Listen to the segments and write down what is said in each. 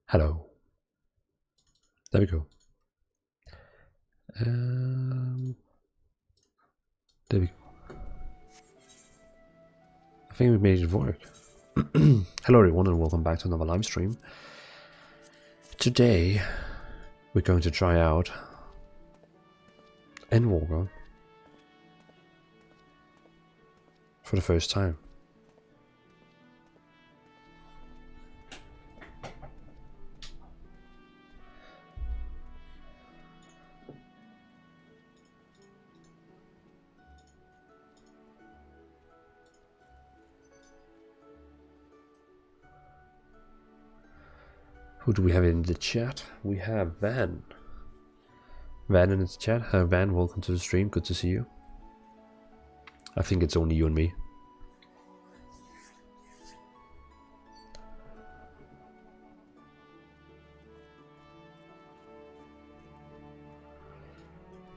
Hello. There we go. There we go. I think we made it work. Hello everyone and welcome back to another live stream. Today we're going to try out Endwalker for the first time. Who do we have in the chat? We have Van. Van in the chat. Hi Van, welcome to the stream. Good to see you. I think it's only you and me.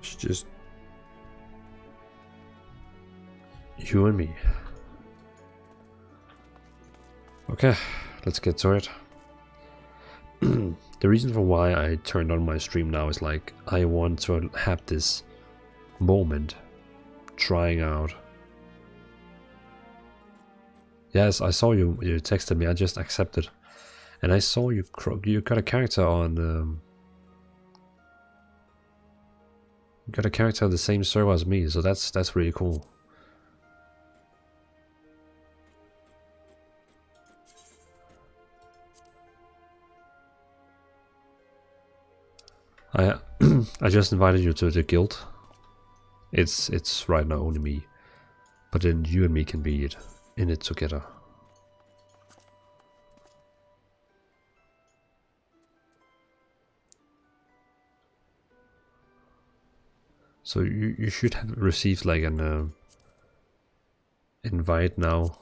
It's just you and me. Okay, let's get to it. The reason for why I turned on my stream now is like I want to have this moment trying out. Yes, I saw you texted me, I just accepted. And I saw you got a character on you got a character on the same server as me, so that's really cool. I just invited you to the guild. It's right now only me, but then you and me can be in it together. So you should have received like an invite now.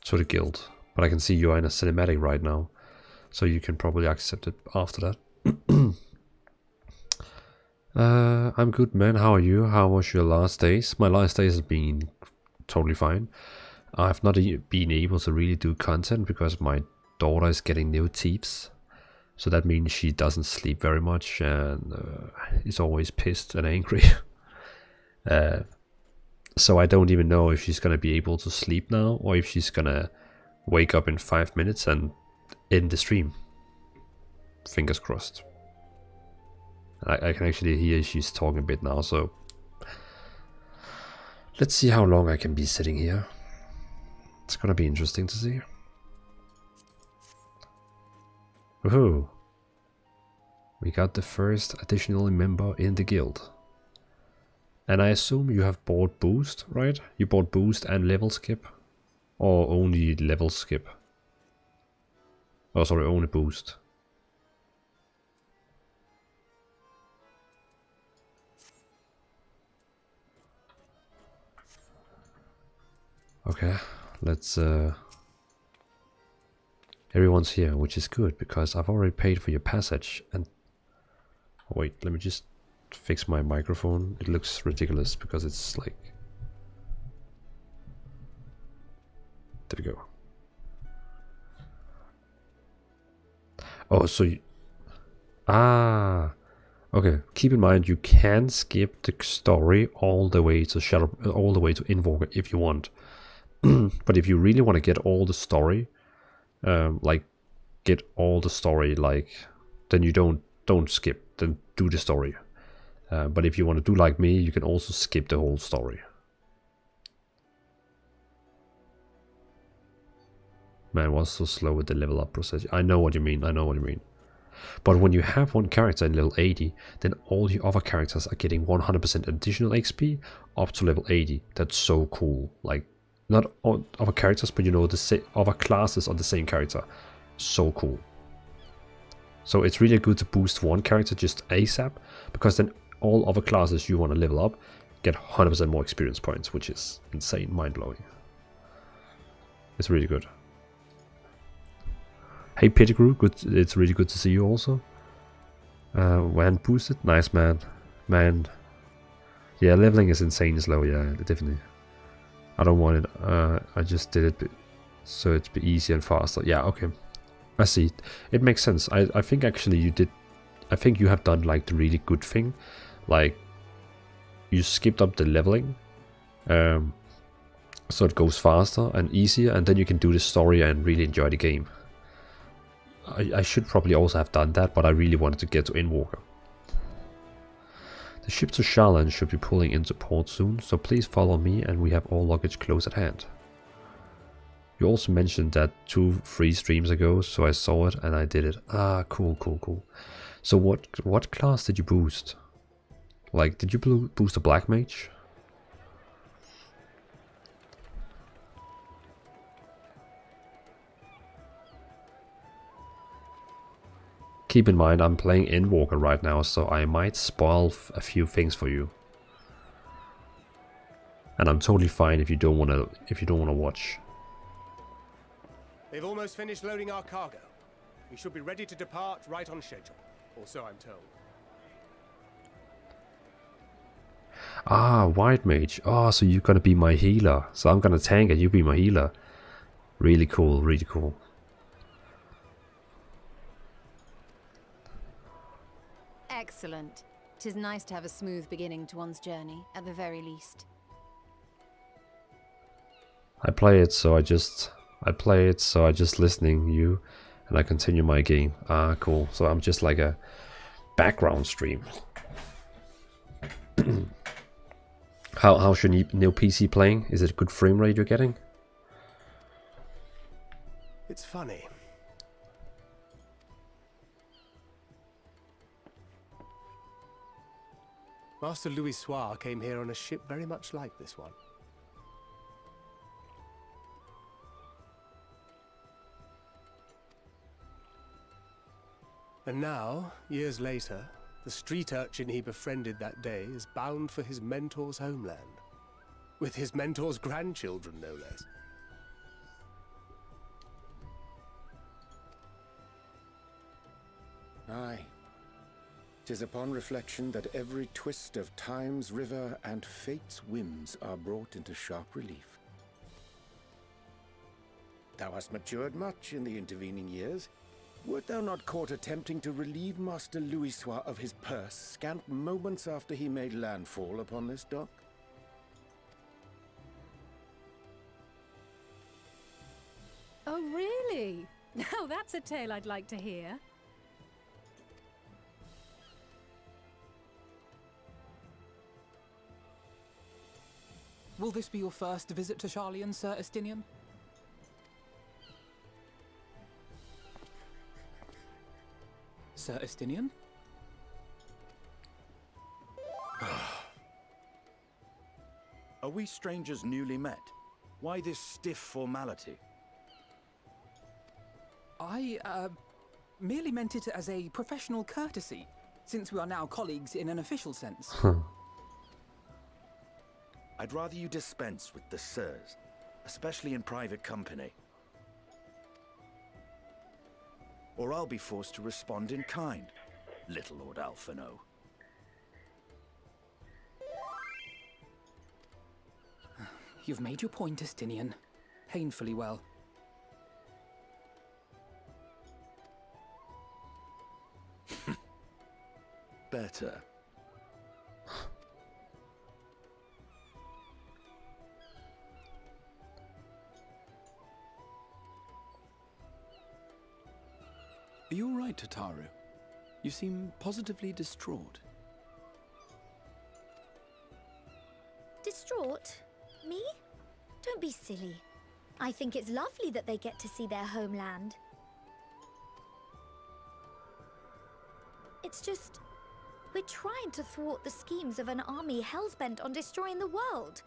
To the guild. But I can see you are in a cinematic right now, so you can probably accept it after that. I'm good, man. How are you? How was your last days? My last days have been totally fine. I've not been able to really do content because my daughter is getting new teeth, so that means she doesn't sleep very much and is always pissed and angry. So I don't even know if she's gonna be able to sleep now or if she's gonna wake up in 5 minutes and end the stream. Fingers crossed. I can actually hear she's talking a bit now, so let's see how long I can be sitting here. It's gonna be interesting to see. Woohoo! We got the first additional member in the guild. And I assume you have bought boost, right? You bought boost and level skip? Or only level skip? Oh, sorry, only boost. Okay, let's everyone's here, which is good because I've already paid for your passage. And oh, wait, let me just fix my microphone. It looks ridiculous because it's like, there we go. Oh, so you, okay. Keep in mind you can skip the story all the way to Endwalker if you want. But if you really want to get all the story, Like get all the story, like then you don't skip, then do the story. But if you want to do like me, you can also skip the whole story. Man, was so slow with the level up process. I know what you mean, I know what you mean. But when you have one character in level 80, then all your other characters are getting 100% additional XP up to level 80. That's so cool. Like, not all other characters, but you know, the other classes on the same character. So cool. So it's really good to boost one character just ASAP, because then all other classes you want to level up get 100% more experience points, which is insane, mind-blowing. It's really good. Hey Pettigrew, good. It's really good to see you also. When boosted, nice man. Man, yeah, leveling is insane slow. Yeah, definitely. I don't want it. I just did it so it's be easier and faster. Yeah, okay. I see. It makes sense. I think actually you did. I think you have done like the really good thing, like you skipped up the leveling, so it goes faster and easier, and then you can do the story and really enjoy the game. I should probably also have done that, but I really wanted to get to Endwalker. The ship to Sharlan should be pulling into port soon, so please follow me and we have all luggage close at hand. You also mentioned that 2-3 streams ago, so I saw it and I did it. Ah, cool, cool, cool. So what class did you boost? Like, did you boost a Black Mage? Keep in mind, I'm playing Endwalker right now, so I might spoil a few things for you. And I'm totally fine if you don't wanna watch. They've almost finished loading our cargo. We should be ready to depart right on schedule, or so I'm told. Ah, White Mage. Oh, so you're gonna be my healer. So I'm gonna tank and you be my healer. Really cool, really cool. Excellent. 'Tis nice to have a smooth beginning to one's journey, at the very least. I play it so I just listening you and I continue my game. Ah, cool. So I'm just like a background stream. How's your new PC playing? Is it a good frame rate you're getting? It's funny. Master Louis Soir came here on a ship very much like this one. And now, years later, the street urchin he befriended that day is bound for his mentor's homeland. With his mentor's grandchildren, no less. Aye. 'Tis upon reflection that every twist of time's river and fate's whims are brought into sharp relief. Thou hast matured much in the intervening years. Wert thou not caught attempting to relieve Master Louis Soir of his purse scant moments after he made landfall upon this dock? Oh, really? Now that's a tale I'd like to hear. Will this be your first visit to Sharlan, Sir Estinian? Sir Estinian? Are we strangers newly met? Why this stiff formality? I, merely meant it as a professional courtesy, since we are now colleagues in an official sense. I'd rather you dispense with the sirs, especially in private company. Or I'll be forced to respond in kind, little Lord Alphino. You've made your point, Estinian. Painfully well. Better. Are you all right, Tataru? You seem positively distraught. Distraught? Me? Don't be silly. I think it's lovely that they get to see their homeland. It's just, we're trying to thwart the schemes of an army hellbent on destroying the world.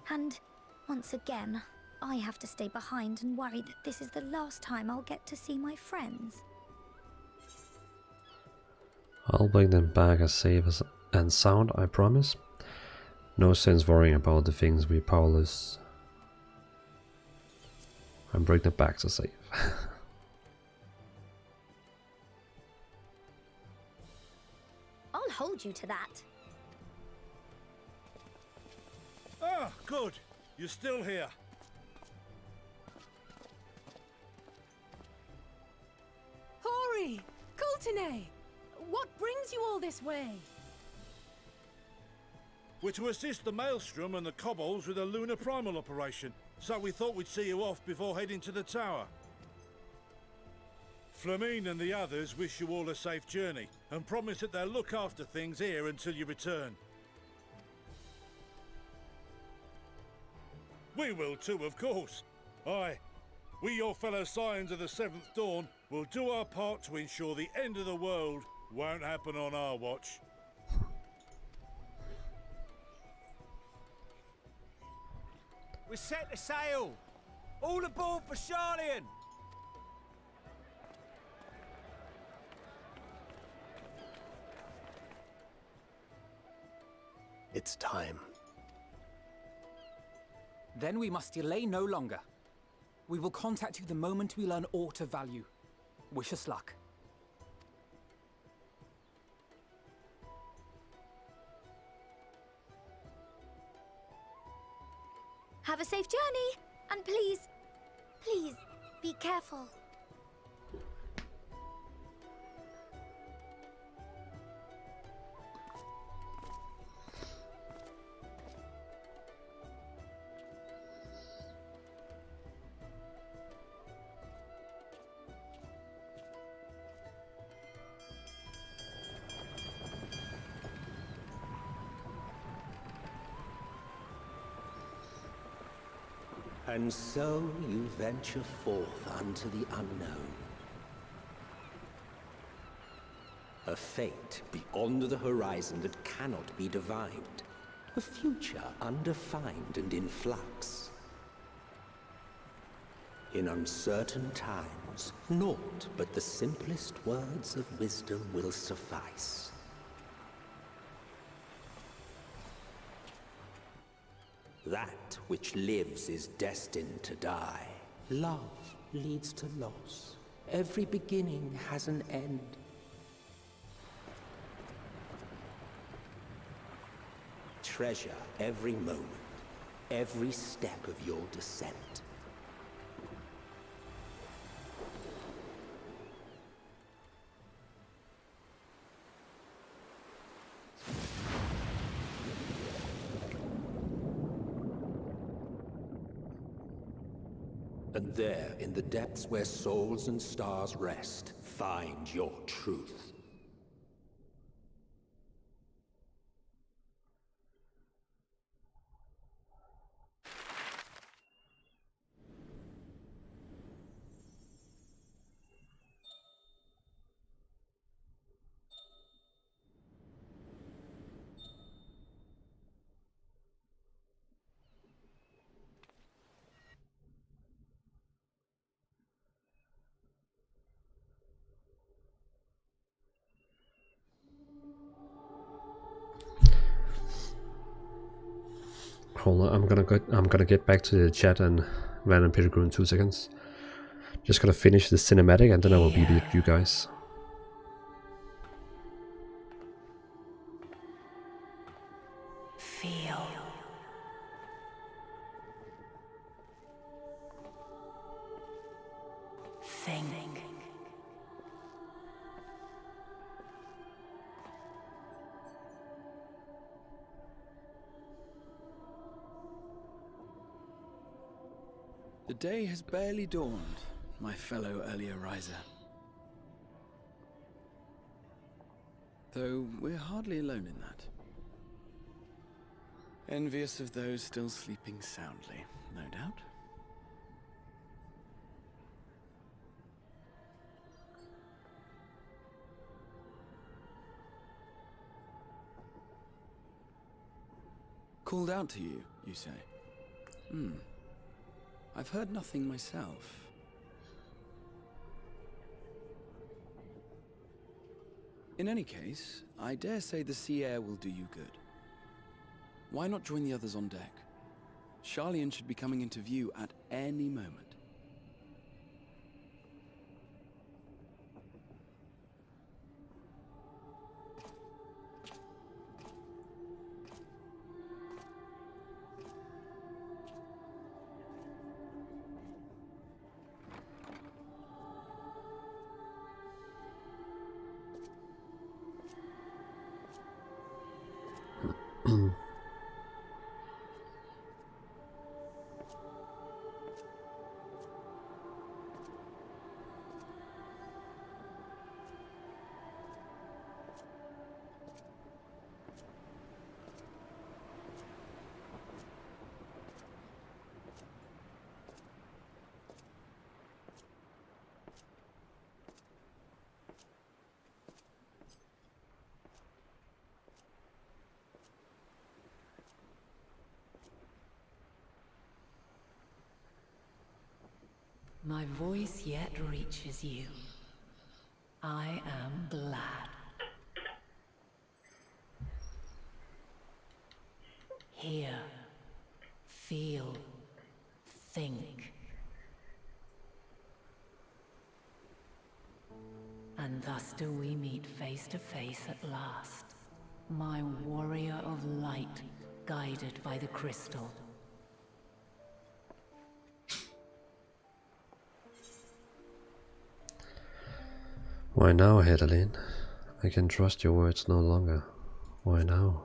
And, once again, I have to stay behind and worry that this is the last time I'll get to see my friends. I'll bring them back as safe and sound, I promise. No sense worrying about the things we're powerless. And bring them back to safe. I'll hold you to that. Ah, good. You're still here. Hori! Coulternay! What brings you all this way? We're to assist the Maelstrom and the Kobolds with a lunar primal operation, so we thought we'd see you off before heading to the tower. Flamine and the others wish you all a safe journey, and promise that they'll look after things here until you return. We will too, of course. Aye, we your fellow Scions of the Seventh Dawn will do our part to ensure the end of the world won't happen on our watch. We're set to sail! All aboard for Charlian! It's time. Then we must delay no longer. We will contact you the moment we learn aught of value. Wish us luck. Have a safe journey, and please, please, be careful. And so you venture forth unto the unknown. A fate beyond the horizon that cannot be divined. A future undefined and in flux. In uncertain times, naught but the simplest words of wisdom will suffice. That which lives is destined to die. Love leads to loss. Every beginning has an end. Treasure every moment, every step of your descent. And there, in the depths where souls and stars rest, find your truth. Hold on, I'm gonna get back to the chat and random Pettigrew in 2 seconds. Just gonna finish the cinematic and then I will be with you guys. Feel. Think. The day has barely dawned, my fellow earlier riser. Though we're hardly alone in that. Envious of those still sleeping soundly, no doubt. Called out to you, you say? I've heard nothing myself. In any case, I dare say the sea air will do you good. Why not join the others on deck? Charlian should be coming into view at any moment. My voice yet reaches you. I am glad. Hear, feel, think. And thus do we meet face to face at last. My warrior of light, guided by the crystal. Why now, Dvalin? I can trust your words no longer. Why now?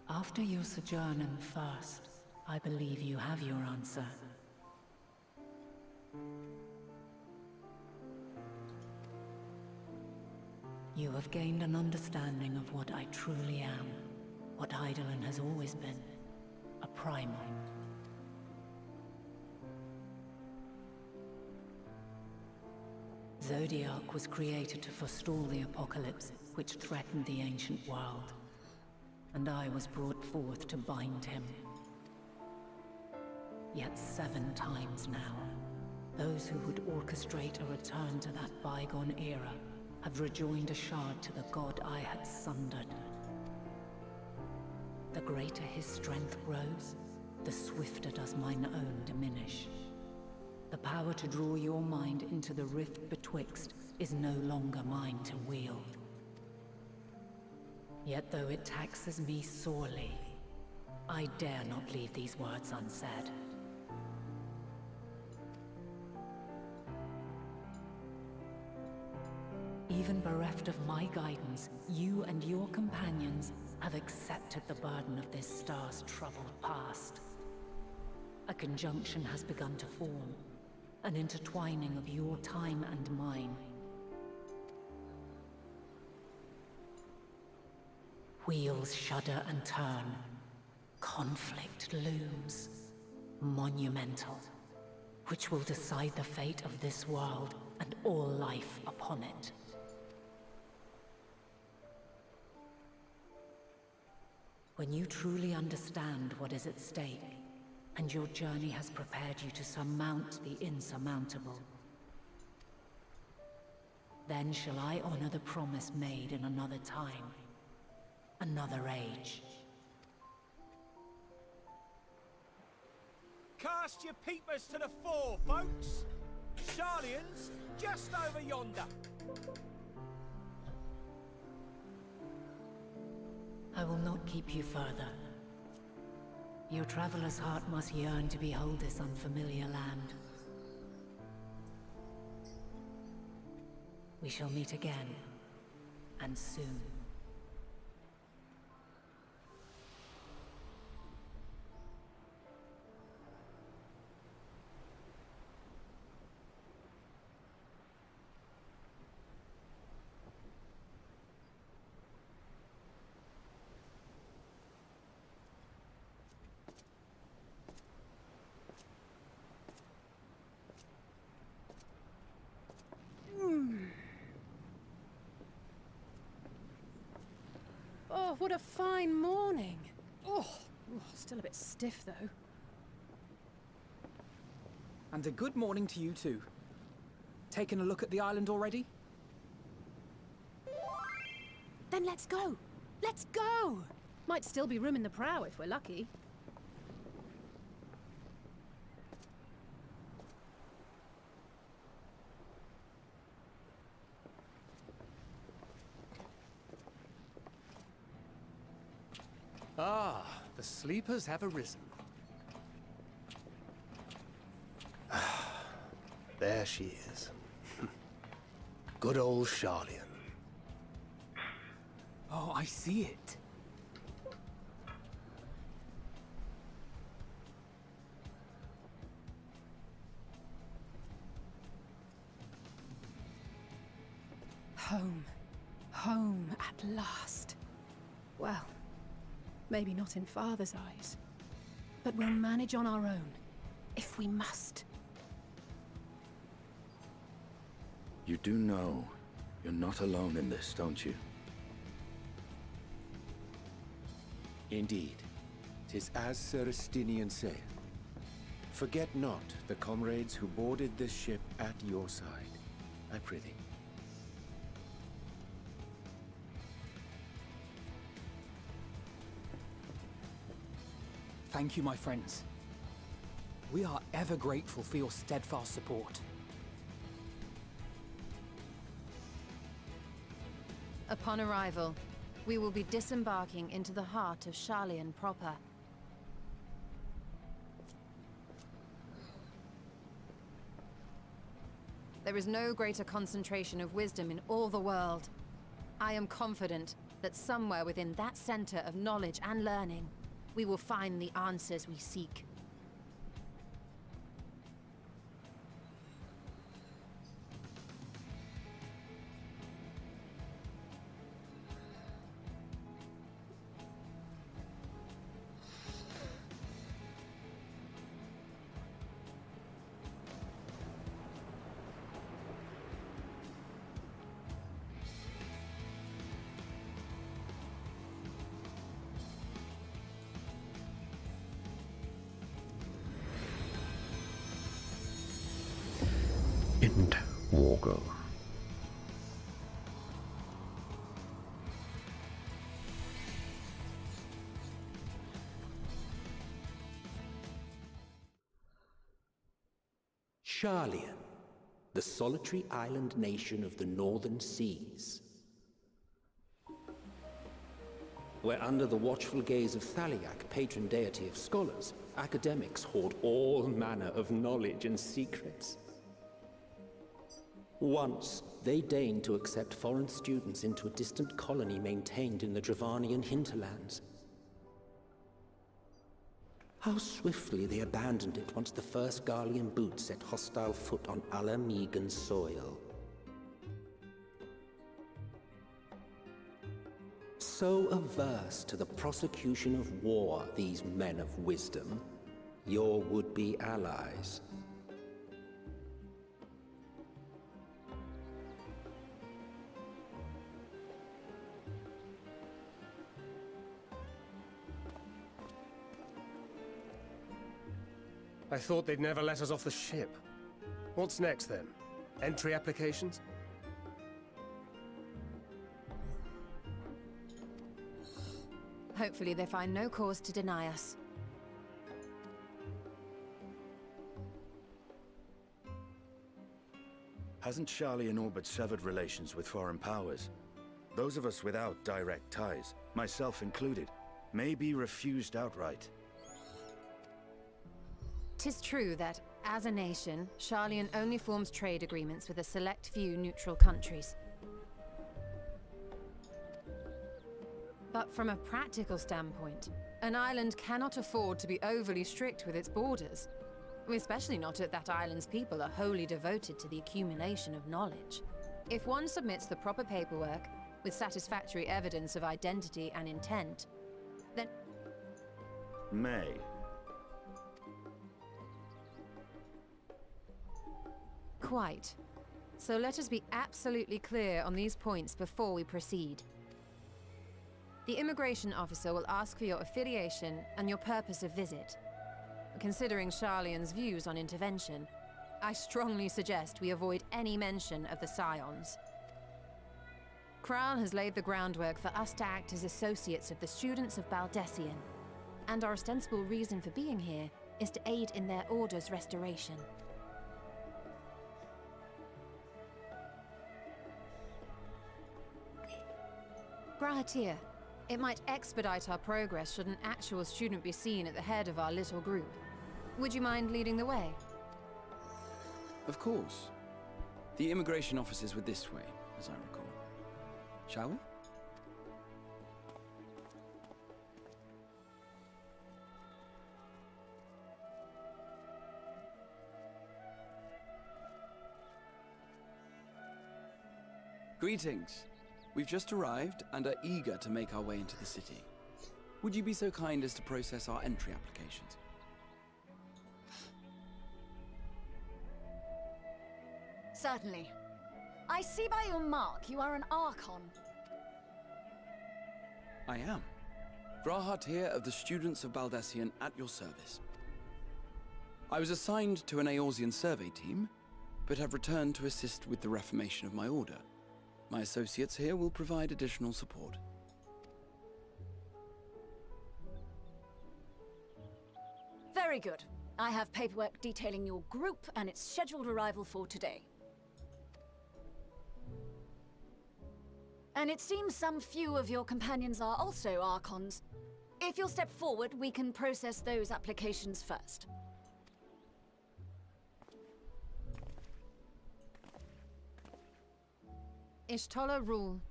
After your sojourn in the First, I believe you have your answer. You have gained an understanding of what I truly am, what Dvalin has always been, a primal. Zodiac was created to forestall the apocalypse which threatened the ancient world, and I was brought forth to bind him. Yet 7 times now, those who would orchestrate a return to that bygone era have rejoined a shard to the god I had sundered. The greater his strength grows, the swifter does mine own diminish. The power to draw your mind into the rift betwixt is no longer mine to wield. Yet though it taxes me sorely, I dare not leave these words unsaid. Even bereft of my guidance, you and your companions have accepted the burden of this star's troubled past. A conjunction has begun to form, an intertwining of your time and mine. Wheels shudder and turn. Conflict looms. Monumental. Which will decide the fate of this world and all life upon it. When you truly understand what is at stake, and your journey has prepared you to surmount the insurmountable, then shall I honor the promise made in another time, another age. Cast your peepers to the fore, folks. Charlian's just over yonder. I will not keep you further. Your traveler's heart must yearn to behold this unfamiliar land. We shall meet again, and soon. what a fine morning. Still a bit stiff though. And a good morning to you too. Taken a look at the island already? Then let's go. Let's go. Might still be room in the prow if we're lucky. Ah, the sleepers have arisen. There she is. Good old Charlian. Oh, I see it. Home. Home at last. Well, maybe not in Father's eyes, but we'll manage on our own, if we must. You do know you're not alone in this, don't you? Indeed. 'Tis as Sir Estinian saith. Forget not the comrades who boarded this ship at your side, I prithee. Thank you, my friends. We are ever grateful for your steadfast support. Upon arrival, we will be disembarking into the heart of Charlian proper. There is no greater concentration of wisdom in all the world. I am confident that somewhere within that center of knowledge and learning, we will find the answers we seek. Endwalker. Charlian, the solitary island nation of the northern seas. Where under the watchful gaze of Thaliak, patron deity of scholars, academics hoard all manner of knowledge and secrets. Once, they deigned to accept foreign students into a distant colony maintained in the Dravanian hinterlands. How swiftly they abandoned it once the first Garlean boot set hostile foot on Alamegan soil. So averse to the prosecution of war, these men of wisdom, your would-be allies. I thought they'd never let us off the ship. What's next then? Entry applications? Hopefully they find no cause to deny us. Hasn't Charlian all but severed relations with foreign powers? Those of us without direct ties, myself included, may be refused outright. 'Tis true that, as a nation, Charlian only forms trade agreements with a select few neutral countries. But from a practical standpoint, an island cannot afford to be overly strict with its borders. Especially not if that island's people are wholly devoted to the accumulation of knowledge. If one submits the proper paperwork, with satisfactory evidence of identity and intent, then... May. Quite. So let us be absolutely clear on these points before we proceed. The immigration officer will ask for your affiliation and your purpose of visit. Considering Sharlayan's views on intervention, I strongly suggest we avoid any mention of the Scions. Kral has laid the groundwork for us to act as associates of the students of Baldessian, and our ostensible reason for being here is to aid in their order's restoration. Grahatir, it might expedite our progress should an actual student be seen at the head of our little group. Would you mind leading the way? Of course. The immigration offices were this way, as I recall. Shall we? Greetings. We've just arrived and are eager to make our way into the city. Would you be so kind as to process our entry applications? Certainly. I see by your mark you are an Archon. I am. Grahatir of the Students of Baldessian at your service. I was assigned to an Eorzean survey team, but have returned to assist with the reformation of my order. My associates here will provide additional support. Very good. I have paperwork detailing your group and its scheduled arrival for today. And it seems some few of your companions are also Archons. If you'll step forward, we can process those applications first. Ishtola rule.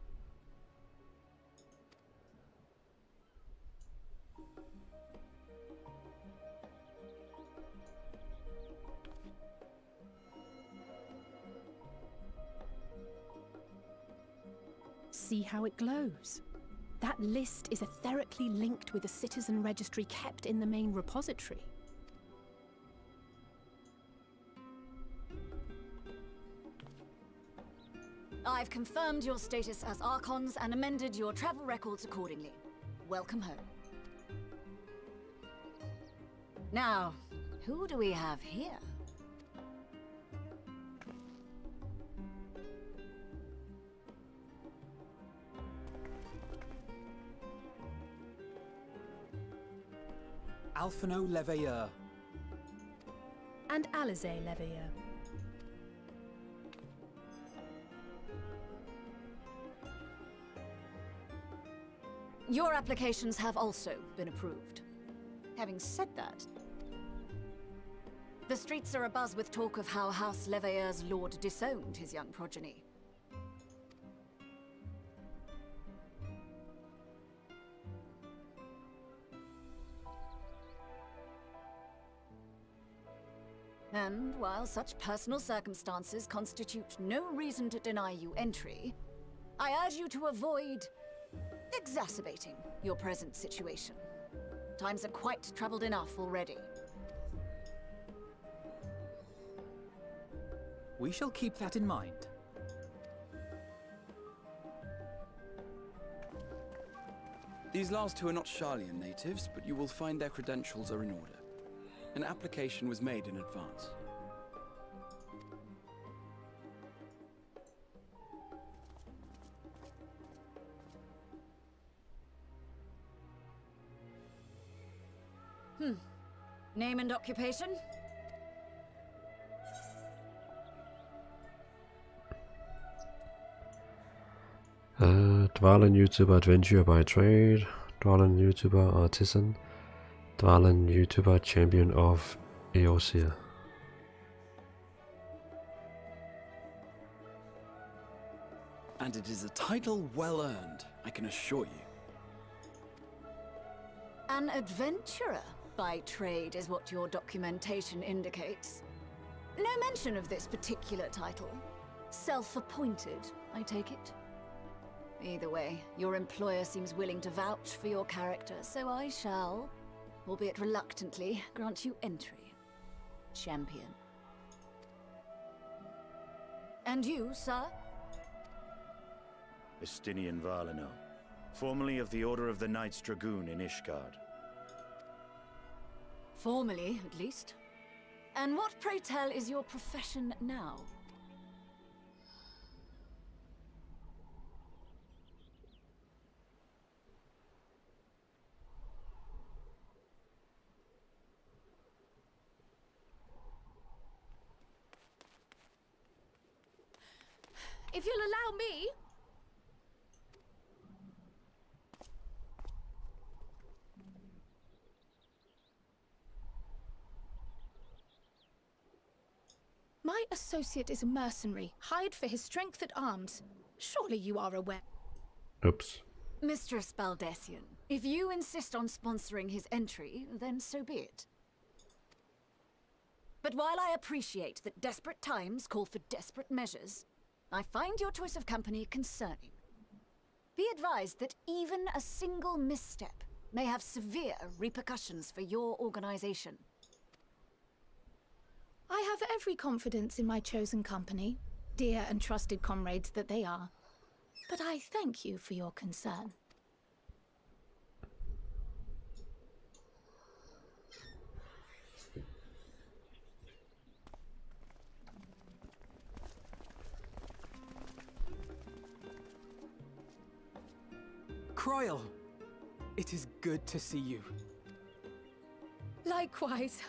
See how it glows? That list is etherically linked with the citizen registry kept in the main repository. I've confirmed your status as Archons and amended your travel records accordingly. Welcome home. Now, who do we have here? Alphino Leveilleur. And Alizé Leveilleur. Your applications have also been approved. Having said that, the streets are abuzz with talk of how House Leveilleur's lord disowned his young progeny. And while such personal circumstances constitute no reason to deny you entry, I urge you to avoid exacerbating your present situation. Times are quite troubled enough already. We shall keep that in mind. These last two are not Sharlayan natives, but you will find their credentials are in order. An application was made in advance. Name and occupation? Dvalin YouTuber Adventure by trade, Dvalin YouTuber Artisan, Dvalin YouTuber Champion of Eorzea. And it is a title well earned, I can assure you. An adventurer by trade is what your documentation indicates. No mention of this particular title. Self-appointed, I take it? Either way, your employer seems willing to vouch for your character, so I shall, albeit reluctantly, grant you entry. Champion. And you, sir? Estinian Valino, formerly of the Order of the Knights Dragoon in Ishgard. Formally, at least. And what, pray tell, is your profession now? If you'll allow me... My associate is a mercenary, hired for his strength at arms. Surely you are aware. Oops. Mistress Baldessian, if you insist on sponsoring his entry, then so be it. But while I appreciate that desperate times call for desperate measures, I find your choice of company concerning. Be advised that even a single misstep may have severe repercussions for your organization. I have every confidence in my chosen company, dear and trusted comrades that they are. But I thank you for your concern. Croyle, it is good to see you. Likewise.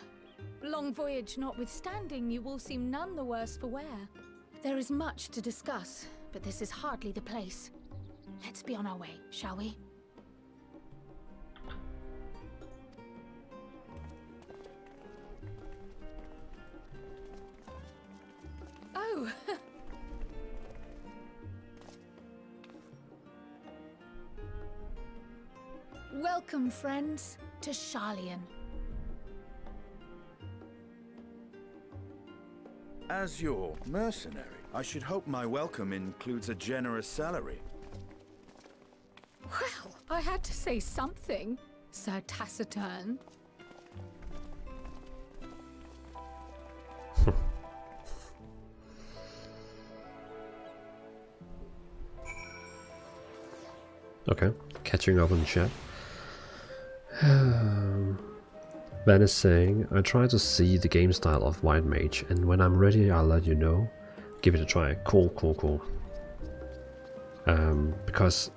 Long voyage notwithstanding, you all seem none the worse for wear. There is much to discuss, but this is hardly the place. Let's be on our way, shall we? Oh! Welcome, friends, to Sharlayan. As your mercenary, I should hope my welcome includes a generous salary. Well, I had to say something, Sir Taciturn. Okay, catching up on chat. Van is saying, I try to see the game style of White Mage, and when I'm ready I'll let you know. Give it a try. Cool, cool, cool. Because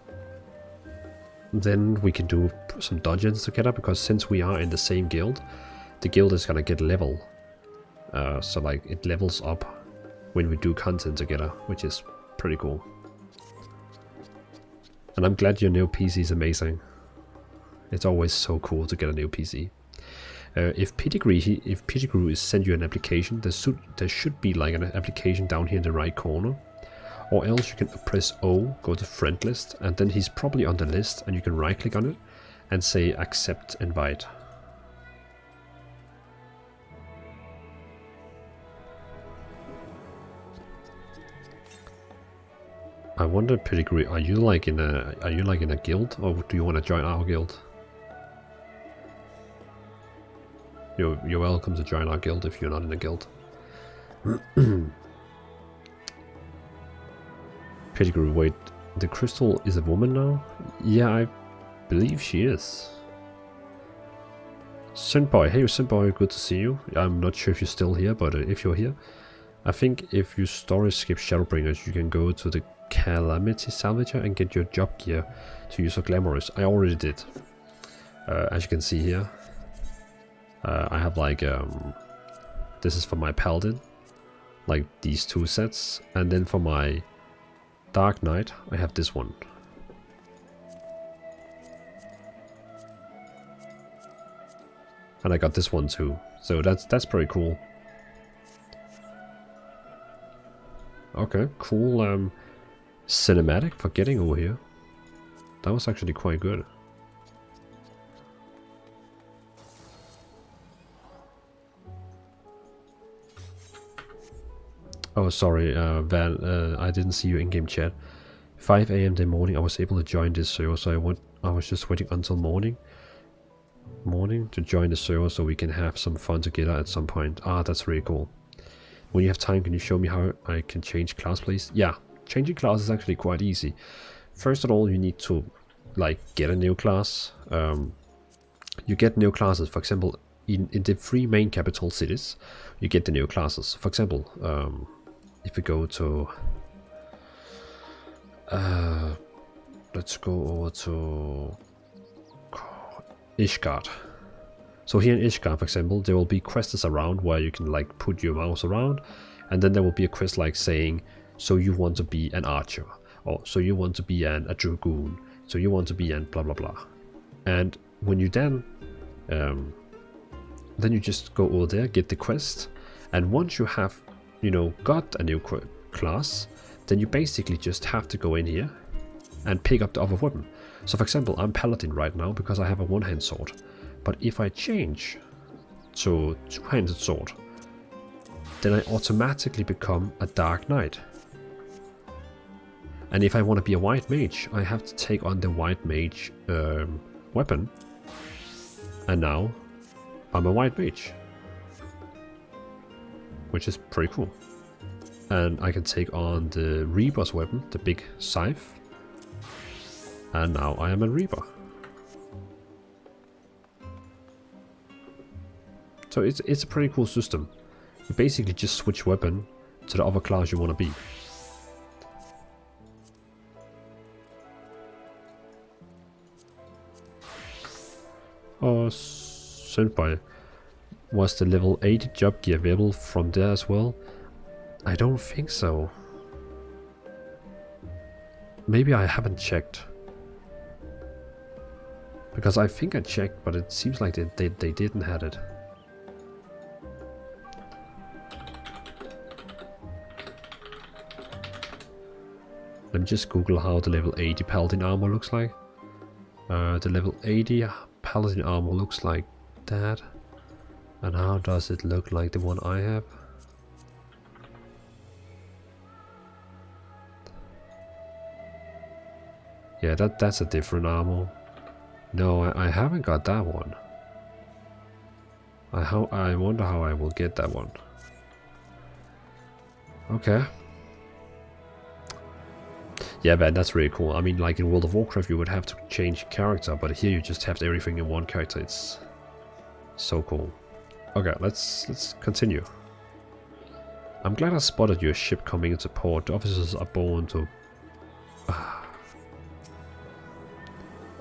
then we can do some dungeons together, because since we are in the same guild, the guild is gonna get level. So like it levels up when we do content together, which is pretty cool. And I'm glad your new PC is amazing. It's always so cool to get a new PC. If Pettigrew is send you an application, there should be like an application down here in the right corner. Or else you can press O, go to friend list, and then he's probably on the list, and you can right click on it and say accept invite. I wonder, Pettigrew, are you like in a guild, or do you want to join our guild? You're welcome to join our guild if you're not in a guild. Pettigrew, wait, the crystal is a woman now? Yeah, I believe she is. Synboy, hey Synboy, good to see you. I'm not sure if you're still here, but if you're here, I think if you story skip Shadowbringers, you can go to the Calamity Salvager and get your job gear to use for Glamorous. I already did. As you can see here, I have like, this is for my Paladin, like these two sets, and then for my Dark Knight, I have this one. And I got this one too, so that's pretty cool. Okay, cool cinematic for getting over here. That was actually quite good. Oh, sorry, Van, I didn't see you in-game chat. 5 AM the morning, I was able to join this server, so I was just waiting until morning to join the server so we can have some fun together at some point. Ah, that's really cool. When you have time, can you show me how I can change class, please? Yeah, changing class is actually quite easy. First of all, you need to like get a new class. You get new classes, for example, in the 3 main capital cities, you get the new classes. For example, if we go to... let's go over to Ishgard. So here in Ishgard, for example, there will be quests around where you can like put your mouse around, and then there will be a quest like saying, so you want to be an archer, or so you want to be a dragoon, so you want to be an blah blah blah. And when you then you just go over there, get the quest, and once you have, you know, got a new class, then you basically just have to go in here and pick up the other weapon. So for example, I'm paladin right now because I have a one-hand sword, but if I change to two-handed sword, then I automatically become a dark knight. And if I want to be a white mage, I have to take on the white mage weapon, and now I'm a white mage, which is pretty cool. And I can take on the Reaper's weapon, the big scythe, and now I am a Reaper. So it's a pretty cool system. You basically just switch weapon to the other class you want to be. Oh, Senpai, was the level 80 job gear available from there as well? I don't think so. Maybe I haven't checked. Because I think I checked, but it seems like they didn't have it. Let me just Google how the level 80 paladin armor looks like. The level 80 paladin armor looks like that. And how does it look like the one I have? Yeah, that's a different armor. No, I haven't got that one. I wonder how I will get that one. Okay. Yeah, man, that's really cool. I mean, like in World of Warcraft, you would have to change character, but here you just have everything in one character. It's so cool. Okay, let's continue. I'm glad I spotted your ship coming into port. The officers are born to...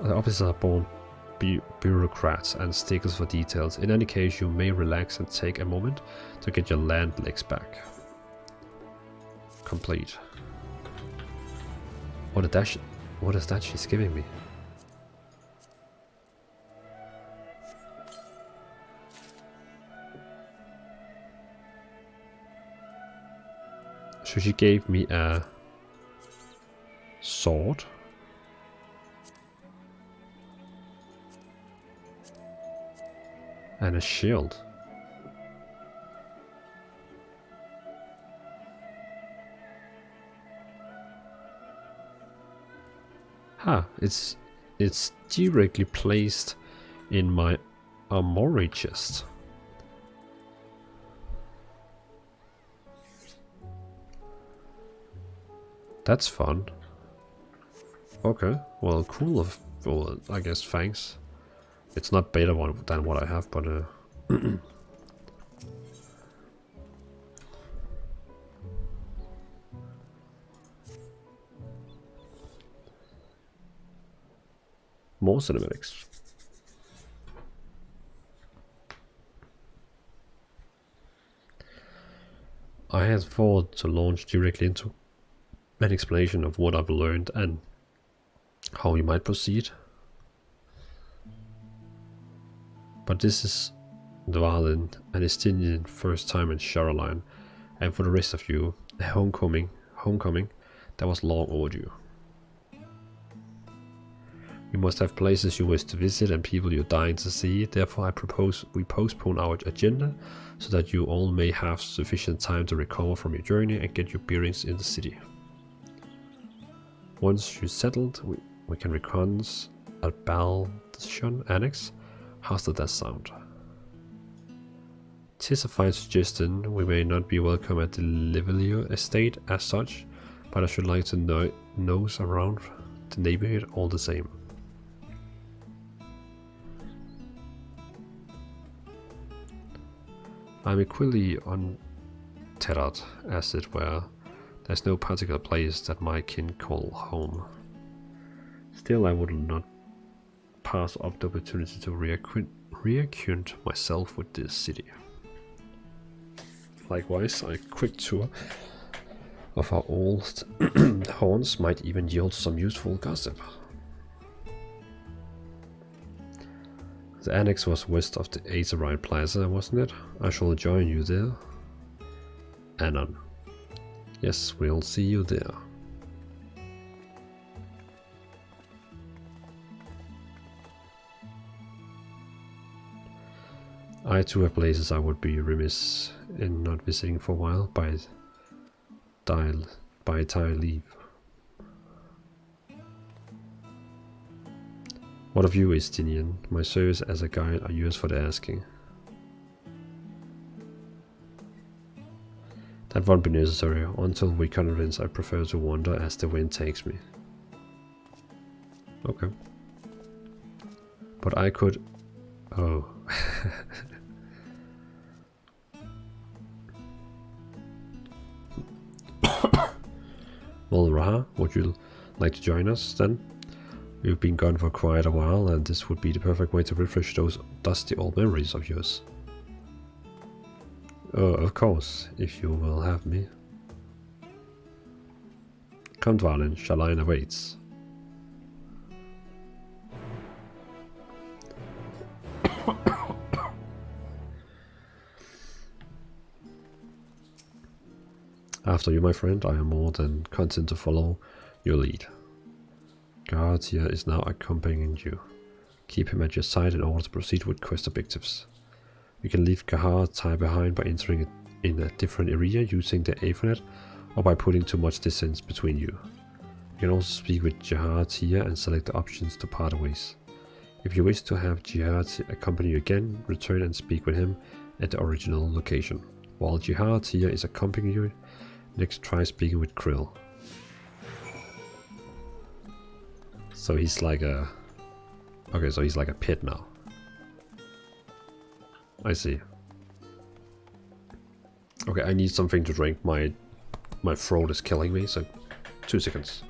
the officers are born bureaucrats and stickers for details. In any case, you may relax and take a moment to get your land legs back. Complete. What is that she's giving me? So she gave me a sword. And a shield. It's directly placed in my armory chest. That's fun. Okay, well, cool. Well, I guess thanks. It's not better than what I have, but more cinematics. I had thought to launch directly into an explanation of what I've learned and how you might proceed. But this is Dvalin and Estinian first time in Shoreline, and for the rest of you, a homecoming that was long overdue. You must have places you wish to visit and people you're dying to see, therefore I propose we postpone our agenda so that you all may have sufficient time to recover from your journey and get your bearings in the city. Once you're settled, we can reconnaissance at Baldashian Annex. How's that sound? 'Tis a fine suggestion. We may not be welcome at the Levelio estate as such, but I should like to nose around the neighborhood all the same. I'm equally untethered, as it were. There's no particular place that my kin call home. Still, I would not pass up the opportunity to reacquaint myself with this city. Likewise, a quick tour of our old haunts might even yield some useful gossip. The annex was west of the Aetheryte Plaza, wasn't it? I shall join you there. Anon. Yes, we'll see you there. I too have places I would be remiss in not visiting for a while by thy leave. What of you, Estinian? My service as a guide are yours for the asking. That won't be necessary. Until we convince, I prefer to wander as the wind takes me. Okay. But I could... Oh. Well, Raha, would you like to join us then? We've been gone for quite a while, and this would be the perfect way to refresh those dusty old memories of yours. Oh, of course, if you will have me. Come, Dvalin, Shalyn awaits. After you, my friend, I am more than content to follow your lead. Guard here is now accompanying you. Keep him at your side in order to proceed with quest objectives. You can leave Gahar tie behind by entering it in a different area using the Aethernet, or by putting too much distance between you. You can also speak with Jihad here and select the options to part ways. If you wish to have Jihad accompany you again, return and speak with him at the original location. While Jihad here is accompanying you, next try speaking with Krill. So he's like a... Okay, so he's like a pit now. I see. Okay, I need something to drink. My throat is killing me, so 2 seconds.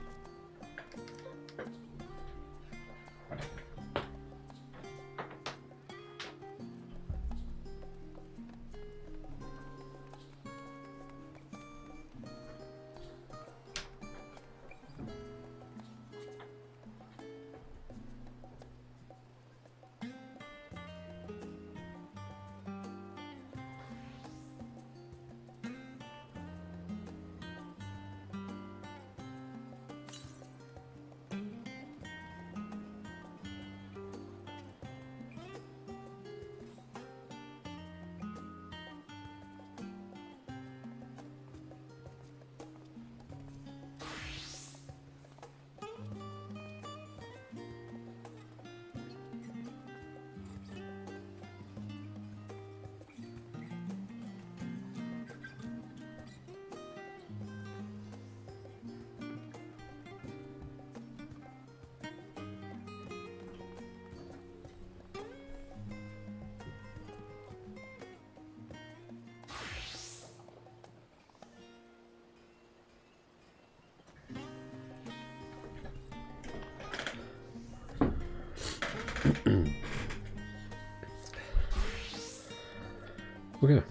Okay,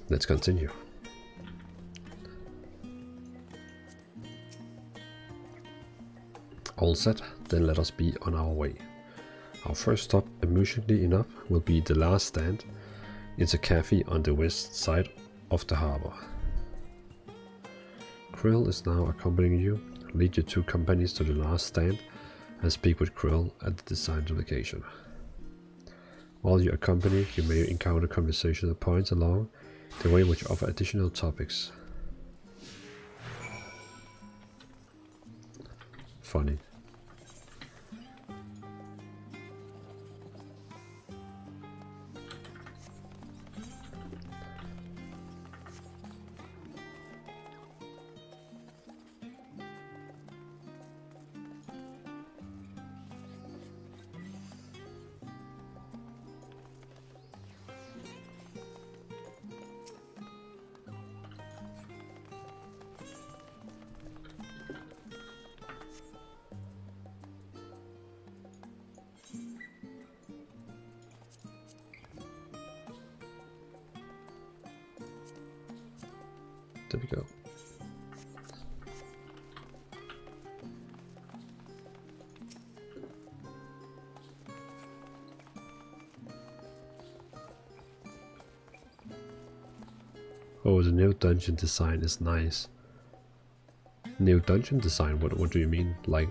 let's continue. All set, then let us be on our way. Our first stop, amusingly enough, will be the last stand. It's a cafe on the west side of the harbor. Krill is now accompanying you. Lead your 2 companions to the last stand and speak with Krill at the designed location. While you accompany, you may encounter conversational points along the way which offer additional topics. Funny. There we go. Oh, the new dungeon design is nice. New dungeon design? What do you mean? Like,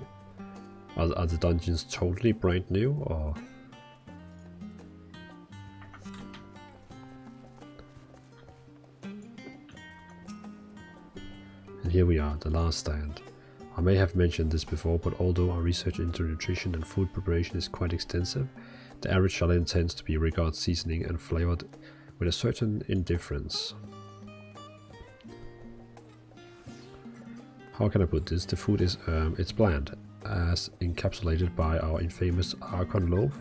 are the dungeons totally brand new, or? And here we are, the last stand. I may have mentioned this before, but although our research into nutrition and food preparation is quite extensive, the average Shalin tends to be regarded seasoning and flavored with a certain indifference. How can I put this? The food is it's bland, as encapsulated by our infamous Archon loaf.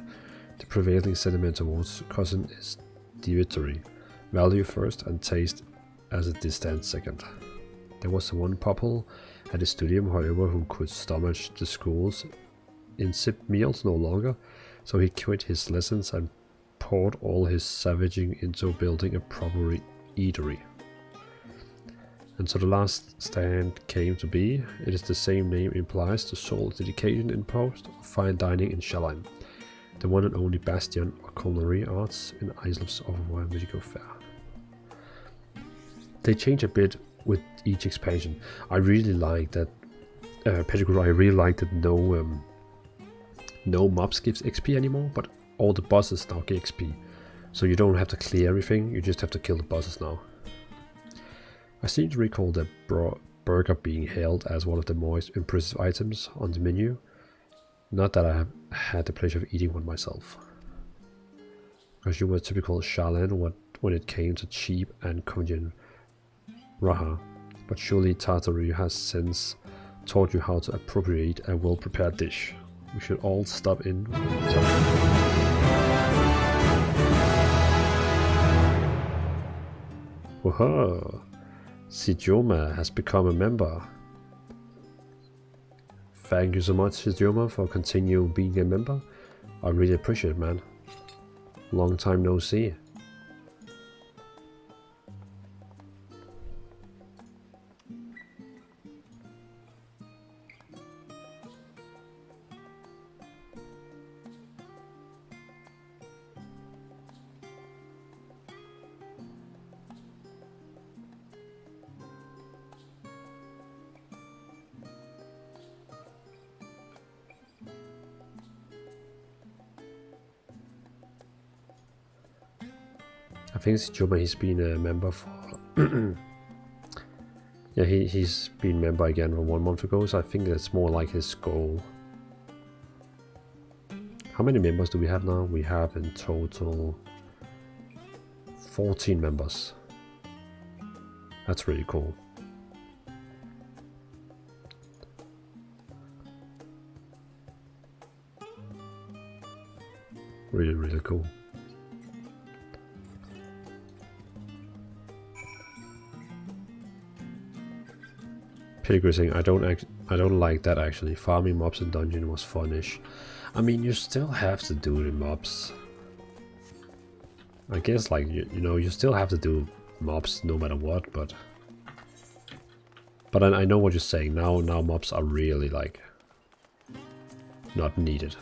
The prevailing sentiment towards cuisine is divatory, value first and taste as a distant second. There was one pupil at the studium, however, who could stomach the school's insipid meals no longer, so he quit his lessons and poured all his savaging into building a proper eatery. And so the last stand came to be. It is the same name implies the sole dedication in post of fine dining in Shalin, the one and only bastion of culinary arts in Isles of Magical Fair. They change a bit with each expansion. I really like that Pettigrew. I really like that no mobs gives XP anymore, but all the bosses now get XP. So you don't have to clear everything, you just have to kill the bosses now. I seem to recall the burger being hailed as one of the most impressive items on the menu. Not that I have had the pleasure of eating one myself, because you were typical Shalin when it came to cheap and convenient raha, but surely Tartary has since taught you how to appropriate a well-prepared dish. We should all stop in. Whoa! Sidioma has become a member. Thank you so much, Sidioma, for continuing being a member. I really appreciate it, man. Long time no see. I think Sidioma, he's been a member for yeah, he's been a member again from 1 month ago, so I think that's more like his goal. How many members do we have now? We have in total 14 members. That's really cool. Really, really cool. Pettigrew saying, I don't like that actually. Farming mobs in dungeon was funish. I mean, you still have to do the mobs. I guess, like, you know, you still have to do mobs no matter what, but I know what you're saying. Now mobs are really, like, not needed.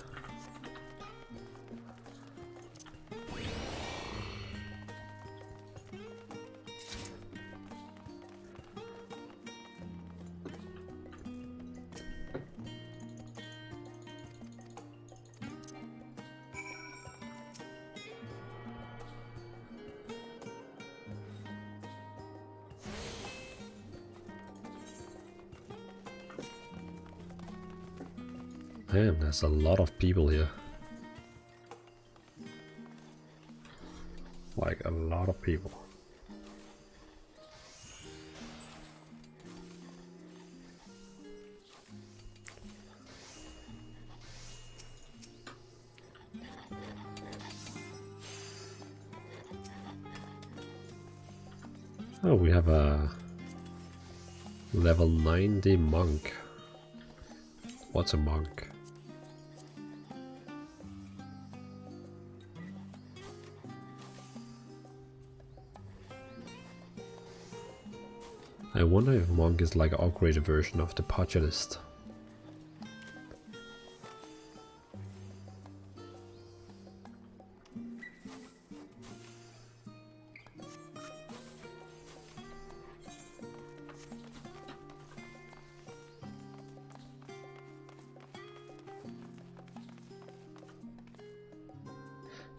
Damn, there's a lot of people here. Like, a lot of people. Oh, we have a level 90 monk. What's a monk? I wonder if Monk is like an upgraded version of the Pugilist.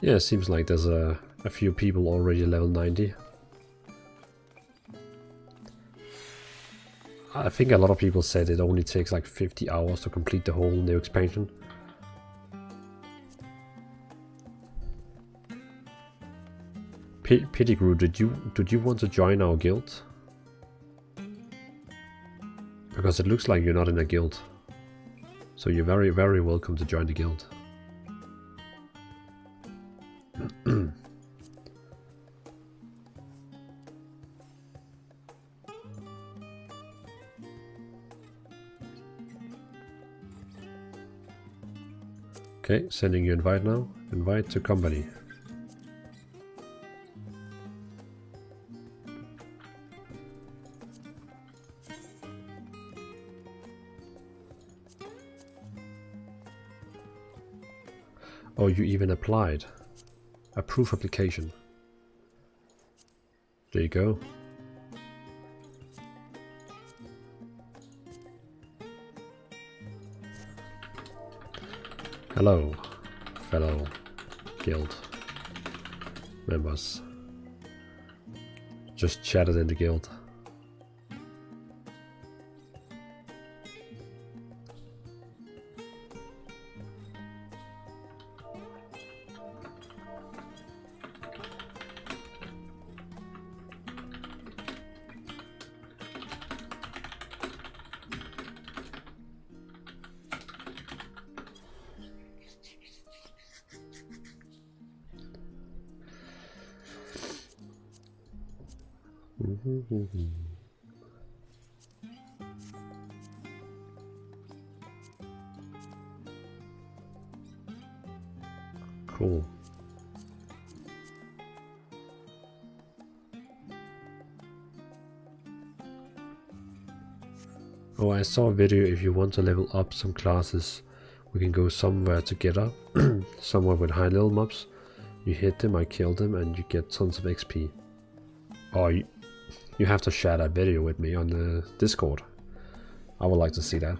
Yeah, it seems like there's a few people already level 90. I think a lot of people said it only takes like 50 hours to complete the whole new expansion. Pettigrew, did you want to join our guild? Because it looks like you're not in a guild. So you're very, very welcome to join the guild. Okay, sending you invite now. Invite to company. Oh, you even applied. Approve application. There you go. Hello, fellow guild members. Just chatted in the guild. Cool. Oh, I saw a video. If you want to level up some classes, we can go somewhere together, somewhere with high level mobs. You hit them, I kill them, and you get tons of XP. Or you have to share that video with me on the Discord. I would like to see that.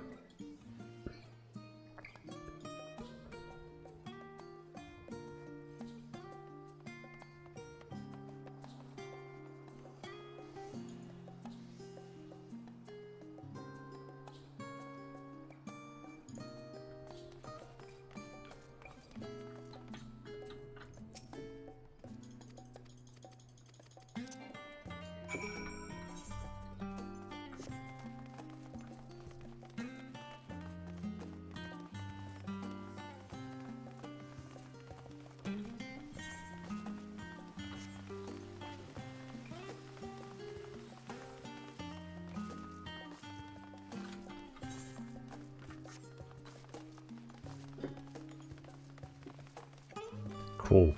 Cool.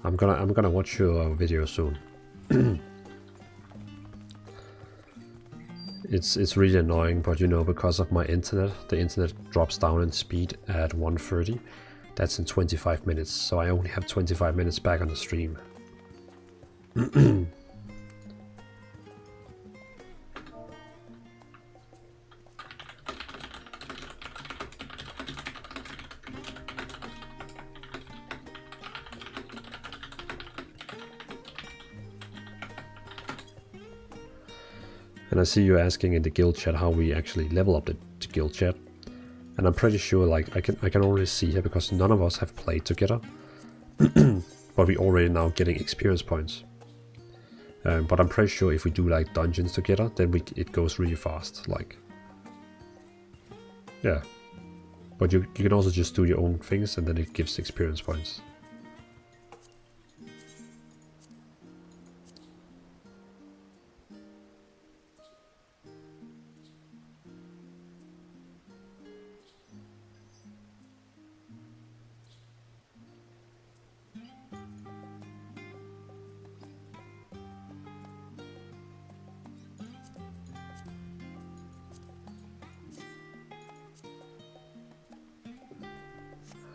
I'm gonna watch your video soon. It's really annoying, but you know, because of my internet, the internet drops down in speed at 1:30. That's in 25 minutes, so I only have 25 minutes back on the stream. And I see you asking in the guild chat how we actually level up the guild chat, and I'm pretty sure like I can already see here because none of us have played together, but we already now getting experience points. But I'm pretty sure if we do like dungeons together, then it goes really fast. Like, yeah. But you can also just do your own things, and then it gives experience points.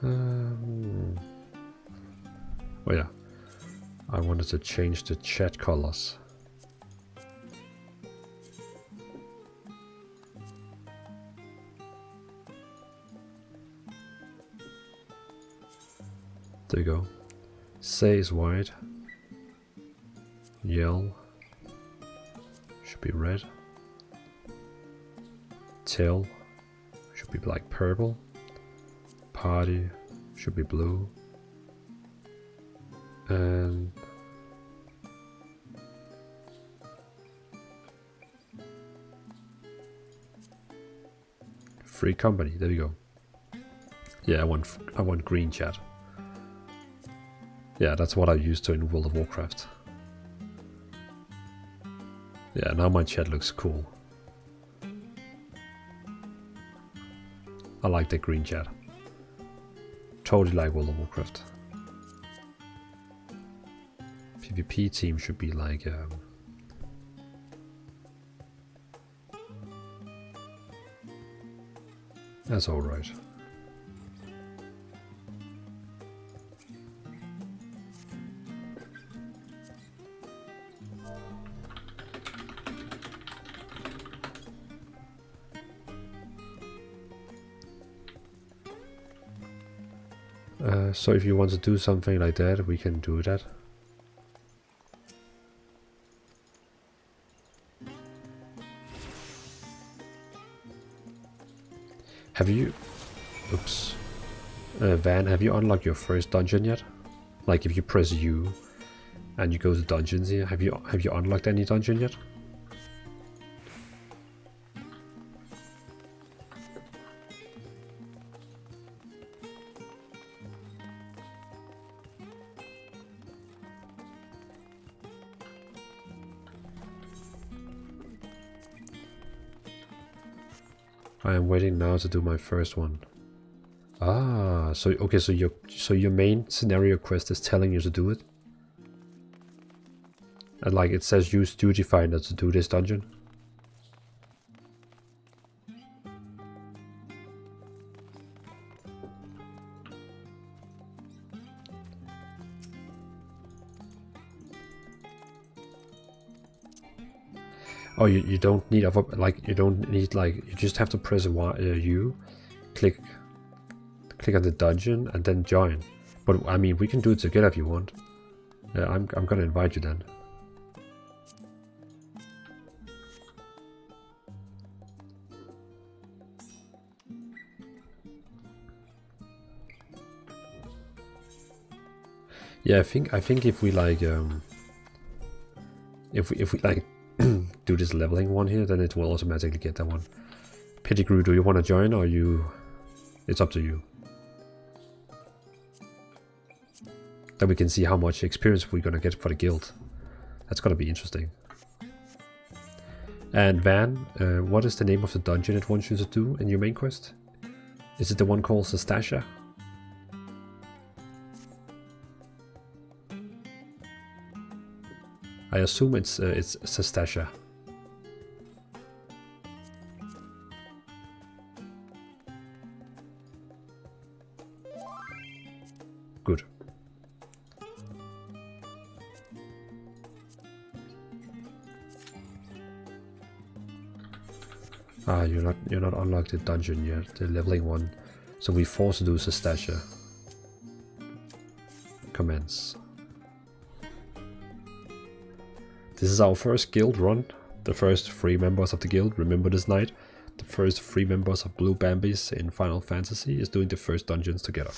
Oh yeah, I wanted to change the chat colors. There you go. Say is white. Yell should be red. Tell should be like purple. Party should be blue. And free company, there we go. Yeah, I want green chat. Yeah, that's what I used to in World of Warcraft. Yeah, now my chat looks cool. I like the green chat. Totally like World of Warcraft. PvP team should be like that's alright. So if you want to do something like that, we can do that. Have you... Oops. Van, have you unlocked your first dungeon yet? Like if you press U and you go to dungeons here, have you unlocked any dungeon yet? I am waiting now to do my first one. Ah, so okay, so your main scenario quest is telling you to do it, and like it says use duty finder to do this dungeon. Oh, you don't need you just have to press U, click on the dungeon and then join. But I mean, we can do it together if you want. I'm gonna invite you then. Yeah, I think if we like if we like do this leveling one here, then it will automatically get that one. Pettigrew, do you want to join or you? It's up to you. Then we can see how much experience we're gonna get for the guild. That's gonna be interesting. And Van, what is the name of the dungeon it wants you to do in your main quest? Is it the one called Sestasha? I assume it's Sestasha. Good. Ah, you're not unlocked the dungeon yet, the leveling one. So we forced to do Sestasha. Commence. This is our first guild run. The first 3 members of the guild. Remember this night? The first 3 members of Blue Bambies in Final Fantasy is doing the first dungeons together.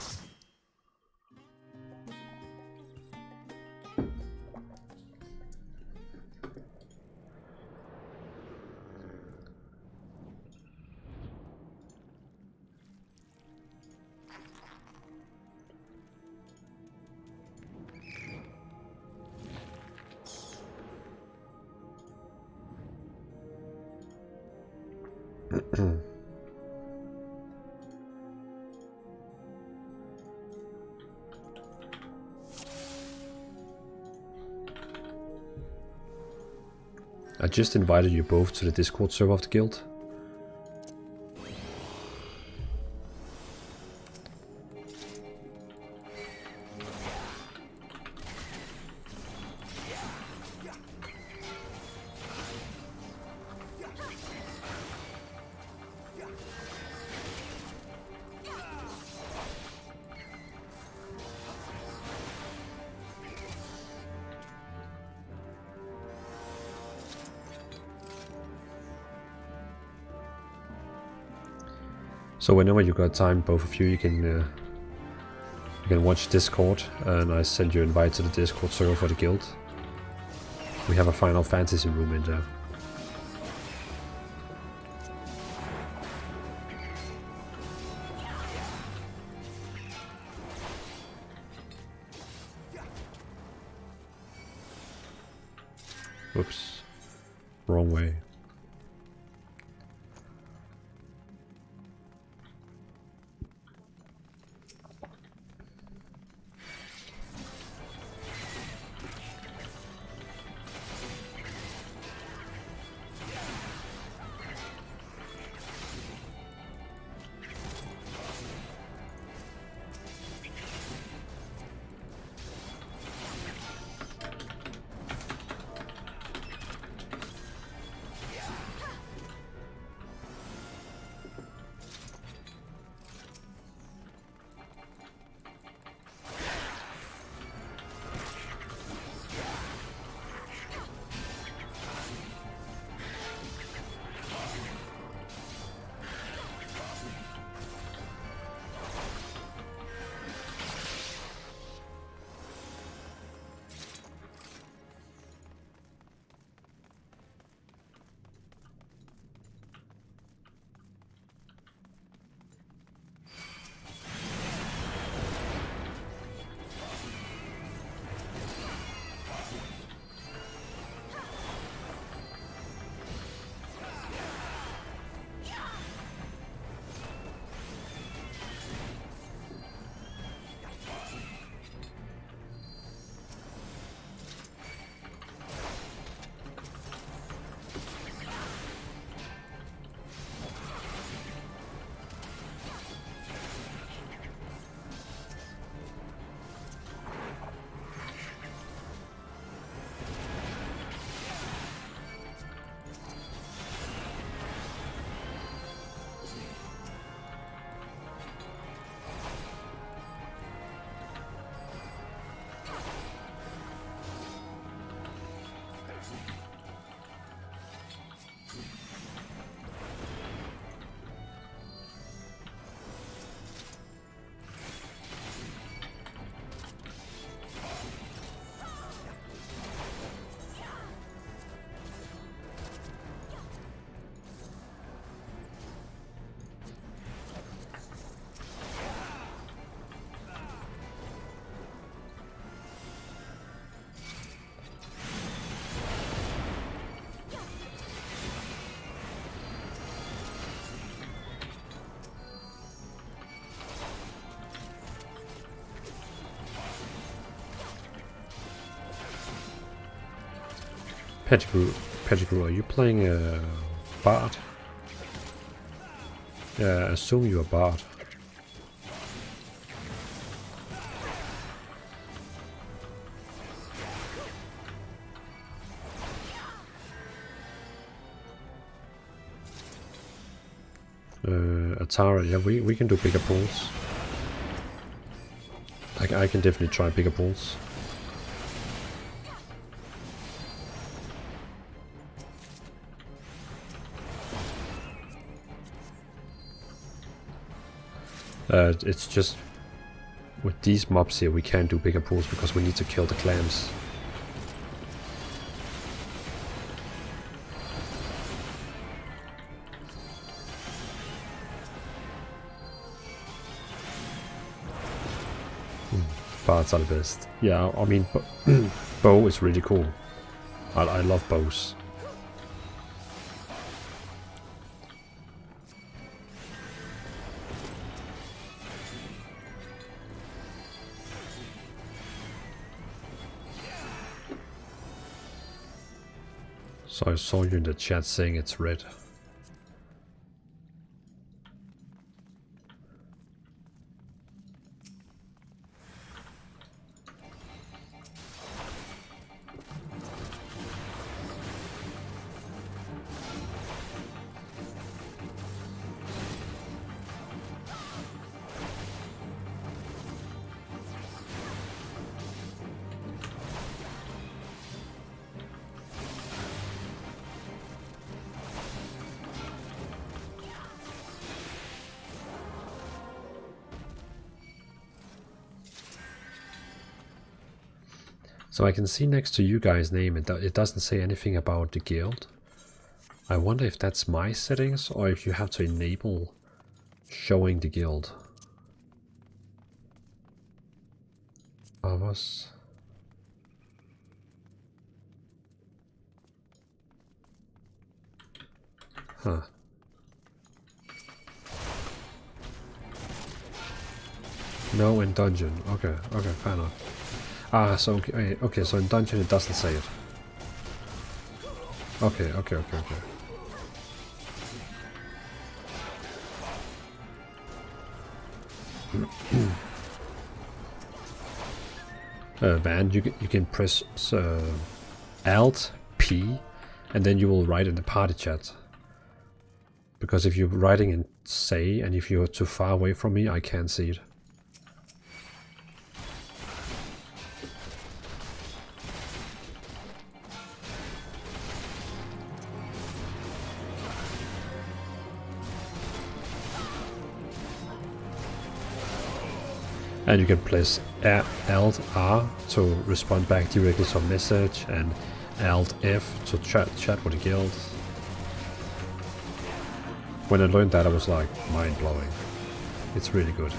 I just invited you both to the Discord server of the guild. So whenever you got time, both of you, you can watch Discord, and I send you an invite to the Discord server for the guild. We have a Final Fantasy room in there. Whoops. Wrong way. Pettigrew, are you playing a Bard? Yeah, I assume you're a Bard. Atara, yeah, we can do bigger pulls. I can definitely try bigger pulls. It's just with these mobs here we can't do bigger pulls because we need to kill the clams. Bards are the best. Yeah, I mean, bow is really cool. I love bows. So I saw you in the chat saying it's red. So I can see next to you guys' name, it doesn't say anything about the guild. I wonder if that's my settings, or if you have to enable showing the guild. Others. Huh. No, in dungeon. Okay, okay, fair enough. Ah, so okay, so in dungeon it doesn't say it. Okay, okay, okay, okay. Man, you can press Alt P, and then you will write in the party chat. Because if you're writing in say, and if you're too far away from me, I can't see it. And you can press Alt R to respond back directly to a message, and Alt F to chat with the guild. When I learned that, I was like, mind blowing. It's really good.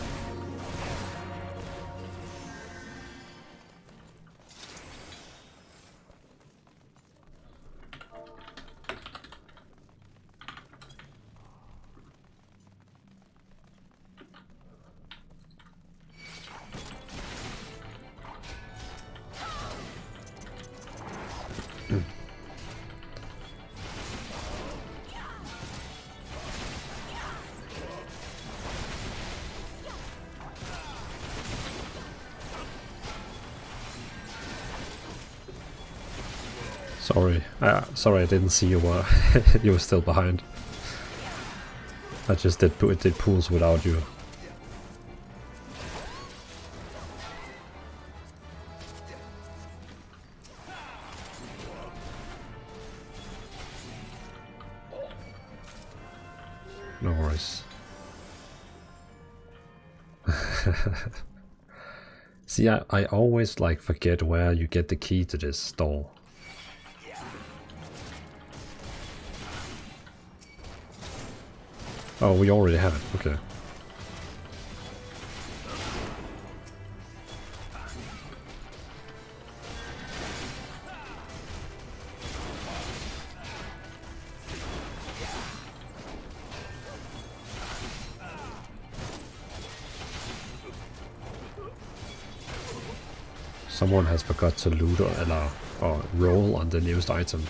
Sorry, I didn't see you were you were still behind. I just did pools without you. No worries. See, I always like forget where you get the key to this door. Oh, we already have it, okay. Someone has forgot to loot or roll on the newest item.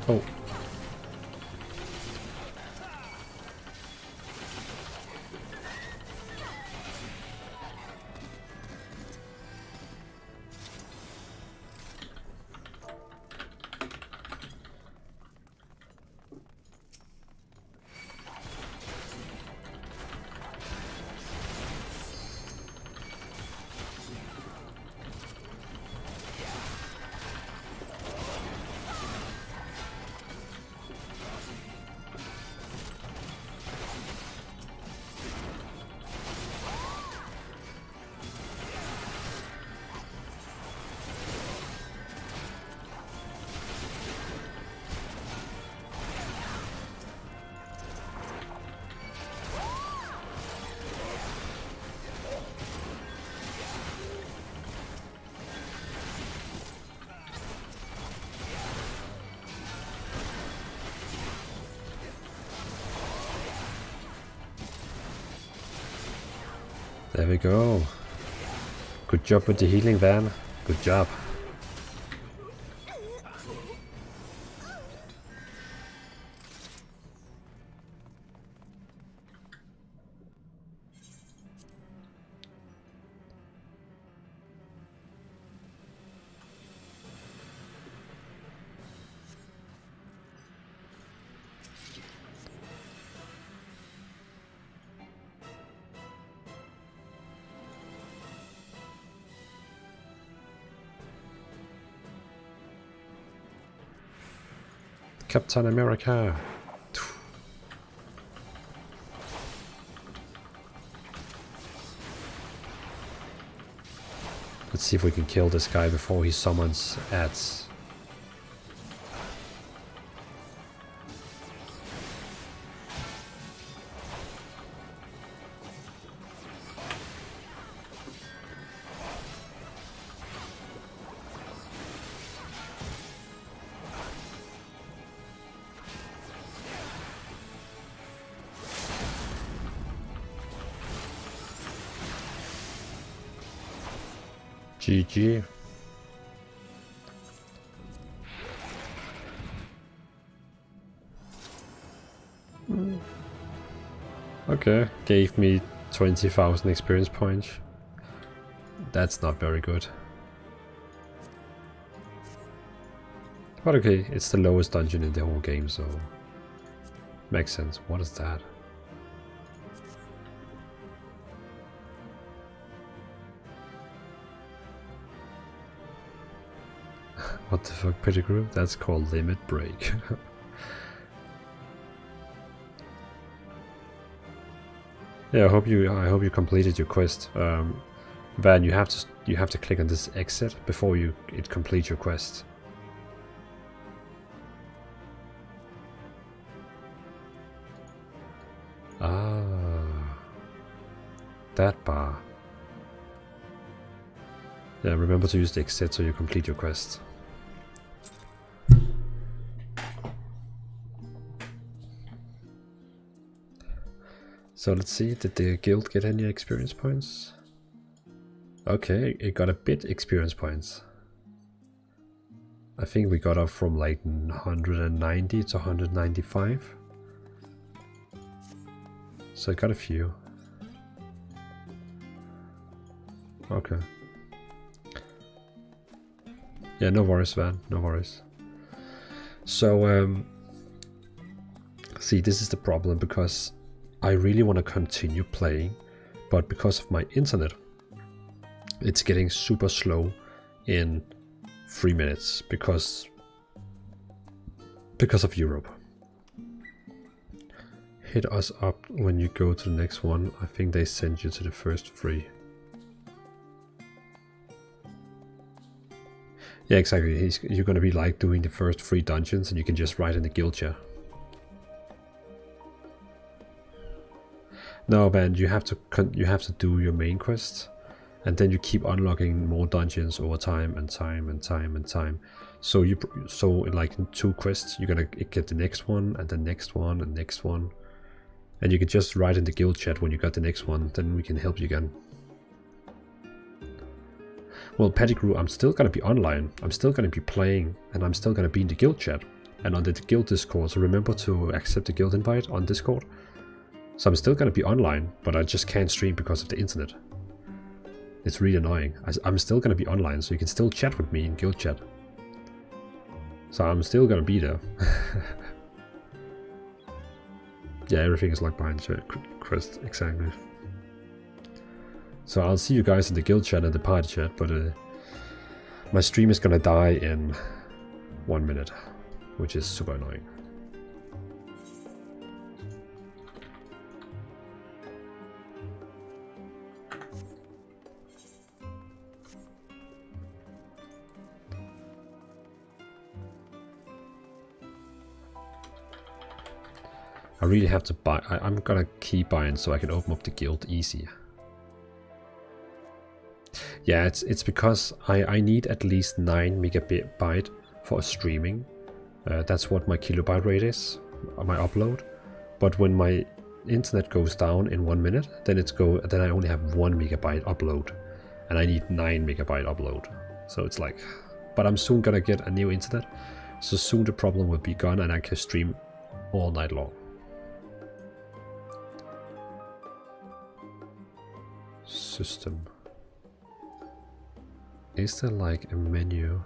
Oh. There we go. Good job with the healing, Van. Good job. Captain America. Let's see if we can kill this guy before he summons ads. GG. Okay, gave me 20,000 experience points. That's not very good. But okay, it's the lowest dungeon in the whole game, so makes sense. What is that? What the fuck, Pettigrew? That's called Limit Break. Yeah, I hope you completed your quest. Van, you have to click on this exit before it completes your quest. Ah, that bar. Yeah, remember to use the exit so you complete your quest. So let's see, did the guild get any experience points? Okay, it got a bit experience points. I think we got up from like 190 to 195. So I got a few. Okay. Yeah, no worries, Van, no worries. So, see, this is the problem, because I really want to continue playing, but because of my internet, it's getting super slow in 3 minutes because of Europe. Hit us up when you go to the next one. I think they send you to the first 3. Yeah, exactly. You're going to be like doing the first 3 dungeons, and you can just write in the guild chat. No, man, you have to do your main quest, and then you keep unlocking more dungeons over time and time and time and time. So in like in 2 quests, you're gonna get the next one and the next one and next one, and you can just write in the guild chat when you got the next one. Then we can help you again. Well, Pettigrew, I'm still gonna be online. I'm still gonna be playing, and I'm still gonna be in the guild chat and on the guild Discord. So remember to accept the guild invite on Discord. So I'm still going to be online, but I just can't stream because of the internet. It's really annoying. I'm still going to be online, so you can still chat with me in guild chat. So I'm still going to be there. Yeah, everything is locked behind quest, exactly. So I'll see you guys in the guild chat and the party chat, but my stream is going to die in 1 minute, which is super annoying. I really have to buy. I'm gonna keep buying so I can open up the guild easy. Yeah, it's because I need at least 9 megabyte for streaming. That's what my kilobyte rate is, my upload. But when my internet goes down in 1 minute, then then I only have 1 megabyte upload, and I need 9 megabyte upload. So it's like, but I'm soon gonna get a new internet, so soon the problem will be gone and I can stream all night long. System. Is there like a menu?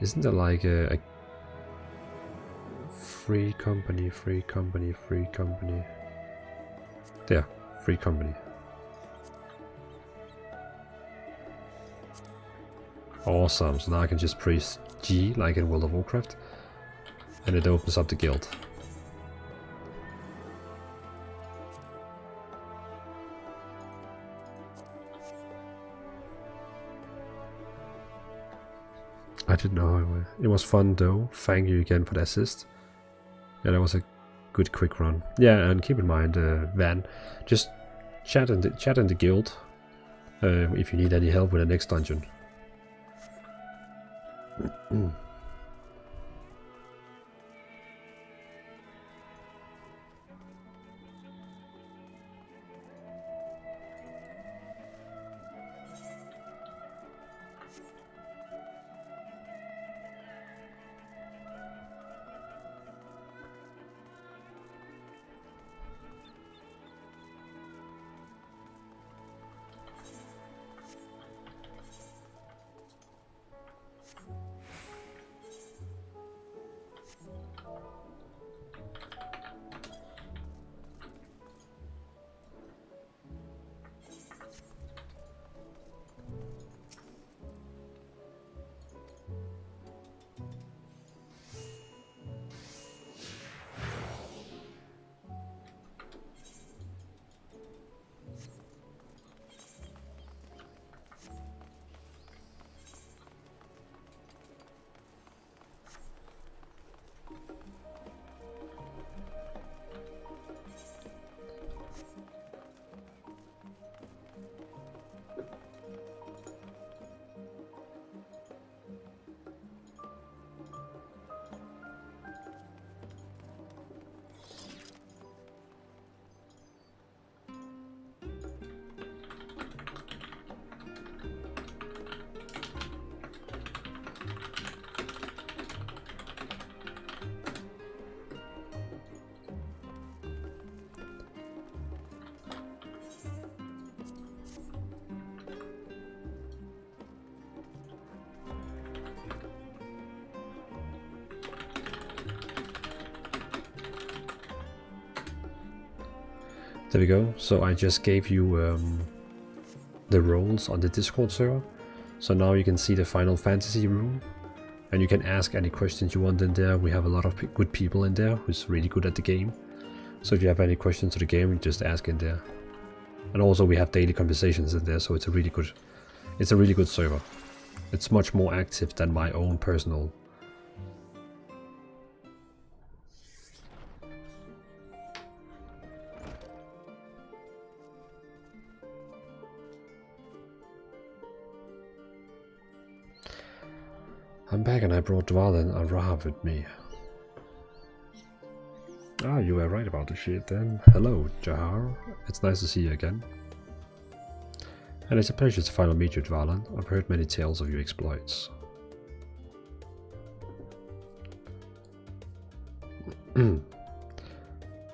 Isn't there like a free company? There, free company. Awesome, so now I can just press G like in World of Warcraft and it opens up the guild. I didn't know. It was fun though. Thank you again for the assist. Yeah, that was a good quick run. Yeah, and keep in mind, Van, just chat in the guild if you need any help with the next dungeon. There we go. So I just gave you the roles on the Discord server. So now you can see the Final Fantasy room, and you can ask any questions you want in there. We have a lot of good people in there who's really good at the game. So if you have any questions to the game, you just ask in there. And also we have daily conversations in there, so it's a really good server. It's much more active than my own personal. I'm back and I brought Dvalin and Rahav with me. Ah, you were right about the shit then. Hello, Jahar. It's nice to see you again. And it's a pleasure to finally meet you, Dvalin. I've heard many tales of your exploits.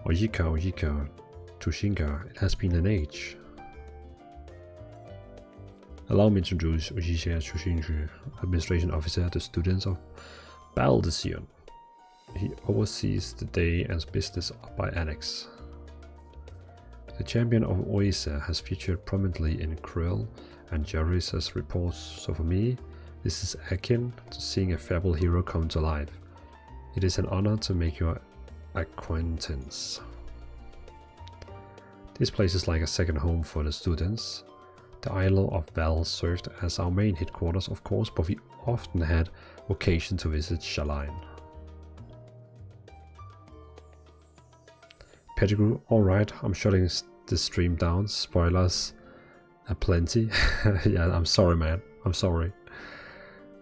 Oyika, Tushinka, it has been an age. Allow me to introduce Oyika Tushinka, Administration Officer to students of Baldesion. He oversees the day and business by annex. The champion of Oisa has featured prominently in Krill and Jerry's reports, so for me, this is akin to seeing a fable hero come to life. It is an honor to make your acquaintance. This place is like a second home for the students. The Isle of Val served as our main headquarters, of course, but we often had occasion to visit Shaline. Pettigrew, alright, I'm shutting this stream down. Spoilers aplenty. Yeah, I'm sorry, man. I'm sorry.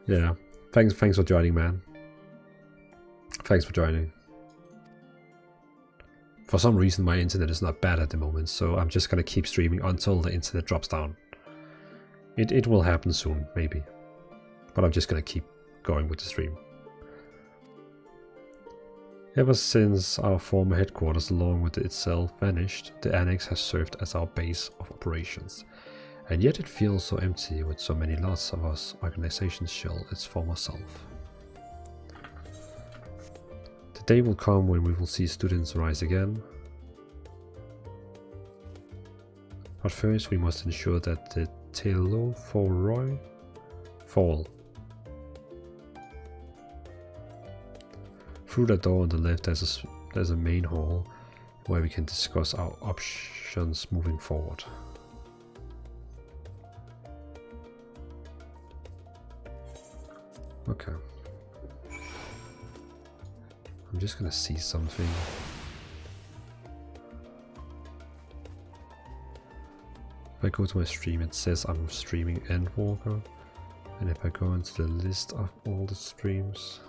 Yeah, thanks for joining, man. Thanks for joining. For some reason my internet is not bad at the moment, so I'm just gonna keep streaming until the internet drops down. It will happen soon, maybe. But I'm just gonna keep going with the stream. Ever since our former headquarters along with itself vanished, the annex has served as our base of operations. And yet it feels so empty with so many lots of us organizations shell its former self. The day will come when we will see students rise again. But first we must ensure that the Telophoroi fall. Through the door on the left there's a main hall where we can discuss our options moving forward. Okay. I'm just gonna see something. If I go to my stream, it says I'm streaming Endwalker, and if I go into the list of all the streams,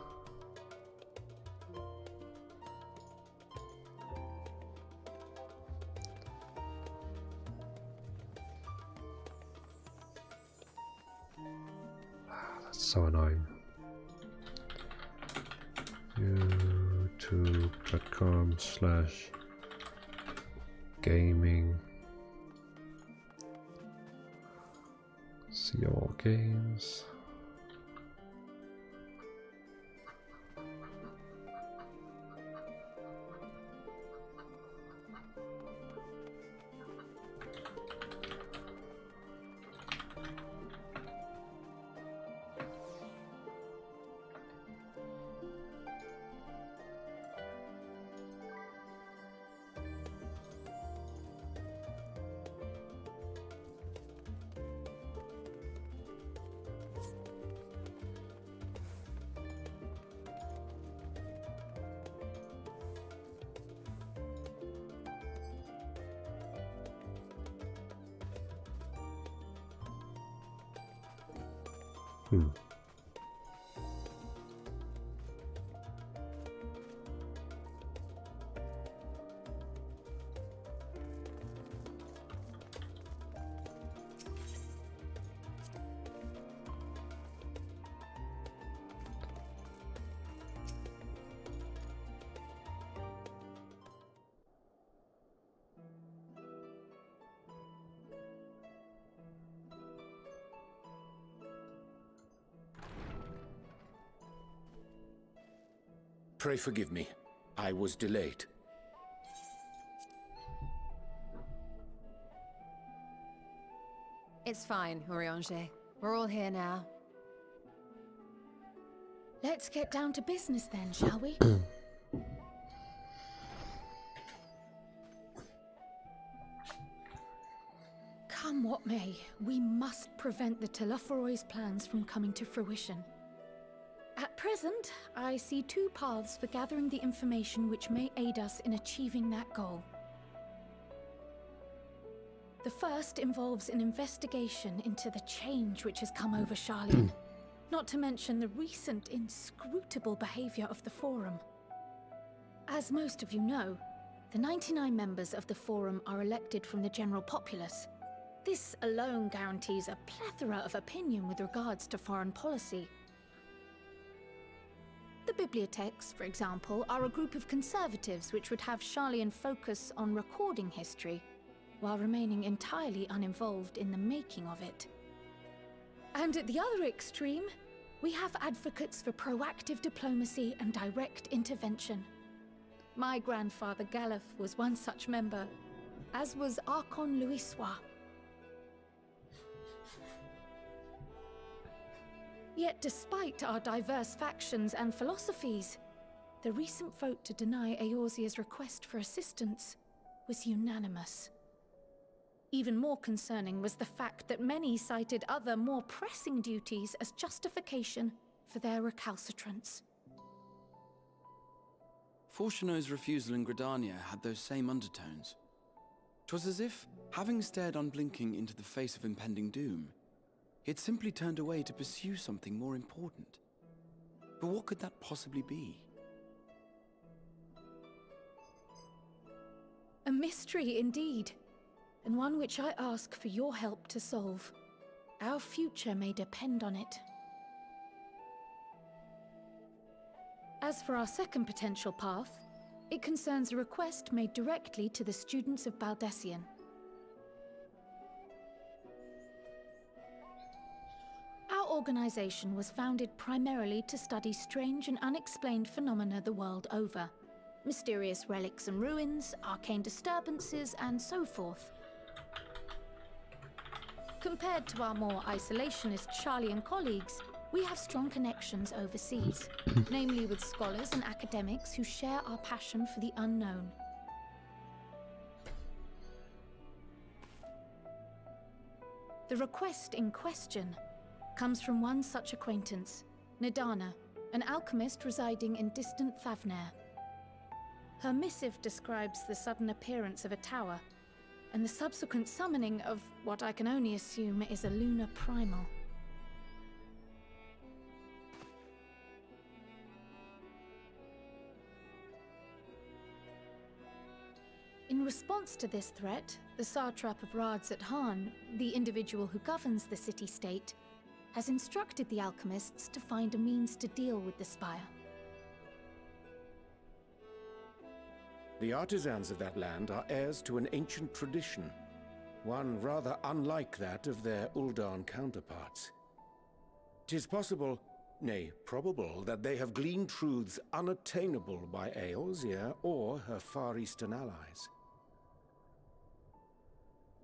that's so annoying. youtube.com/gaming. See all games. Pray forgive me. I was delayed. It's fine, Urianger. We're all here now. Let's get down to business then, shall we? Come what may, we must prevent the Telophoroi's plans from coming to fruition. At present, I see two paths for gathering the information which may aid us in achieving that goal. The first involves an investigation into the change which has come over Charlian, not to mention the recent inscrutable behavior of the Forum. As most of you know, the 99 members of the Forum are elected from the general populace. This alone guarantees a plethora of opinion with regards to foreign policy. The bibliotheques, for example, are a group of conservatives which would have Charlian focus on recording history, while remaining entirely uninvolved in the making of it. And at the other extreme, we have advocates for proactive diplomacy and direct intervention. My grandfather Galef was one such member, as was Archon Louisois. Yet despite our diverse factions and philosophies, the recent vote to deny Eorzea's request for assistance was unanimous. Even more concerning was the fact that many cited other, more pressing duties as justification for their recalcitrance. Fortuno's refusal in Gridania had those same undertones. 'Twas as if, having stared unblinking into the face of impending doom, he had simply turned away to pursue something more important. But what could that possibly be? A mystery indeed, and one which I ask for your help to solve. Our future may depend on it. As for our second potential path, it concerns a request made directly to the students of Baldessian. Our organization was founded primarily to study strange and unexplained phenomena the world over. Mysterious relics and ruins, arcane disturbances, and so forth. Compared to our more isolationist Charlian colleagues, we have strong connections overseas, namely with scholars and academics who share our passion for the unknown. The request in question comes from one such acquaintance, Nidana, an alchemist residing in distant Thavnair. Her missive describes the sudden appearance of a tower, and the subsequent summoning of what I can only assume is a lunar primal. In response to this threat, the satrap of Radzat-Han, the individual who governs the city-state, has instructed the alchemists to find a means to deal with the spire. The artisans of that land are heirs to an ancient tradition, one rather unlike that of their Uldan counterparts. 'Tis possible, nay, probable, that they have gleaned truths unattainable by Eorzea or her Far Eastern allies.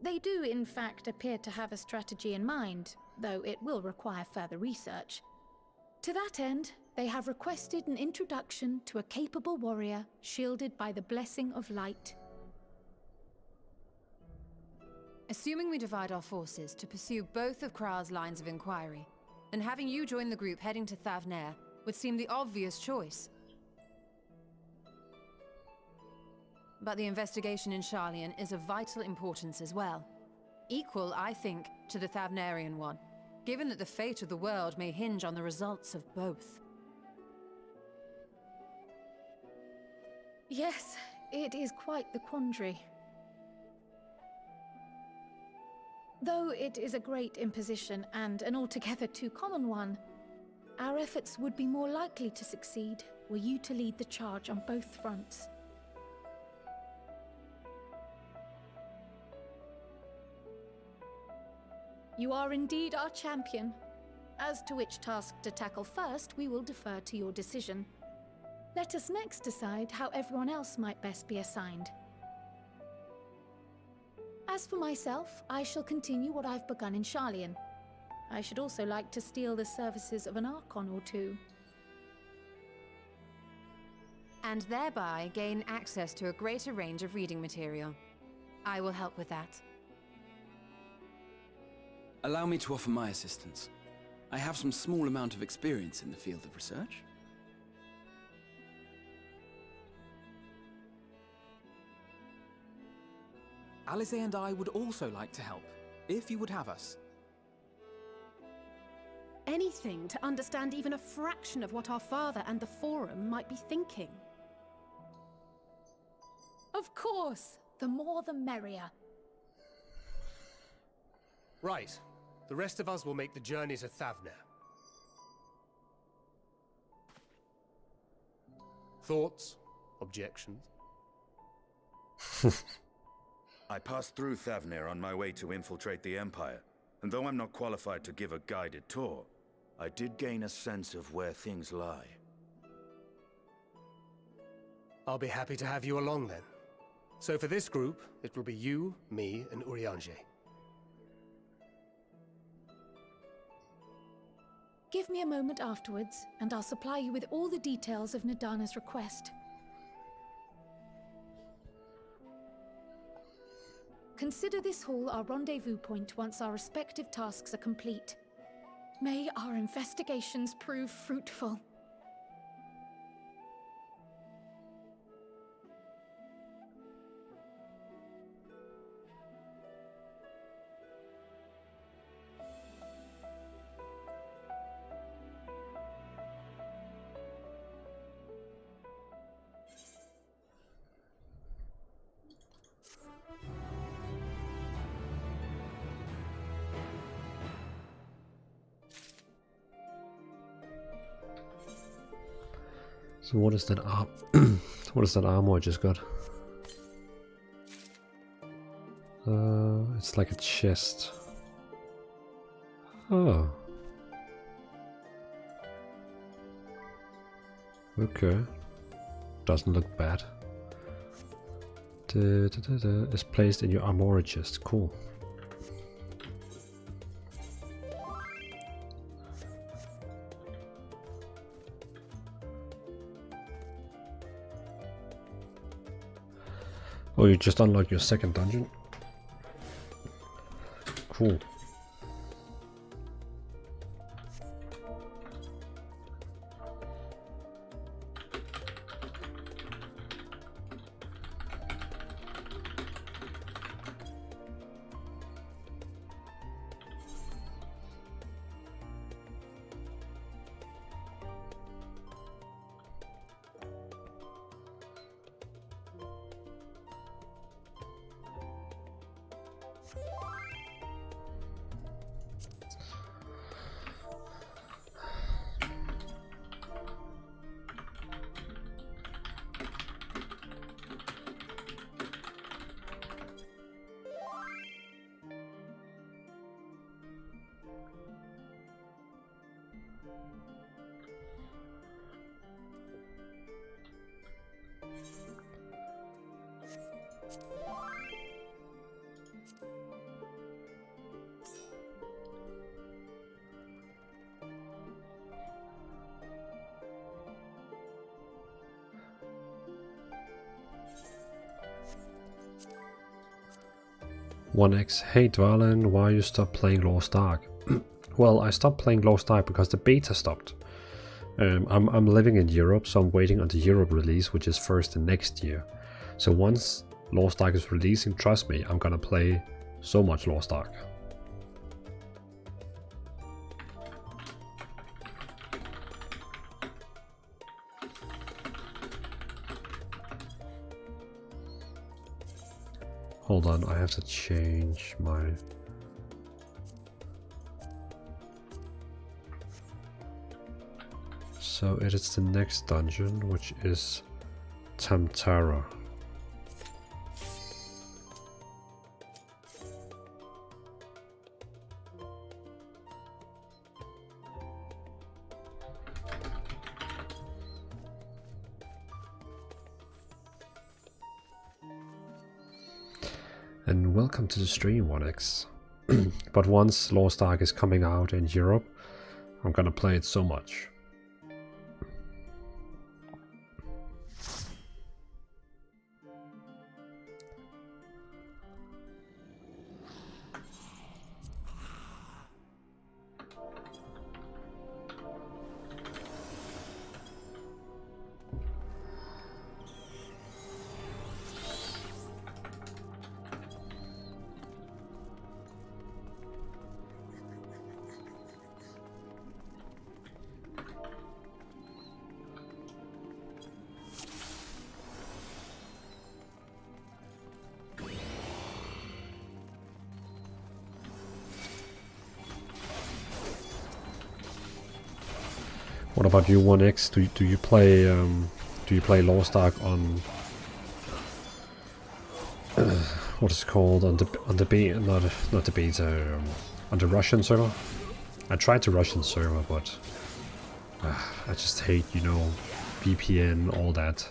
They do, in fact, appear to have a strategy in mind, though it will require further research. To that end, they have requested an introduction to a capable warrior shielded by the blessing of light. Assuming we divide our forces to pursue both of Kral's lines of inquiry, then having you join the group heading to Thavnair would seem the obvious choice. But the investigation in Charlian is of vital importance as well. Equal, I think, to the Thavnarian one, given that the fate of the world may hinge on the results of both. Yes, it is quite the quandary. Though it is a great imposition and an altogether too common one, our efforts would be more likely to succeed were you to lead the charge on both fronts. You are indeed our champion. As to which task to tackle first, we will defer to your decision. Let us next decide how everyone else might best be assigned. As for myself, I shall continue what I've begun in Charlian. I should also like to steal the services of an Archon or two. And thereby gain access to a greater range of reading material. I will help with that. Allow me to offer my assistance. I have some small amount of experience in the field of research. Alize and I would also like to help, if you would have us. Anything to understand even a fraction of what our father and the Forum might be thinking. Of course, the more the merrier. Right. The rest of us will make the journey to Thavnair. Thoughts? Objections? I passed through Thavnair on my way to infiltrate the Empire, and though I'm not qualified to give a guided tour, I did gain a sense of where things lie. I'll be happy to have you along then. So for this group, it will be you, me, and Urianger. Give me a moment afterwards, and I'll supply you with all the details of Nidana's request. Consider this hall our rendezvous point once our respective tasks are complete. May our investigations prove fruitful. So what is that what is that armor I just got? It's like a chest. Oh. Okay. Doesn't look bad. Is placed in your armor chest. Cool. Oh, you just unlocked your second dungeon? Cool. X. Hey Dvalin, why you stopped playing Lost Ark? Well, I stopped playing Lost Ark because the beta stopped. I'm living in Europe, so I'm waiting on the Europe release, which is first in next year. So once Lost Ark is releasing, trust me, I'm gonna play so much Lost Ark. Hold on, I have to change my... So it is the next dungeon, which is Tamtara. And welcome to the stream, 1x. But once Lost Ark is coming out in Europe, I'm gonna play it so much. What about you, 1x? Do you play Lost Ark on what is it called, on the beta, not the beta, on the Russian server? I tried the Russian server, but I just hate, you know, VPN, all that.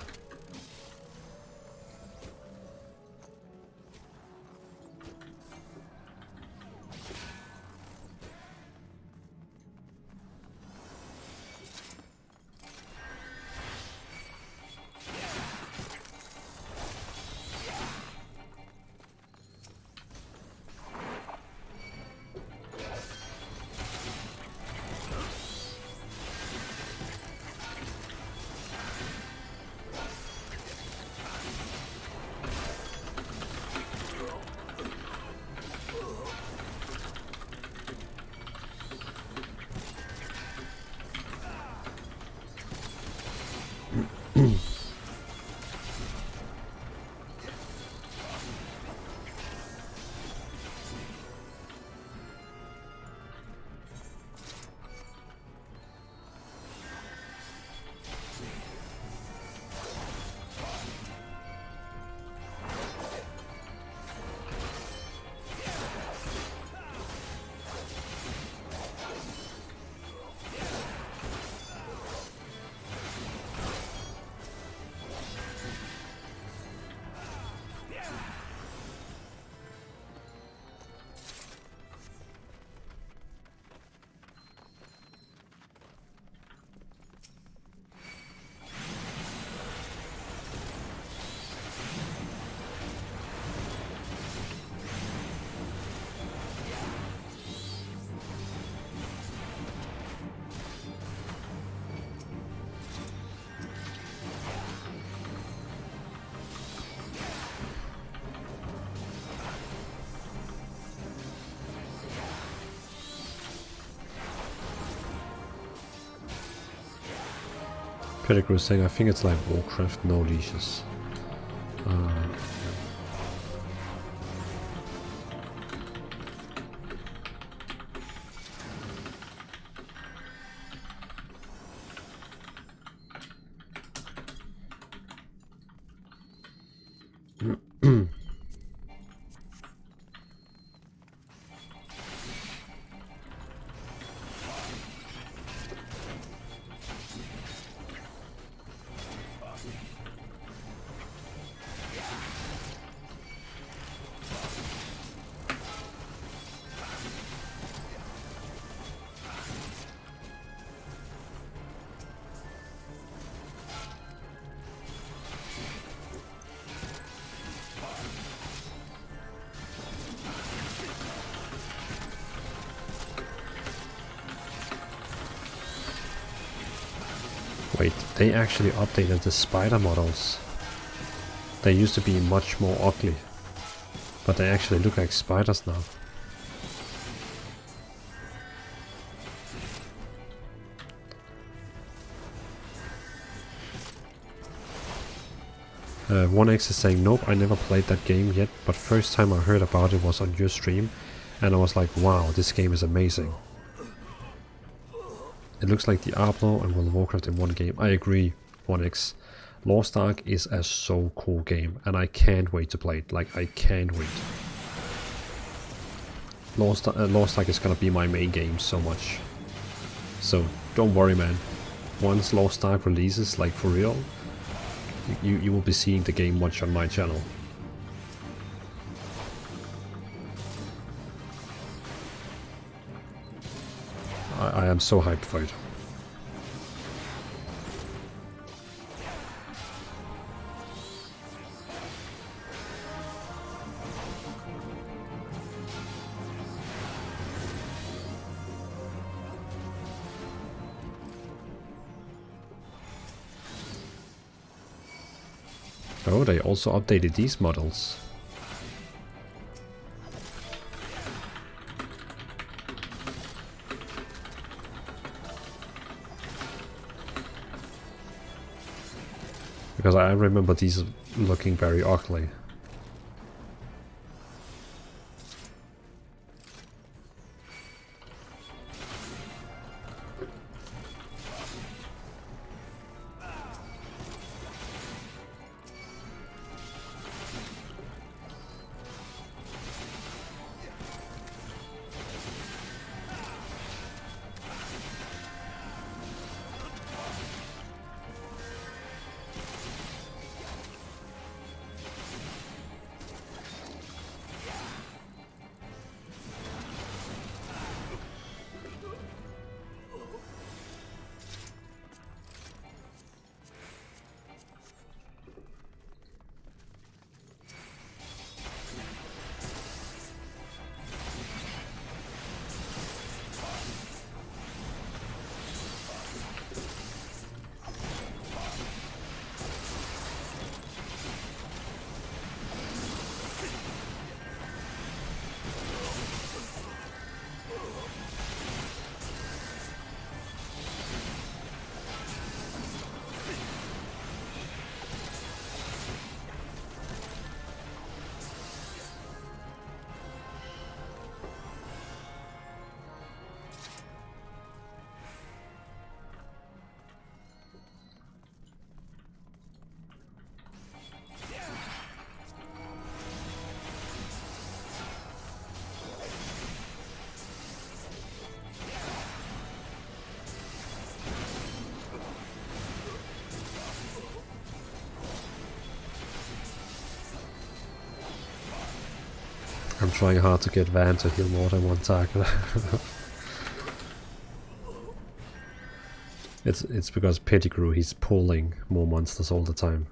Pettigrew saying, I think it's like Warcraft, no leashes. Wait, they actually updated the spider models. They used to be much more ugly, but they actually look like spiders now. One X is saying, nope, I never played that game yet, but first time I heard about it was on your stream, and I was like, wow, this game is amazing. It looks like Diablo and World of Warcraft in one game. I agree, 1X. Lost Ark is a so cool game, and I can't wait to play it. Like, I can't wait. Lost Ark is gonna be my main game so much. So, don't worry, man. Once Lost Ark releases, like for real, you will be seeing the game much on my channel. I am so hyped for it. Oh, they also updated these models. Because I remember these looking very ugly. I'm trying hard to get Van to heal more than one target. It's because Pettigrew, he's pulling more monsters all the time.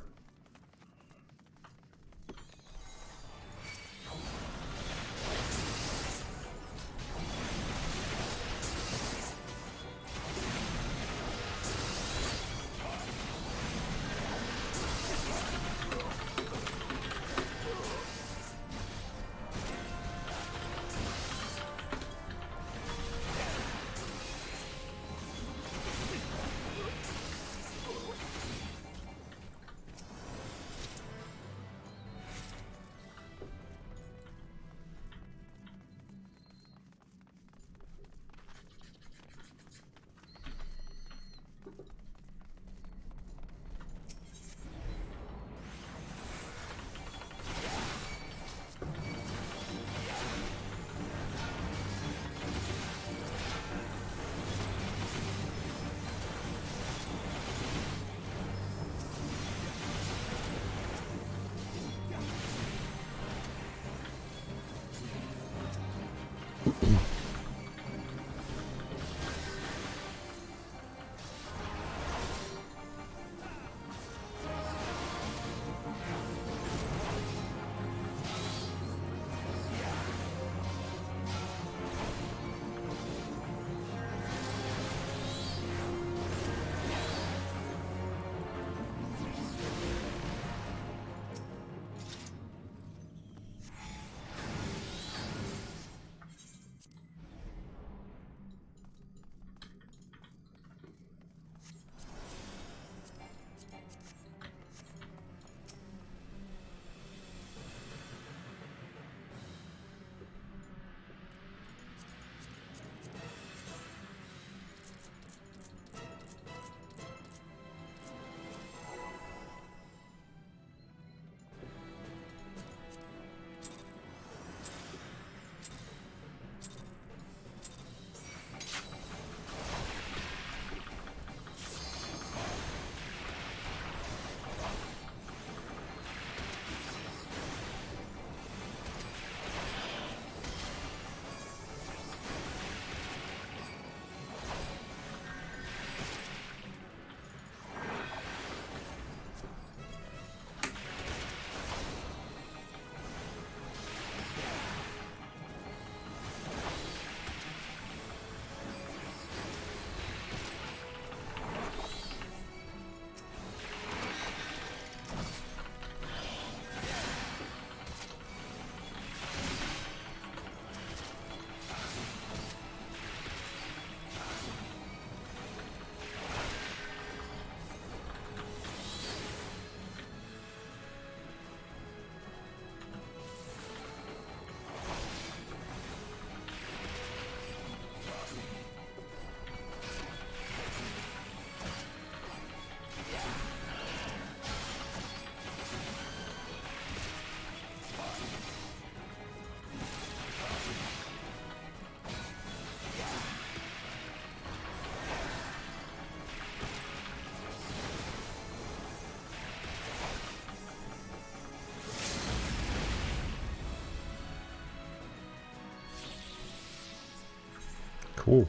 Cool.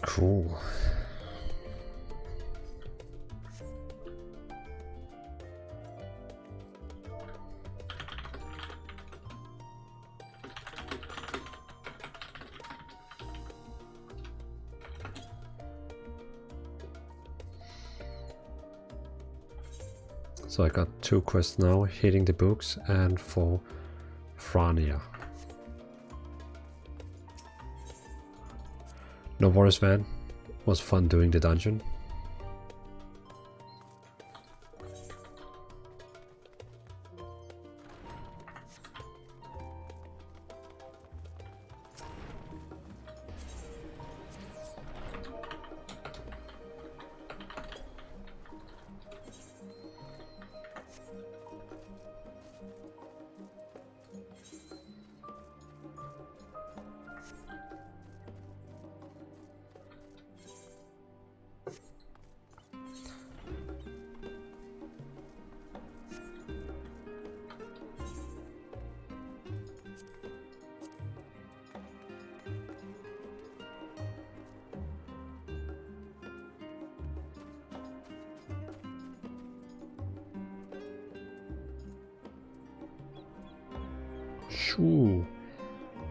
Cool. So I got 2 quests now, hitting the books and for Frania. No worries, Van. Was fun doing the dungeon. Shoo.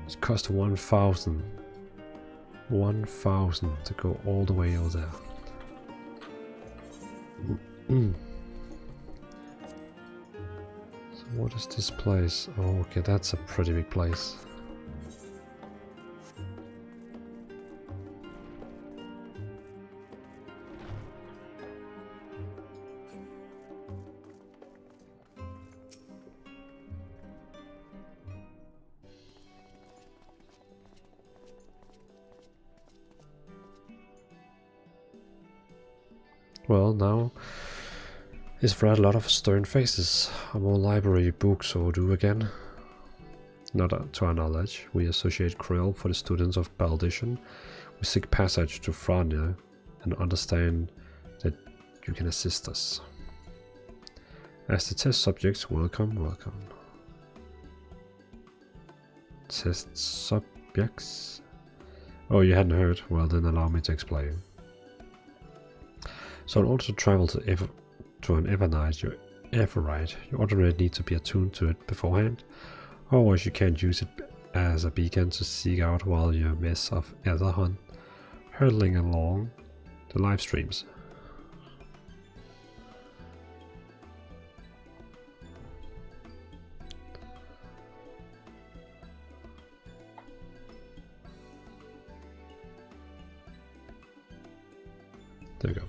It cost 1,000. 1,000 to go all the way over there. What is this place? Oh, okay, that's a pretty big place. Well, now is read a lot of stern faces. A more library books overdue again. Not to our knowledge, we associate Krill for the students of Baldician. We seek passage to Frania and understand that you can assist us. As the test subjects, welcome, welcome. Test subjects? Oh, you hadn't heard? Well, then allow me to explain. So in order to travel to an Evernight, you ordinarily need to be attuned to it beforehand. Otherwise you can't use it as a beacon to seek out while you mess of Etherhunt hurtling along the live streams. There we go.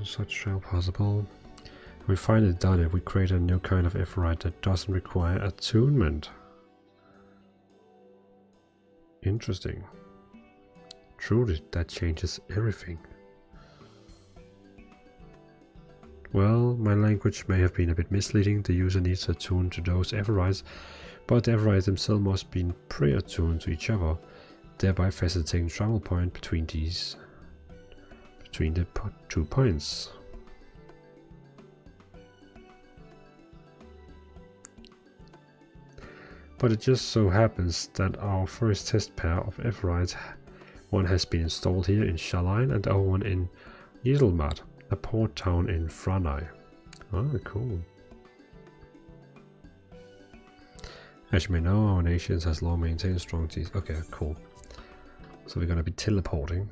Such trail possible. We finally done it. We create a new kind of Everite that doesn't require attunement. Interesting. Truly, that changes everything. Well, my language may have been a bit misleading. The user needs to attune to those Everites, but the Everites themselves must be pre-attuned to each other, thereby facilitating travel point between the 2 points. But it just so happens that our first test pair of Everites, one has been installed here in Shaline and the other one in Yzilmad, a port town in Franai. Oh, cool. As you may know, our nation has long maintained strong teeth. Okay, cool. So we're gonna be teleporting.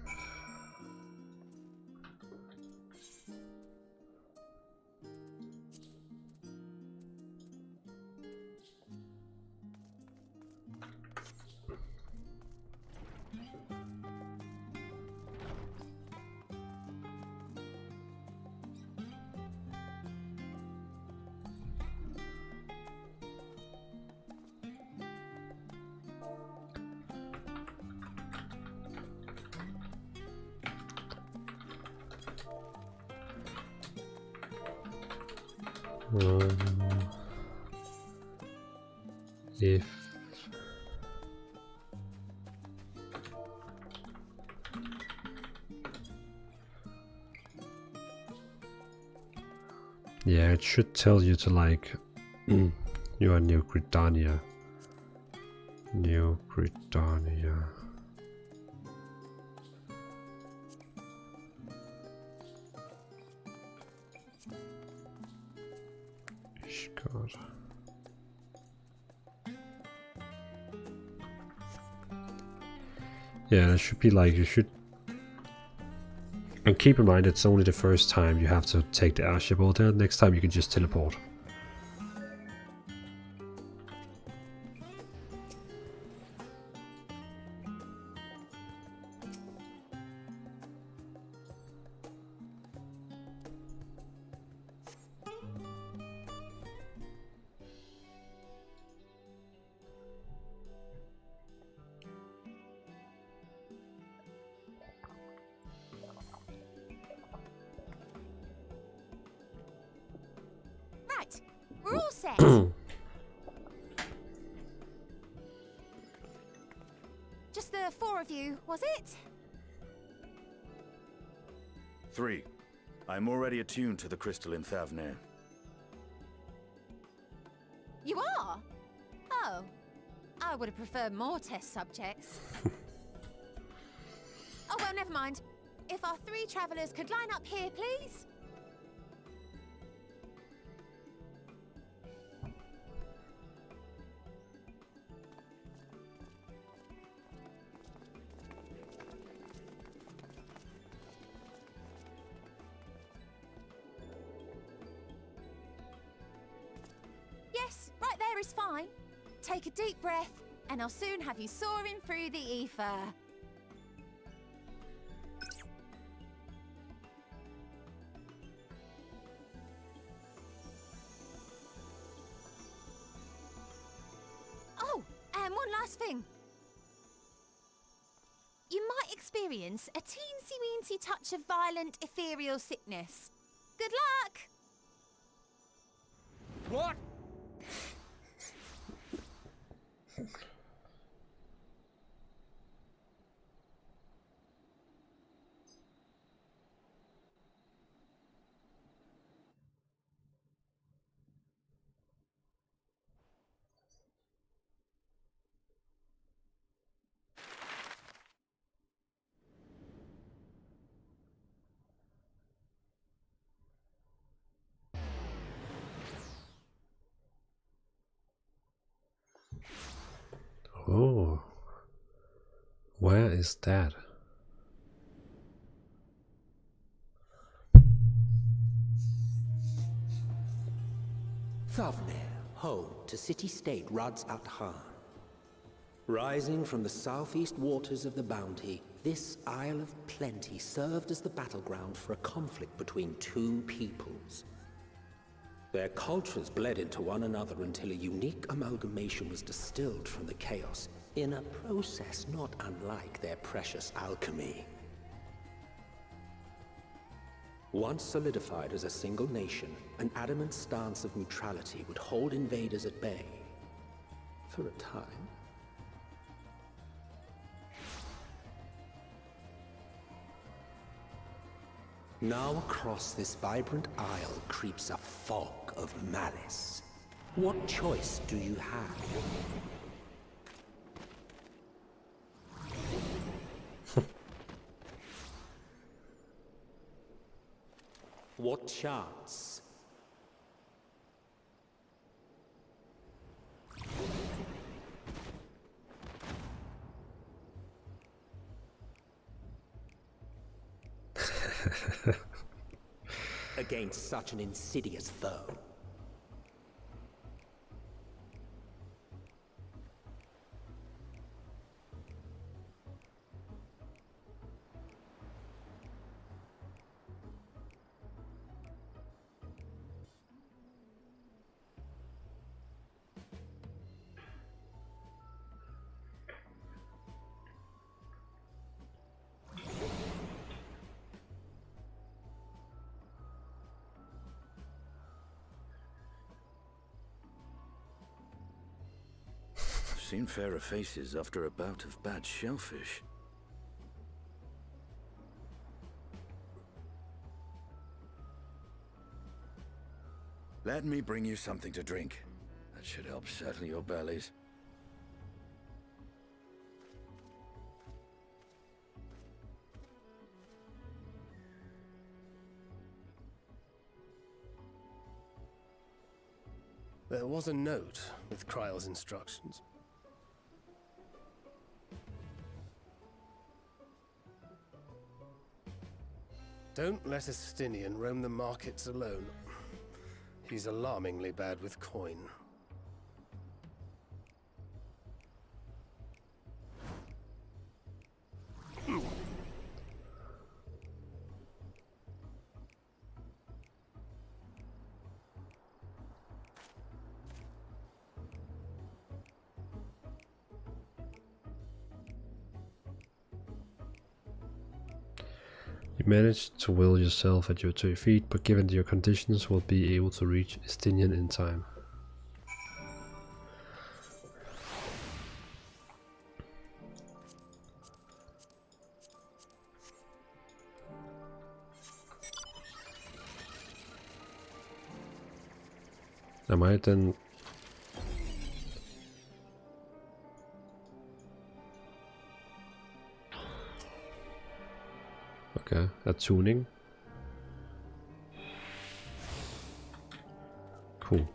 If yeah, it should tell you to like you are New Gridania. New Gridania. God. Yeah, it should be like you should. And keep in mind it's only the first time you have to take the airship over there. Next time you can just teleport. We're all set. Just the 4 of you, was it? 3. I'm already attuned to the crystal in Thavnir. You are? Oh. I would have preferred more test subjects. Oh, well, never mind. If our 3 travelers could line up here, please. air is fine. Take a deep breath, and I'll soon have you soaring through the ether. Oh, and one last thing. You might experience a teensy-weensy touch of violent ethereal sickness. Good luck! What? Oh, where is that? Thavnir, home to city-state Rads at Han. Rising from the southeast waters of the Bounty, this Isle of Plenty served as the battleground for a conflict between two peoples. Their cultures bled into one another until a unique amalgamation was distilled from the chaos, in a process not unlike their precious alchemy. Once solidified as a single nation, an adamant stance of neutrality would hold invaders at bay. For a time. Now across this vibrant isle creeps a fog of malice. What choice do you have? What chance? Against such an insidious foe. Seen fairer faces after a bout of bad shellfish. Let me bring you something to drink. That should help settle your bellies. There was a note with Kryle's instructions. Don't let a Stinian roam the markets alone. He's alarmingly bad with coin. You managed to will yourself at your 2 feet, but given your conditions will be able to reach Estinian in time. I might then... Okay, a tuning. Cool.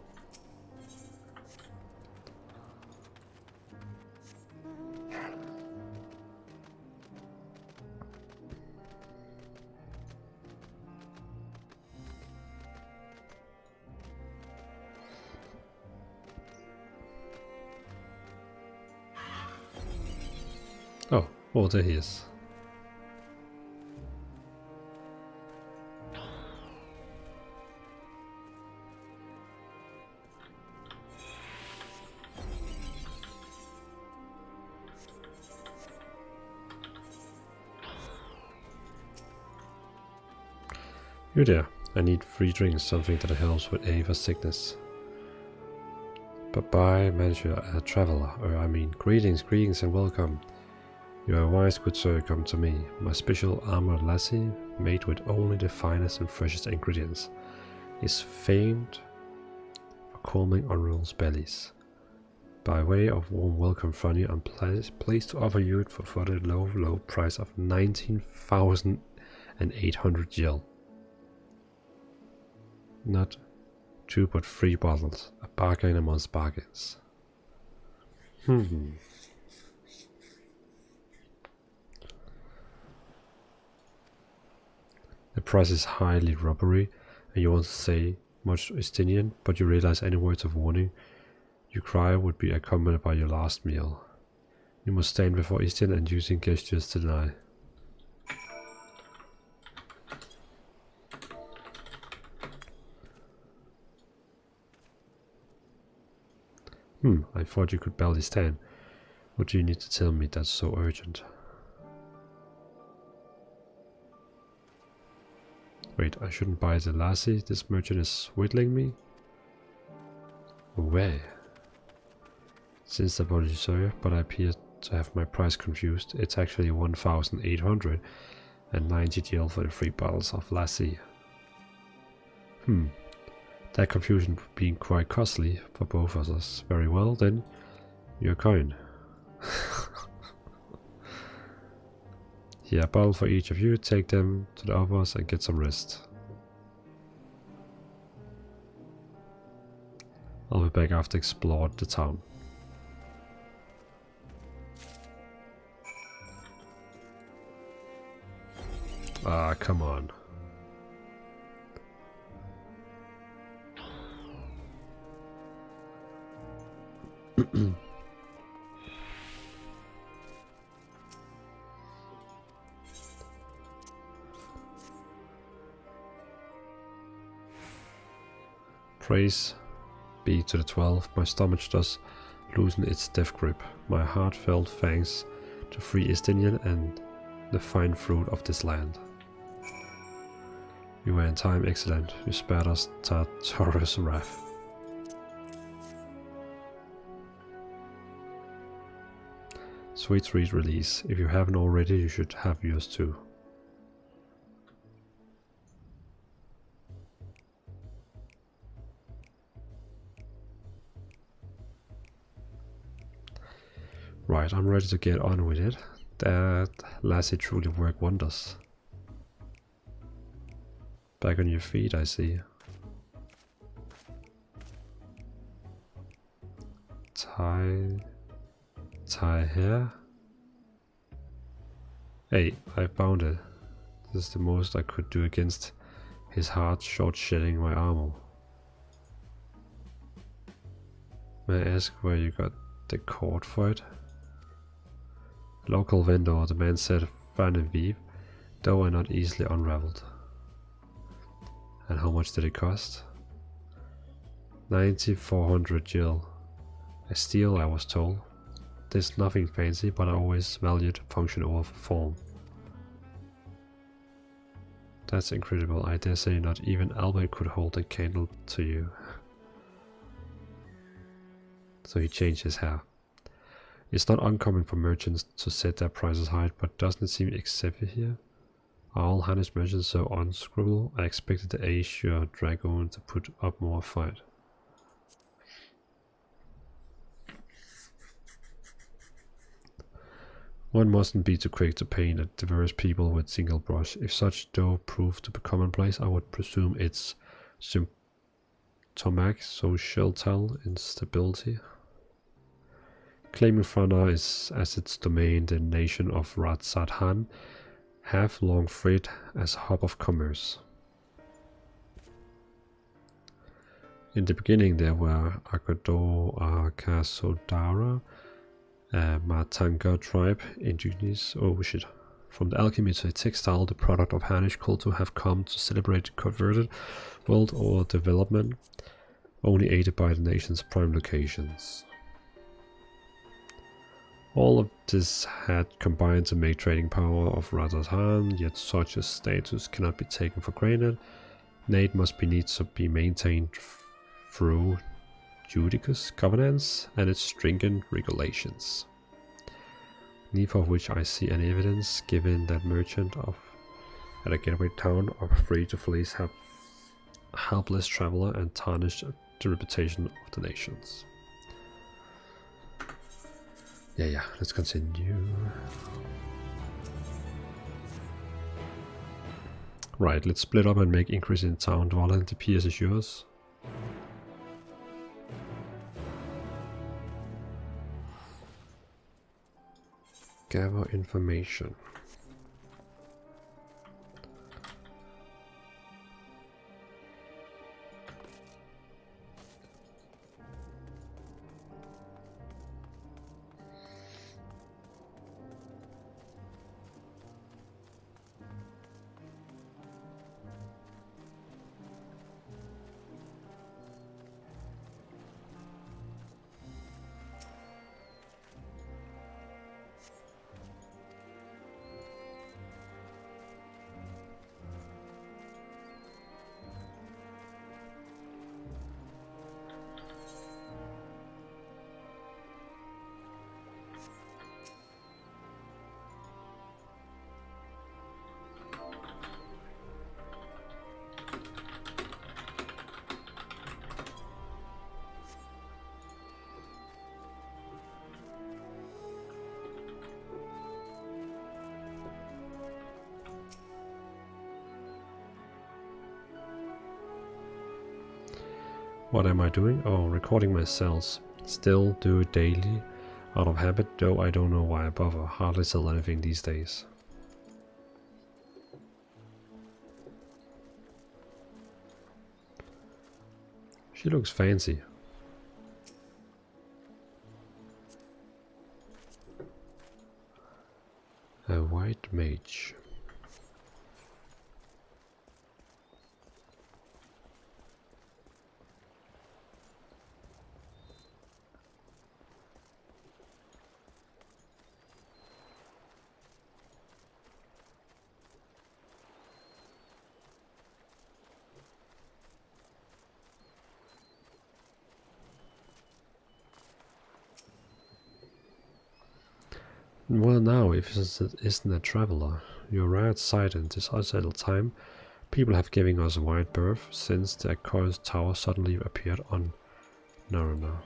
Oh, there he is. You there. I need free drinks, something that helps with Ava's sickness. Bye-bye, manager, traveler. I mean, greetings and welcome. You are wise, good sir, come to me. My special armored lassie, made with only the finest and freshest ingredients, is famed for calming unrules bellies. By way of warm welcome from you, I'm pleased to offer you it for the low price of 19,800 gil. Not 2 but 3 bottles. A bargain amongst bargains. The price is highly robbery, and you won't say much Estinian, but you realize any words of warning you cry would be accompanied by your last meal. You must stand before Estian and using gestures to deny. I thought you could barely stand. What do you need to tell me that's so urgent? Wait, I shouldn't buy the lassie, this merchant is swindling me? Where? Since apology, sir, but I appear to have my price confused. It's actually 1,890 gil for the 3 bottles of lassie. That confusion being quite costly for both of us. Very well, then. You're kind. Here, a bottle for each of you. Take them to the others and get some rest. I'll be back after explored the town. Ah, come on. Praise be to the 12, my stomach does loosen its death grip. My heartfelt thanks to free Estinian and the fine fruit of this land. You were in time, excellent. You spared us Tartarus' wrath. Sweet release. If you haven't already, you should have yours too. Right, I'm ready to get on with it. That lassie truly worked wonders. Back on your feet, I see. Tie here. Hey, I found it. This is the most I could do against his hard short shedding my armor. May I ask where you got the cord for it? Local vendor, the man said, fine and weave, though are not easily unraveled. And how much did it cost? 9,400 gil. A steal, I was told. There's nothing fancy, but I always valued function over form. That's incredible. I dare say not even Albert could hold a candle to you. So he changed his hair. It's not uncommon for merchants to set their prices high, but doesn't it seem excessive here? Are all Hannes merchants so unscrupulous? I expected the Asia Dragon to put up more fight. One mustn't be too quick to paint at diverse people with single brush. If such dough proved to be commonplace, I would presume it's symptomatic societal instability. Claiming Fana is as its domain the nation of Ratsathan, have long freight as a hub of commerce. In the beginning there were Akado Akasodara Matanga tribe, indigenous, oh shit. From the alchemy to the textile, the product of Harnish culture have come to celebrate the converted world or development, only aided by the nation's prime locations. All of this had combined to make trading power of Radazhan, yet such a status cannot be taken for granted. It must be needs to be maintained through judicious governance and its stringent regulations. Neither of which I see any evidence, given that merchants at a getaway town are free to fleece helpless traveler and tarnish the reputation of the nations. Yeah, let's continue. Right, let's split up and make increase in town. Dvalin, the PS is yours. Gather information. What am I doing? Oh, recording my cells. Still do it daily, out of habit, though I don't know why I bother. Hardly sell anything these days. She looks fancy. A white mage. Well now, if it isn't a traveler, you're right side in this unsettled time. People have given us a wide berth since the accursed tower suddenly appeared on Narana.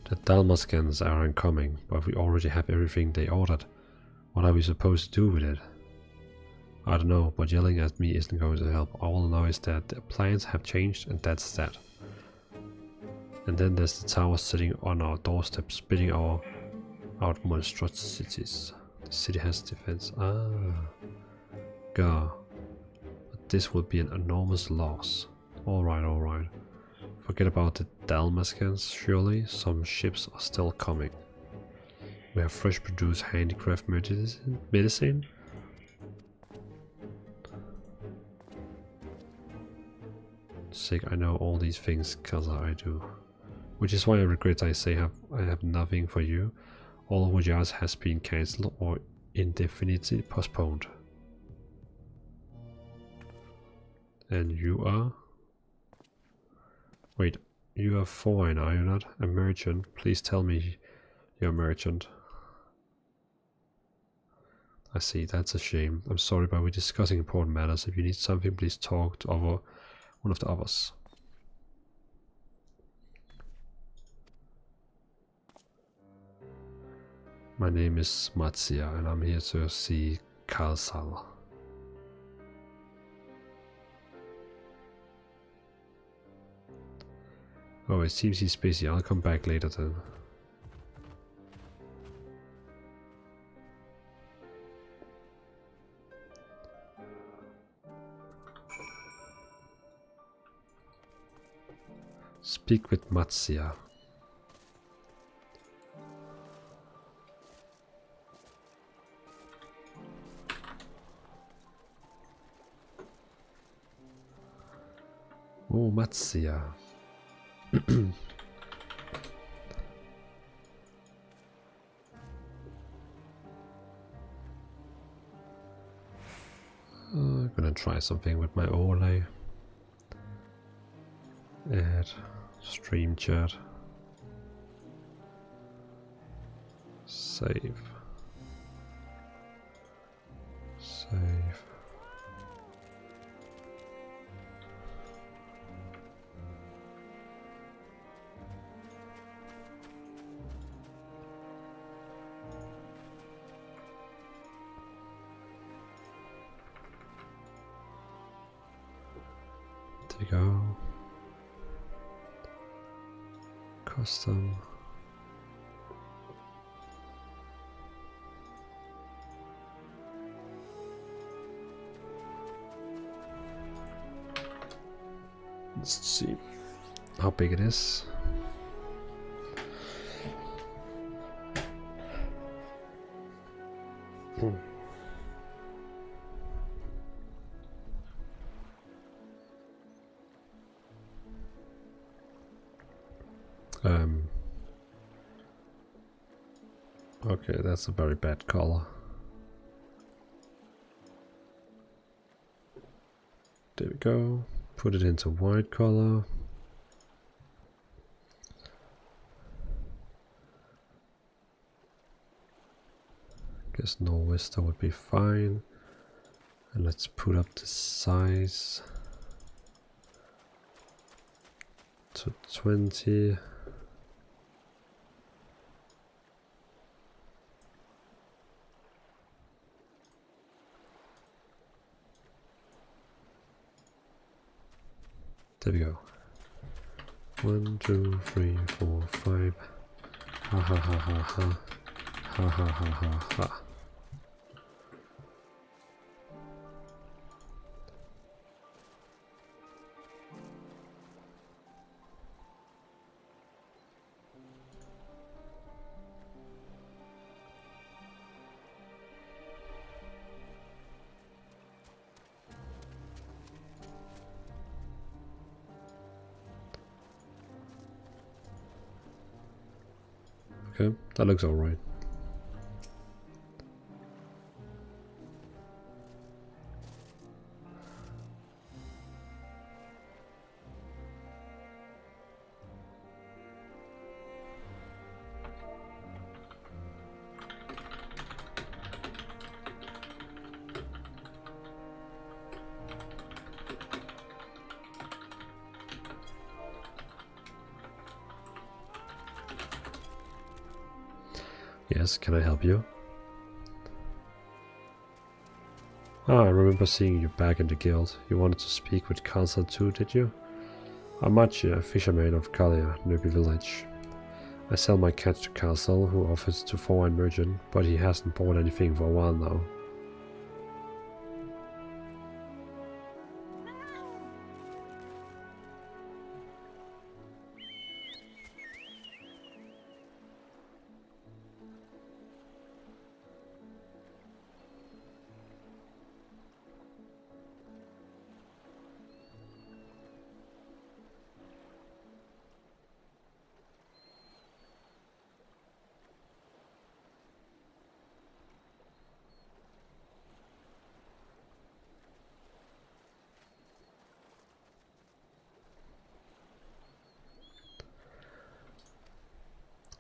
The Dalmaskans are incoming, but we already have everything they ordered. What are we supposed to do with it? I don't know, but yelling at me isn't going to help. All I know is that the plans have changed, and that's that. And then there's the tower sitting on our doorstep, spitting out monstrosities. The city has defense. God. But this would be an enormous loss. Alright. Forget about the Dalmaskans, surely some ships are still coming. We have fresh produced handicraft medicine. Sick, I know all these things cause I do. Which is why I regret I say I have nothing for you. All voyages has been cancelled or indefinitely postponed. And you are? Wait, you are foreign, are you not? A merchant? Please tell me you're a merchant. I see, that's a shame. I'm sorry, but we're discussing important matters. If you need something, please talk to one of the others. My name is Matsia, and I'm here to see Karlsal. Oh, it seems he's busy. I'll come back later then. Speak with Matsia. Oh, Matsia. I'm gonna try something with my overlay. Add stream chat. Save. Save. There you go. Custom. Let's see how big it is. Okay, that's a very bad color. There we go. Put it into white color. Guess Norwester would be fine. And let's put up the size to 20. There we go. 1, 2, 3, 4, 5. Ha ha ha ha ha. Ha ha ha ha ha. Okay, that looks alright. Yes, can I help you? Ah, I remember seeing you back in the guild. You wanted to speak with Karlsal too, did you? I'm Machi, a fisherman of Kalia, Nurby village. I sell my catch to Karlsal, who offers to foreign merchant, but he hasn't bought anything for a while now.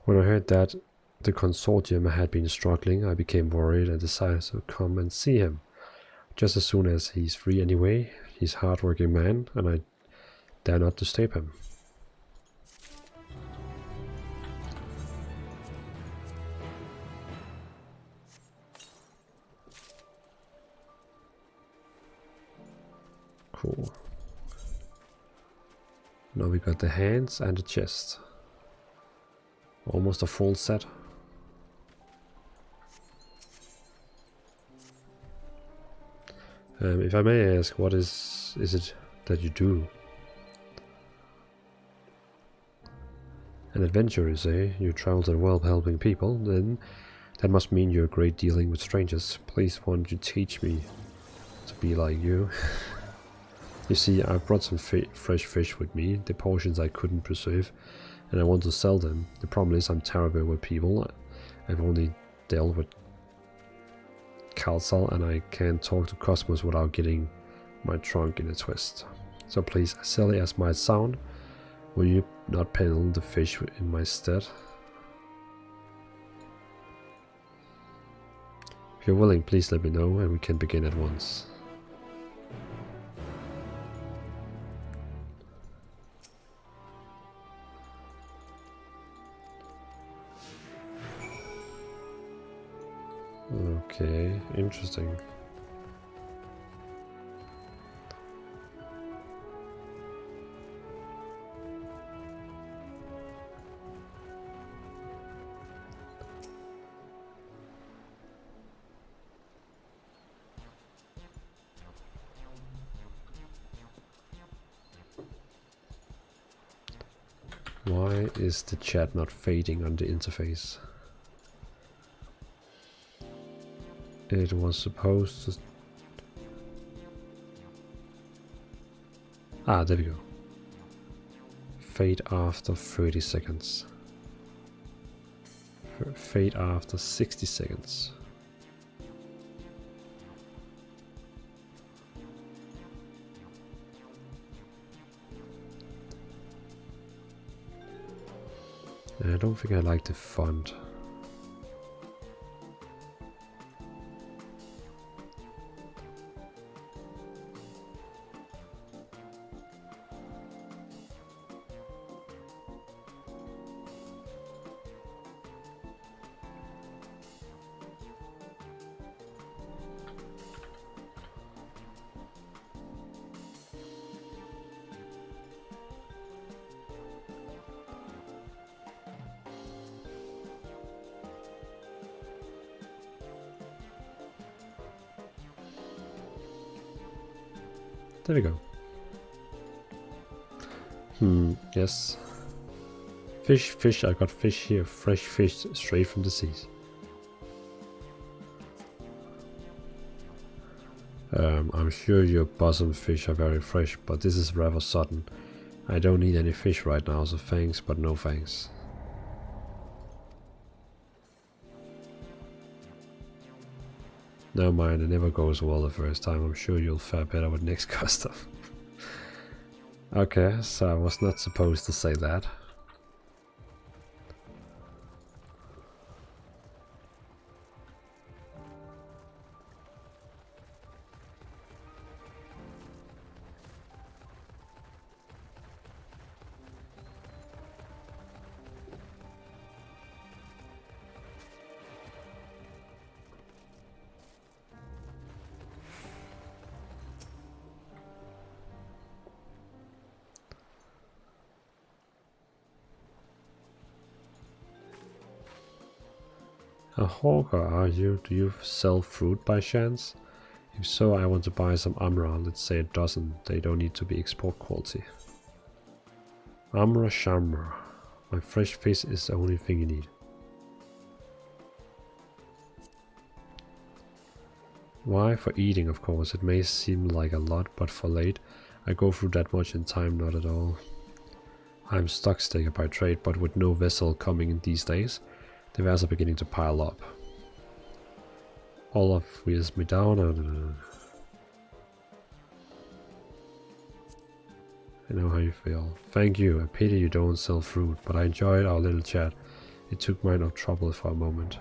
When I heard that the consortium had been struggling, I became worried and decided to come and see him. Just as soon as he's free anyway, he's a hard-working man, and I dare not disturb him. Cool. Now we got the hands and the chest. Almost a full set. If I may ask, what is it that you do? An adventurer, you say? You travel the world helping people, then that must mean you're great dealing with strangers. Please, won't you teach me to be like you? You see, I brought some fresh fish with me, the portions I couldn't preserve, and I want to sell them. The problem is I'm terrible with people. I've only dealt with Kalsal, and I can't talk to customers without getting my trunk in a twist. So please, as silly as might sound, will you not peddle the fish in my stead? If you're willing, please let me know and we can begin at once. Okay, interesting. Why is the chat not fading on the interface? It was supposed to... Ah, there we go. Fade after 30 seconds. Fade after 60 seconds. I don't think I like the font. There we go. Yes. Fish, I got fish here. Fresh fish straight from the seas. I'm sure your bosom fish are very fresh, but this is rather sudden. I don't need any fish right now, so thanks, but no thanks. Never mind, it never goes well the first time. I'm sure you'll fare better with next custom. Okay, so I was not supposed to say that. A hawker, are you? Do you sell fruit by chance? If so, I want to buy some Amra, let's say a dozen. They don't need to be export quality. Amra Shamra. My fresh fish is the only thing you need. Why? For eating, of course. It may seem like a lot, but for late, I go through that much in time, not at all. I'm stockstaker by trade, but with no vessel coming in these days, the wares are beginning to pile up. All of wears me down. I know how you feel. Thank you. A pity you don't sell fruit, but I enjoyed our little chat. It took mine of trouble for a moment.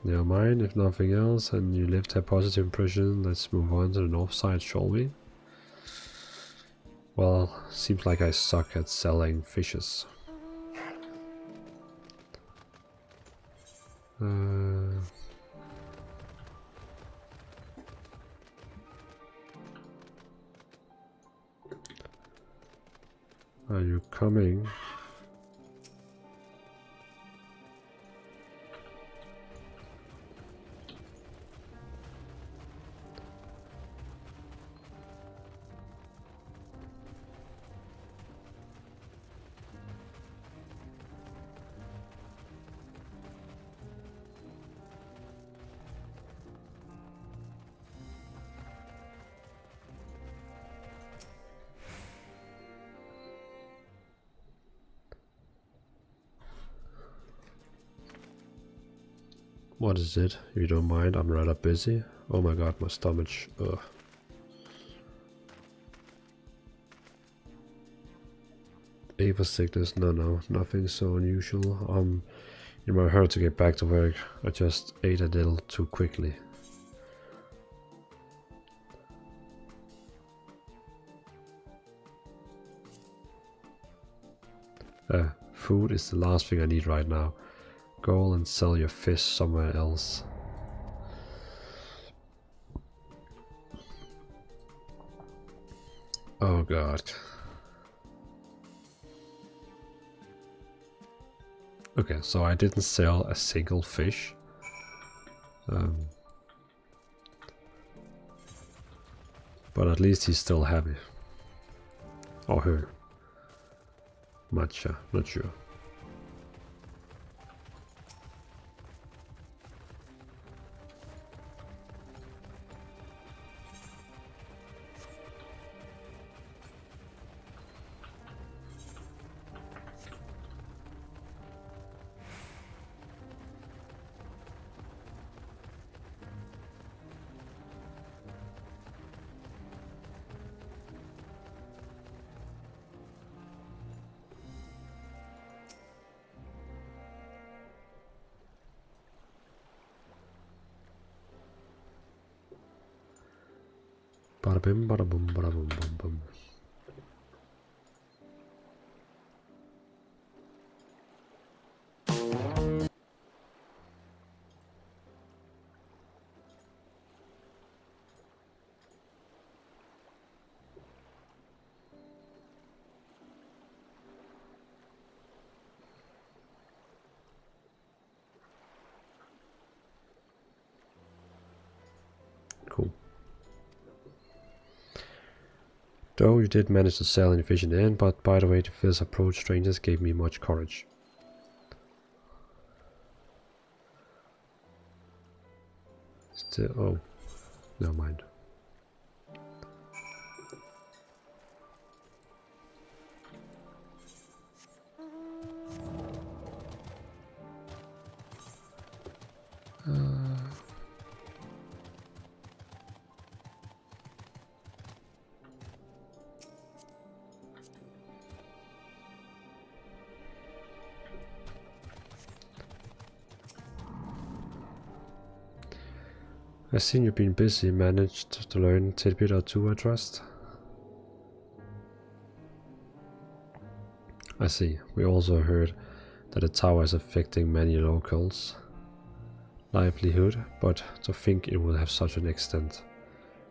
Never mind, if nothing else, and you left a positive impression, let's move on to the north side, shall we? Well, seems like I suck at selling fishes. Are you coming? What is it? If you don't mind, I'm rather busy. Oh my god, my stomach. Ugh. Aper sickness? No, nothing so unusual. I'm in my hurry to get back to work. I just ate a little too quickly. Food is the last thing I need right now. Go and sell your fish somewhere else. Oh god. Okay, so I didn't sell a single fish. But at least he's still happy. Or her. Matcha, not sure. Bada bim, bada boom, bada boom, boom, boom. Cool. Though you did manage to sell any fish in the end, but by the way, to first approach strangers gave me much courage. Still, oh, never mind. I've seen you've been busy, managed to learn a tidbit or two, I trust. I see. We also heard that the tower is affecting many locals' livelihood, but to think it would have such an extent.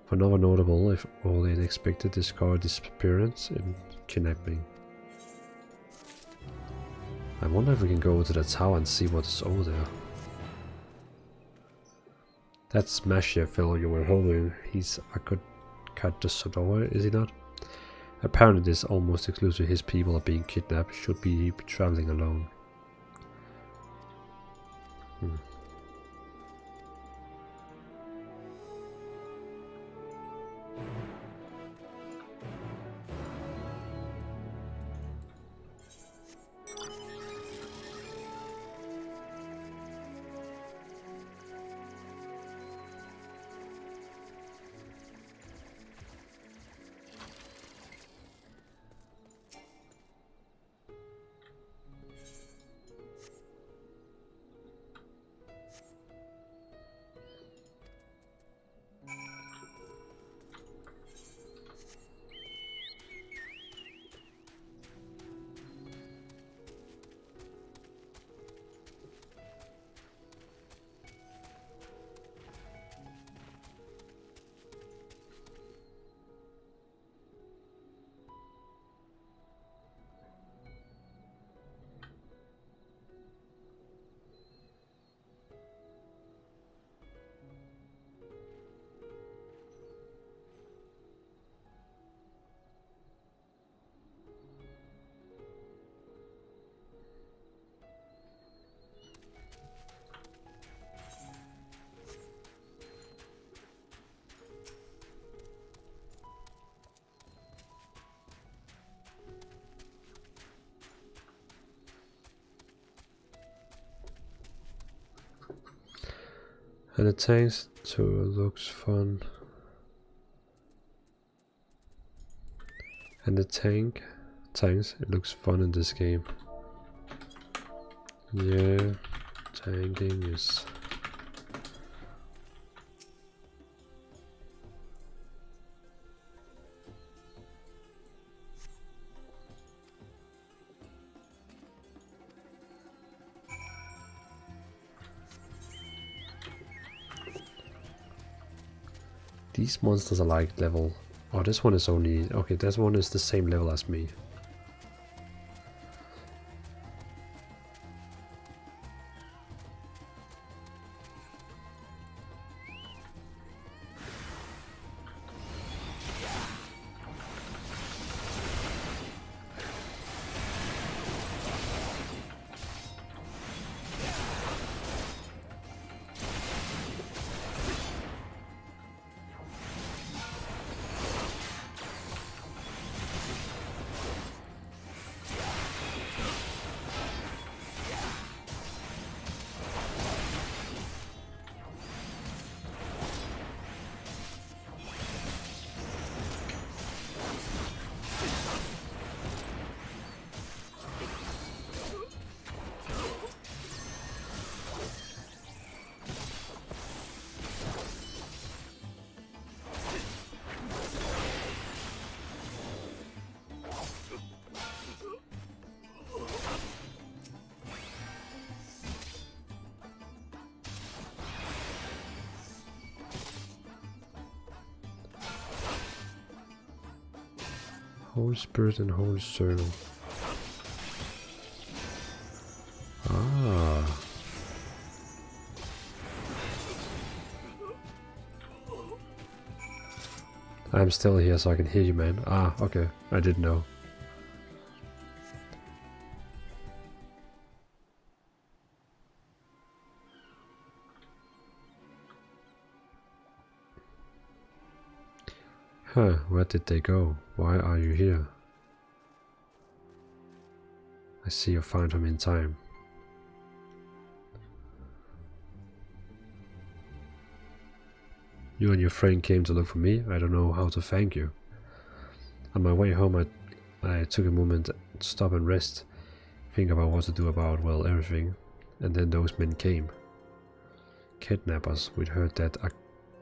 For another notable, if all the unexpected discovered disappearance and kidnapping. I wonder if we can go to the tower and see what's over there. That Smasher fellow you were holding, he's a good cut the Sodora, is he not? Apparently this almost exclusively his people are being kidnapped, should be traveling alone. And the tanks too looks fun. And the tanks, it looks fun in this game. Yeah, tanking is... These monsters are like level... Oh, this one is only... Okay, this one is the same level as me. Holy Spirit and Holy Circle. Ah. I'm still here so I can hear you, man. Ah, okay. I didn't know. Huh, where did they go? Why are you here? I see you found him in time. You and your friend came to look for me. I don't know how to thank you. On my way home I took a moment to stop and rest, think about what to do about, well, everything. And then those men came. Kidnappers. We'd heard that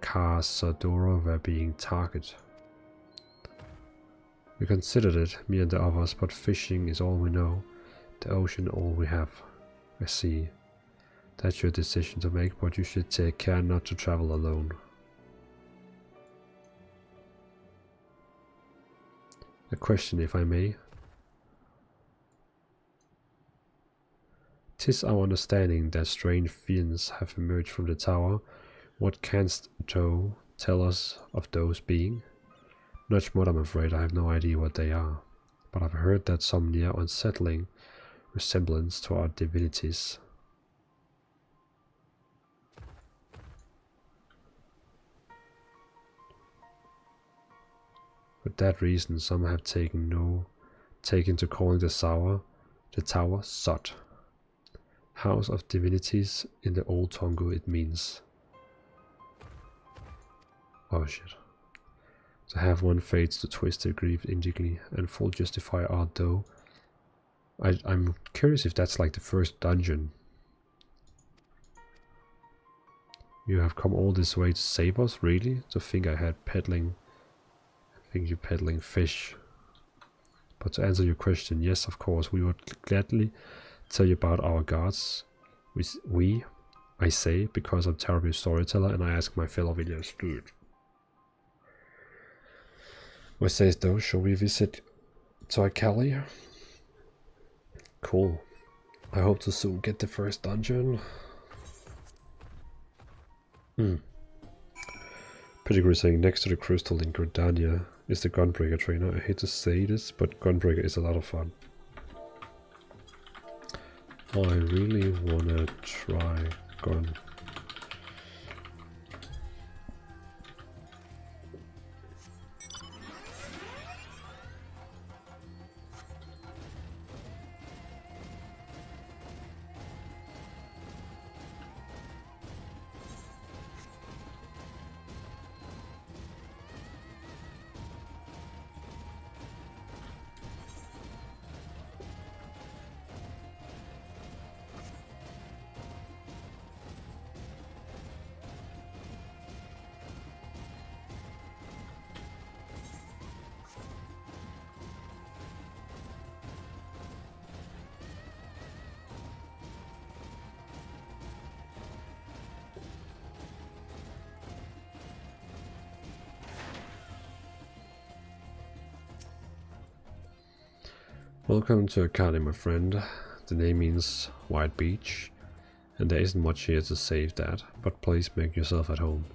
Cazadora were being targeted. We considered it, me and the others, but fishing is all we know, the ocean all we have. I see. That's your decision to make, but you should take care not to travel alone. A question, if I may. 'Tis our understanding that strange fiends have emerged from the tower. What canst thou tell us of those being? Not much, I'm afraid. I have no idea what they are, but I've heard that some near unsettling resemblance to our divinities. For that reason, some have taken to calling the tower Sot, House of Divinities. In the old Tongu it means... Oh shit. To have one fates to twisted, grieved indigently, and full justify art though. I'm curious if that's like the first dungeon. You have come all this way to save us, really? To think I had peddling... I think you're peddling fish. But to answer your question, yes, of course, we would gladly tell you about our gods. I say, because I'm a terrible storyteller and I ask my fellow villagers to do it. What says though, shall we visit Toikali? Cool. I hope to soon get the first dungeon. Pettigrew saying next to the crystal in Gridania is the Gunbreaker trainer. I hate to say this, but Gunbreaker is a lot of fun. I really wanna try Gun. Welcome to Akali, my friend. The name means White Beach, and there isn't much here to save that, but please make yourself at home.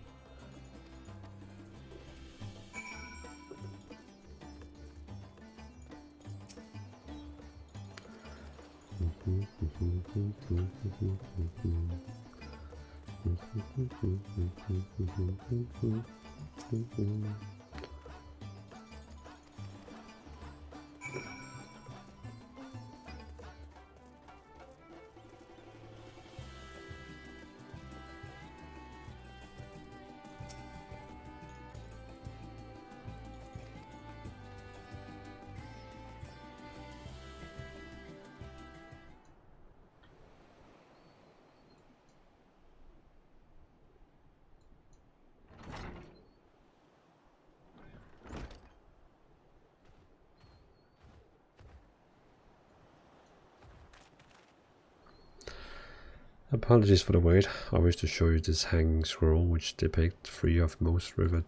Apologies for the wait. I wish to show you this hanging scroll which depicts 3 of most river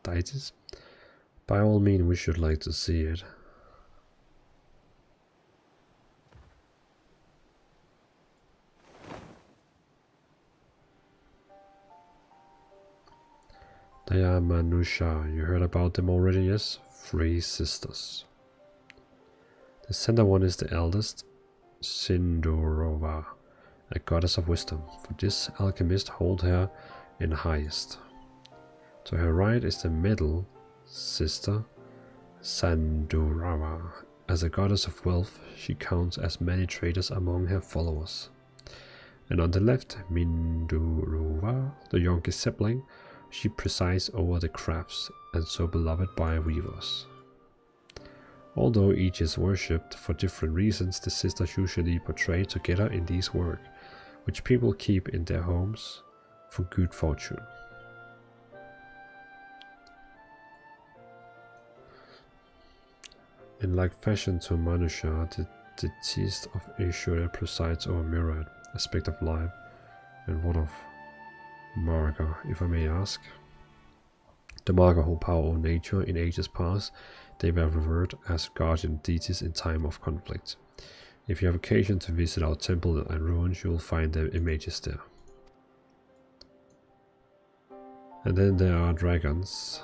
deities. By all means, we should like to see it. They are Manusha. You heard about them already, yes? 3 sisters. The center one is the eldest, Sindorova, a goddess of wisdom, for this alchemist hold her in highest. To her right is the middle sister, Sandurava. As a goddess of wealth, she counts as many traders among her followers. And on the left, Mindurova, the youngest sibling, she presides over the crafts and so beloved by weavers. Although each is worshipped for different reasons, the sisters usually portray together in these work, which people keep in their homes for good fortune. In like fashion to Manusha, the deceased of Ashura presides over myriad aspect of life, and what of Marga, if I may ask? The Marga hold power over nature. In ages past, they were revered as guardian deities in time of conflict. If you have occasion to visit our temple and ruins, you will find their images there. And then there are dragons.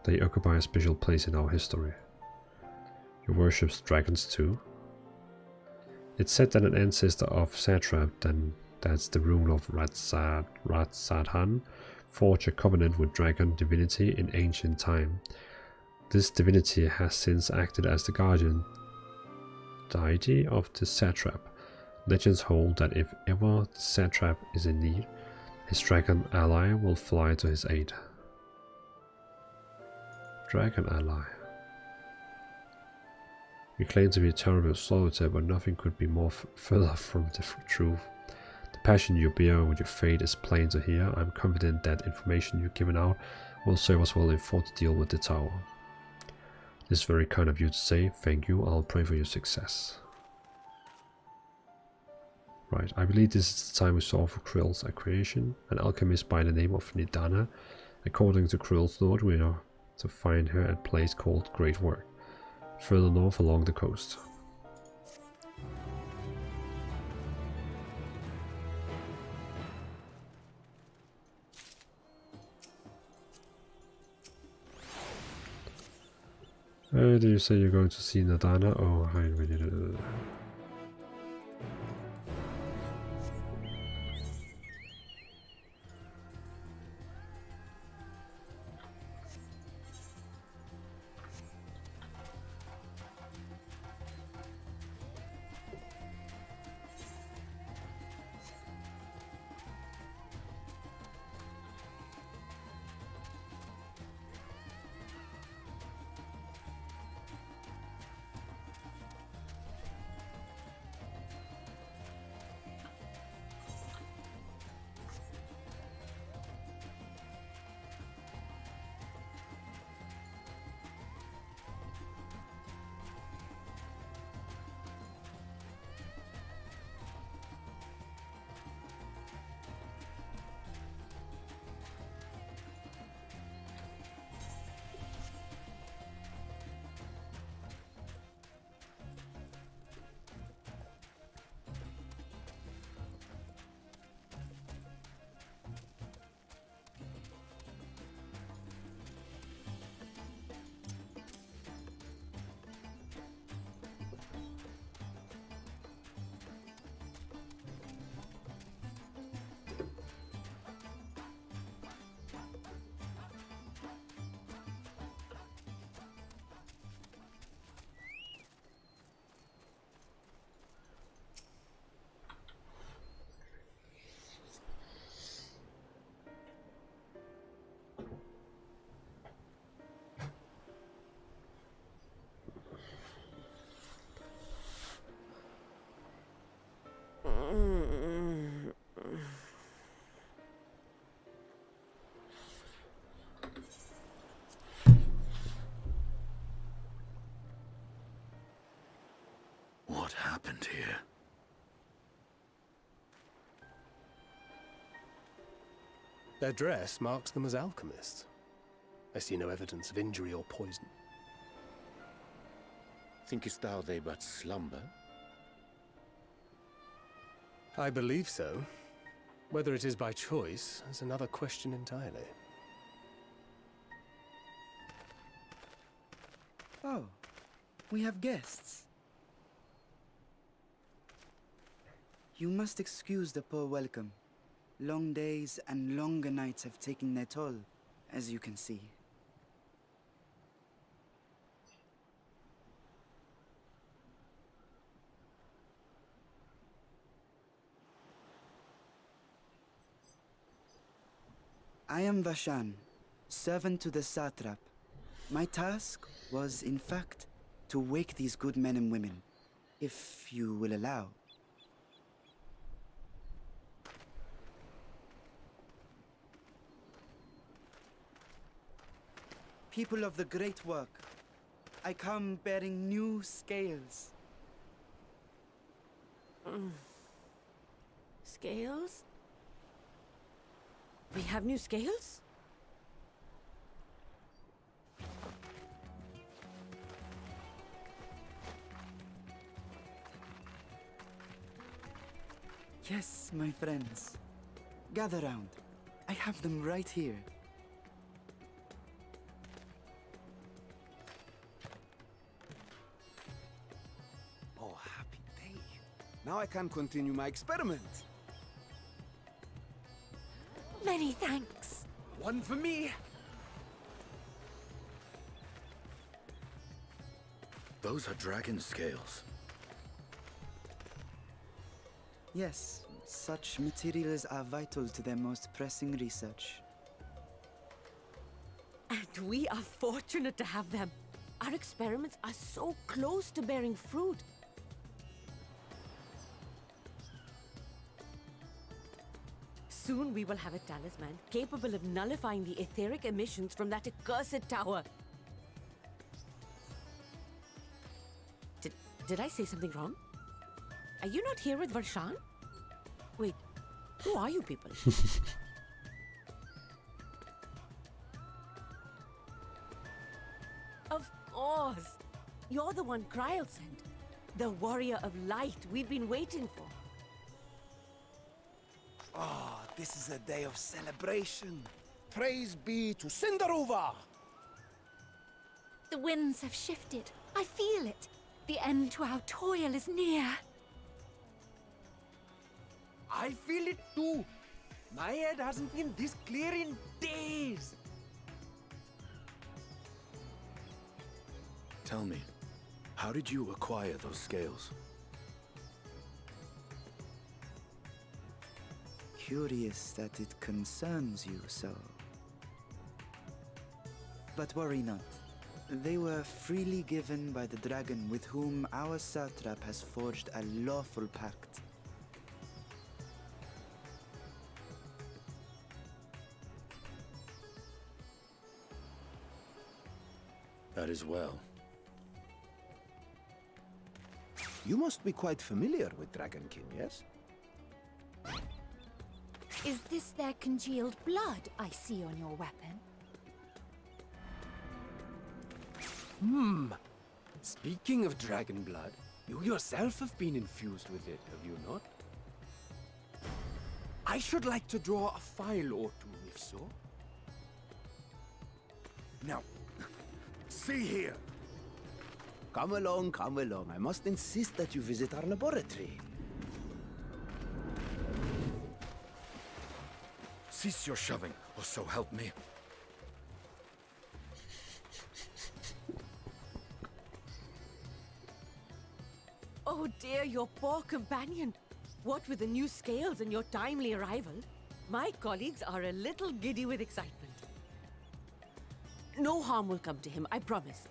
They occupy a special place in our history. You worship dragons too? It's said that an ancestor of Satrap, that's the ruler of Ratsadhan, forged a covenant with dragon divinity in ancient time. This divinity has since acted as the guardian deity of the satrap. Legends hold that if ever the satrap is in need, his dragon ally will fly to his aid. Dragon ally. You claim to be a terrible solitaire, but nothing could be more further from the truth. The passion you bear with your fate is plain to hear. I'm confident that information you've given out will serve us well in fought to deal with the tower. This is very kind of you to say. Thank you. I'll pray for your success. Right, I believe this is the time we saw for Krill's creation. An alchemist by the name of Nidana. According to Krill's lord, we are to find her at a place called Great Work, further north along the coast. Did you say you're going to see Nadana? Oh, I really did. What happened here? Their dress marks them as alchemists. I see no evidence of injury or poison. Thinkest thou they but slumber? I believe so. Whether it is by choice is another question entirely. Oh, we have guests. You must excuse the poor welcome. Long days and longer nights have taken their toll, as you can see. I am Vashan, servant to the satrap. My task was, in fact, to wake these good men and women, if you will allow. People of the great work, I come bearing new scales. Scales? We have new scales? Yes, my friends. Gather round. I have them right here. Oh, happy day. Now I can continue my experiment. Many thanks. One for me. Those are dragon scales. Yes, such materials are vital to their most pressing research. And we are fortunate to have them. Our experiments are so close to bearing fruit. Soon we will have a talisman capable of nullifying the etheric emissions from that accursed tower. Did I say something wrong? Are you not here with Varshan? Wait, who are you people? Of course! You're the one Kryl sent. The warrior of light we've been waiting for. Ah, this is a day of celebration. Praise be to Cinderova! The winds have shifted. I feel it. The end to our toil is near. I feel it too. My head hasn't been this clear in days. Tell me, how did you acquire those scales? Curious that it concerns you so. But worry not. They were freely given by the dragon with whom our satrap has forged a lawful pact. That is well. You must be quite familiar with Dragonkin, yes? Is this their congealed blood I see on your weapon? Speaking of dragon blood, you yourself have been infused with it, have you not? I should like to draw a file or two, if so. Now, see here. Come along, come along. I must insist that you visit our laboratory. Cease your shoving, or so help me. Oh dear, your poor companion. What with the new scales and your timely arrival, my colleagues are a little giddy with excitement. No harm will come to him, I promise.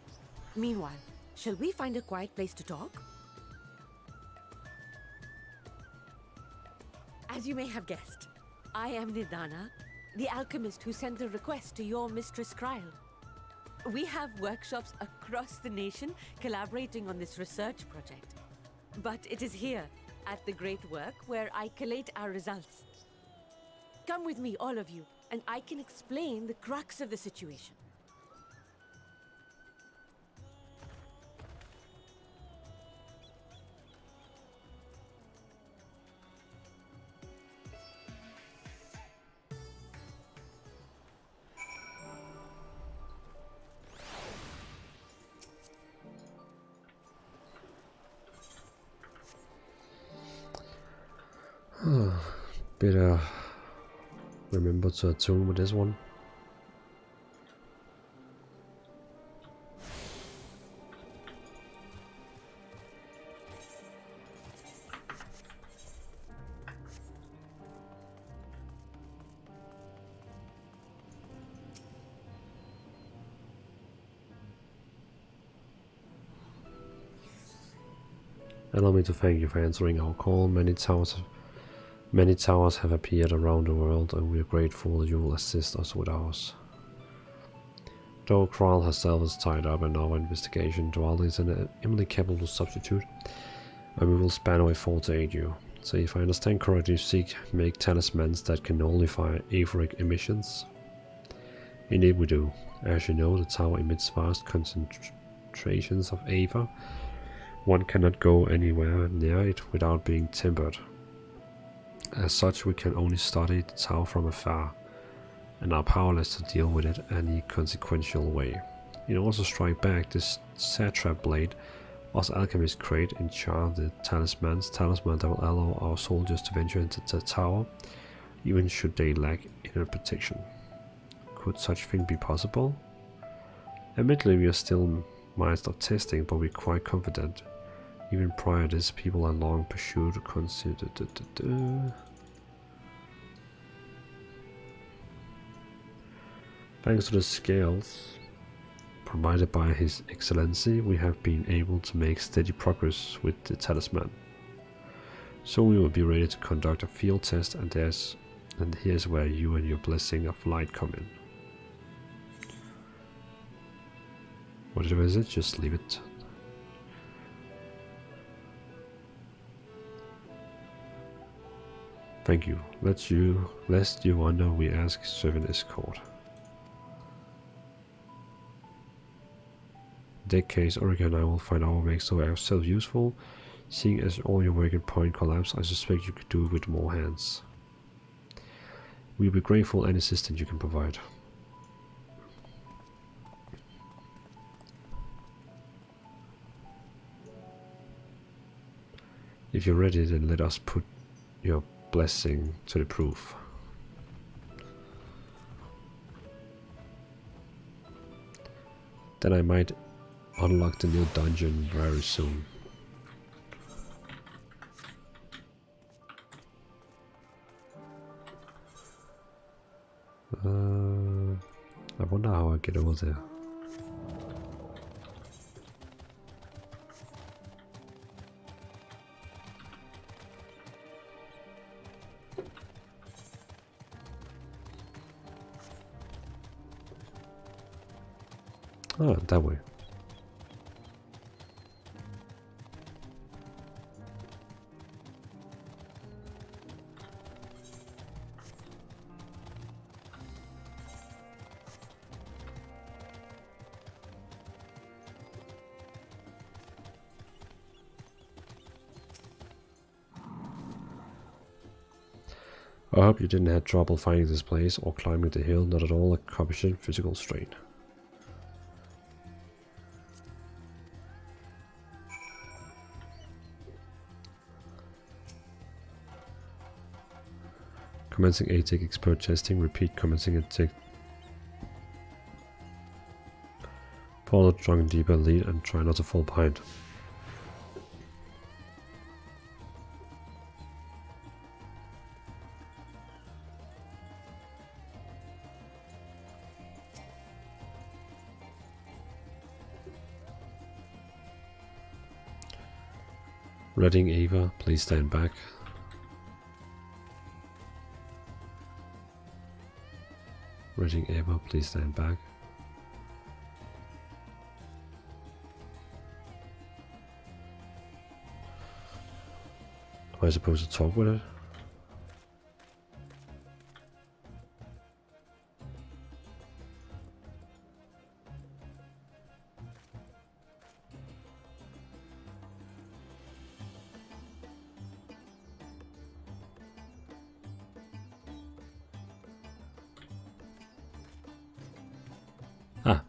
Meanwhile, shall we find a quiet place to talk? As you may have guessed, I am Nidana, the alchemist who sent the request to your Mistress Kryl. We have workshops across the nation collaborating on this research project. But it is here, at the Great Work, where I collate our results. Come with me, all of you, and I can explain the crux of the situation. Better remember to attune with this one. Allow me to thank you for answering our call. Many towers have appeared around the world, and we are grateful that you will assist us with ours. Though Kryl herself is tied up in our investigation, Dvalin is an eminently capable substitute, and we will span our effort to aid you. So if I understand correctly, you make talismans that can nullify etheric emissions? Indeed we do. As you know, the tower emits vast concentrations of aether. One cannot go anywhere near it without being tempered. As such, we can only study the tower from afar, and are powerless to deal with it any consequential way. In order to strike back, this satrap blade us alchemists create and charm the talismans that will allow our soldiers to venture into the tower, even should they lack inner protection. Could such thing be possible? Admittedly, we are still minds of testing, but we're quite confident. Even prior to this, people have long pursued Thanks to the scales provided by His Excellency, we have been able to make steady progress with the talisman. So we will be ready to conduct a field test, and here's where you and your blessing of light come in. Whatever is it, just leave it. Thank you. Lest you wonder, we ask servant escort. In that case, Ulrika and I will find our way so ourselves useful. Seeing as all your working point collapsed, I suspect you could do it with more hands. We'll be grateful any assistance you can provide. If you're ready, then let us put your blessing to the proof. Then I might unlock the new dungeon very soon. I wonder how I get over there. Ah, that way. I hope you didn't have trouble finding this place or climbing the hill, not at all accomplishing physical strain. Commencing ATEC expert testing, repeat commencing ATEC. Follow the drunken deeper lead and try not to fall behind. Reading Ava, please stand back. Reading Ava, please stand back. Am I supposed to talk with it? Ah.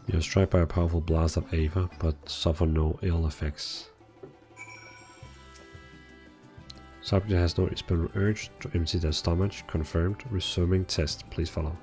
You're struck by a powerful blast of Ava, but suffer no ill effects. Subject has no experimental urge to empty their stomach. Confirmed. Resuming test. Please follow.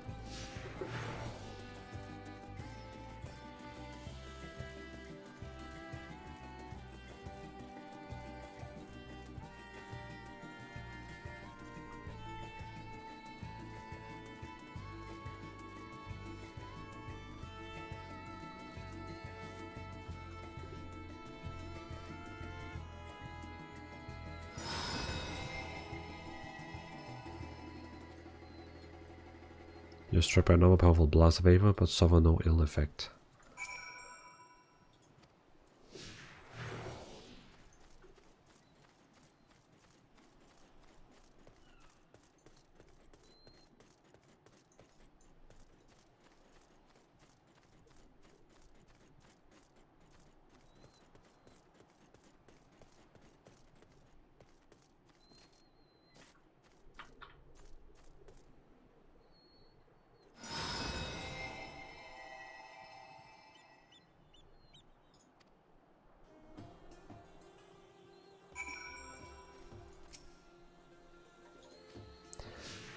You're struck by another powerful blast of Ava, but suffer no ill effect.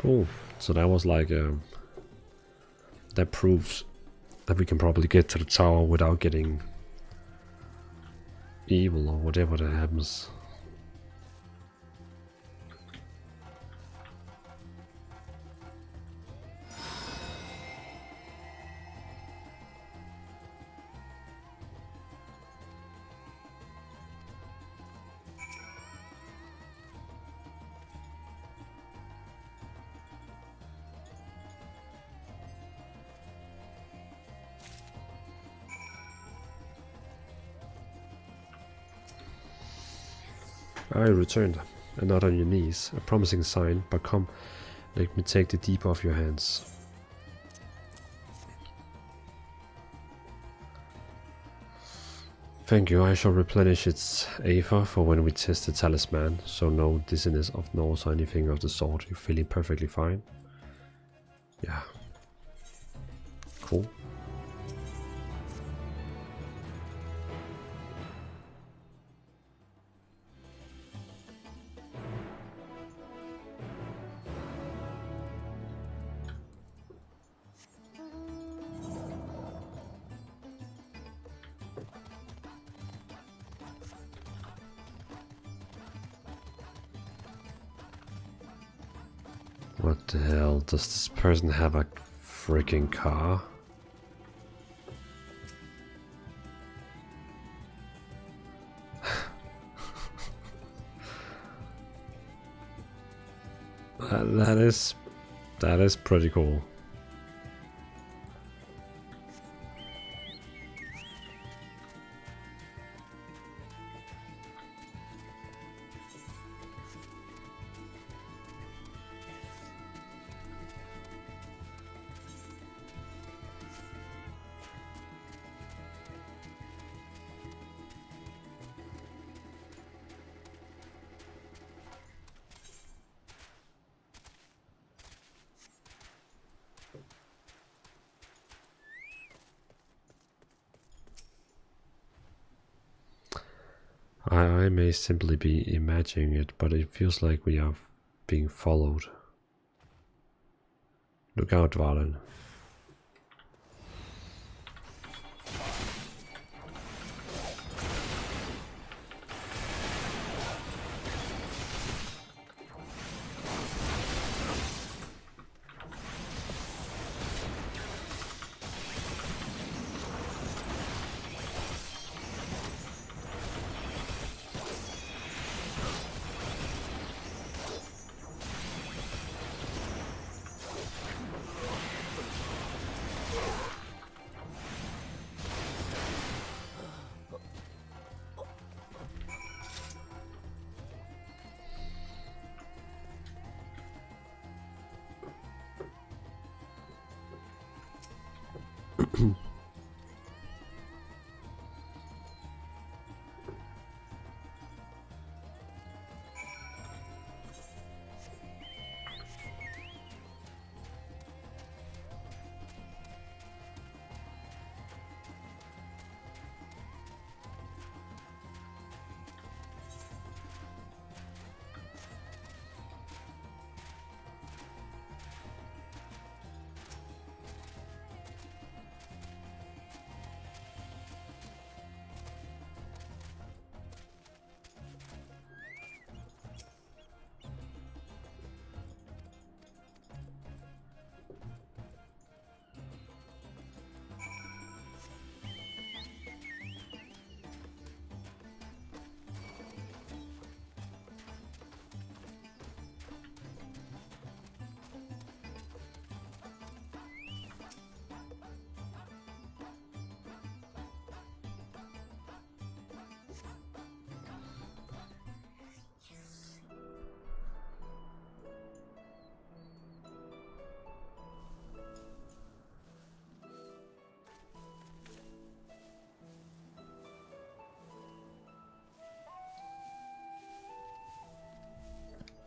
Cool. So that was like that proves that we can probably get to the tower without getting evil or whatever that happens. I returned, and not on your knees, a promising sign, but come, let me take the deep off your hands. Thank you, I shall replenish its Ava for when we test the talisman, so no dizziness of nose or anything of the sort. You're feeling perfectly fine? Yeah. Cool. What the hell? Does this person have a freaking car? that is pretty cool. I may simply be imagining it, but it feels like we are being followed. Look out, Dvalin.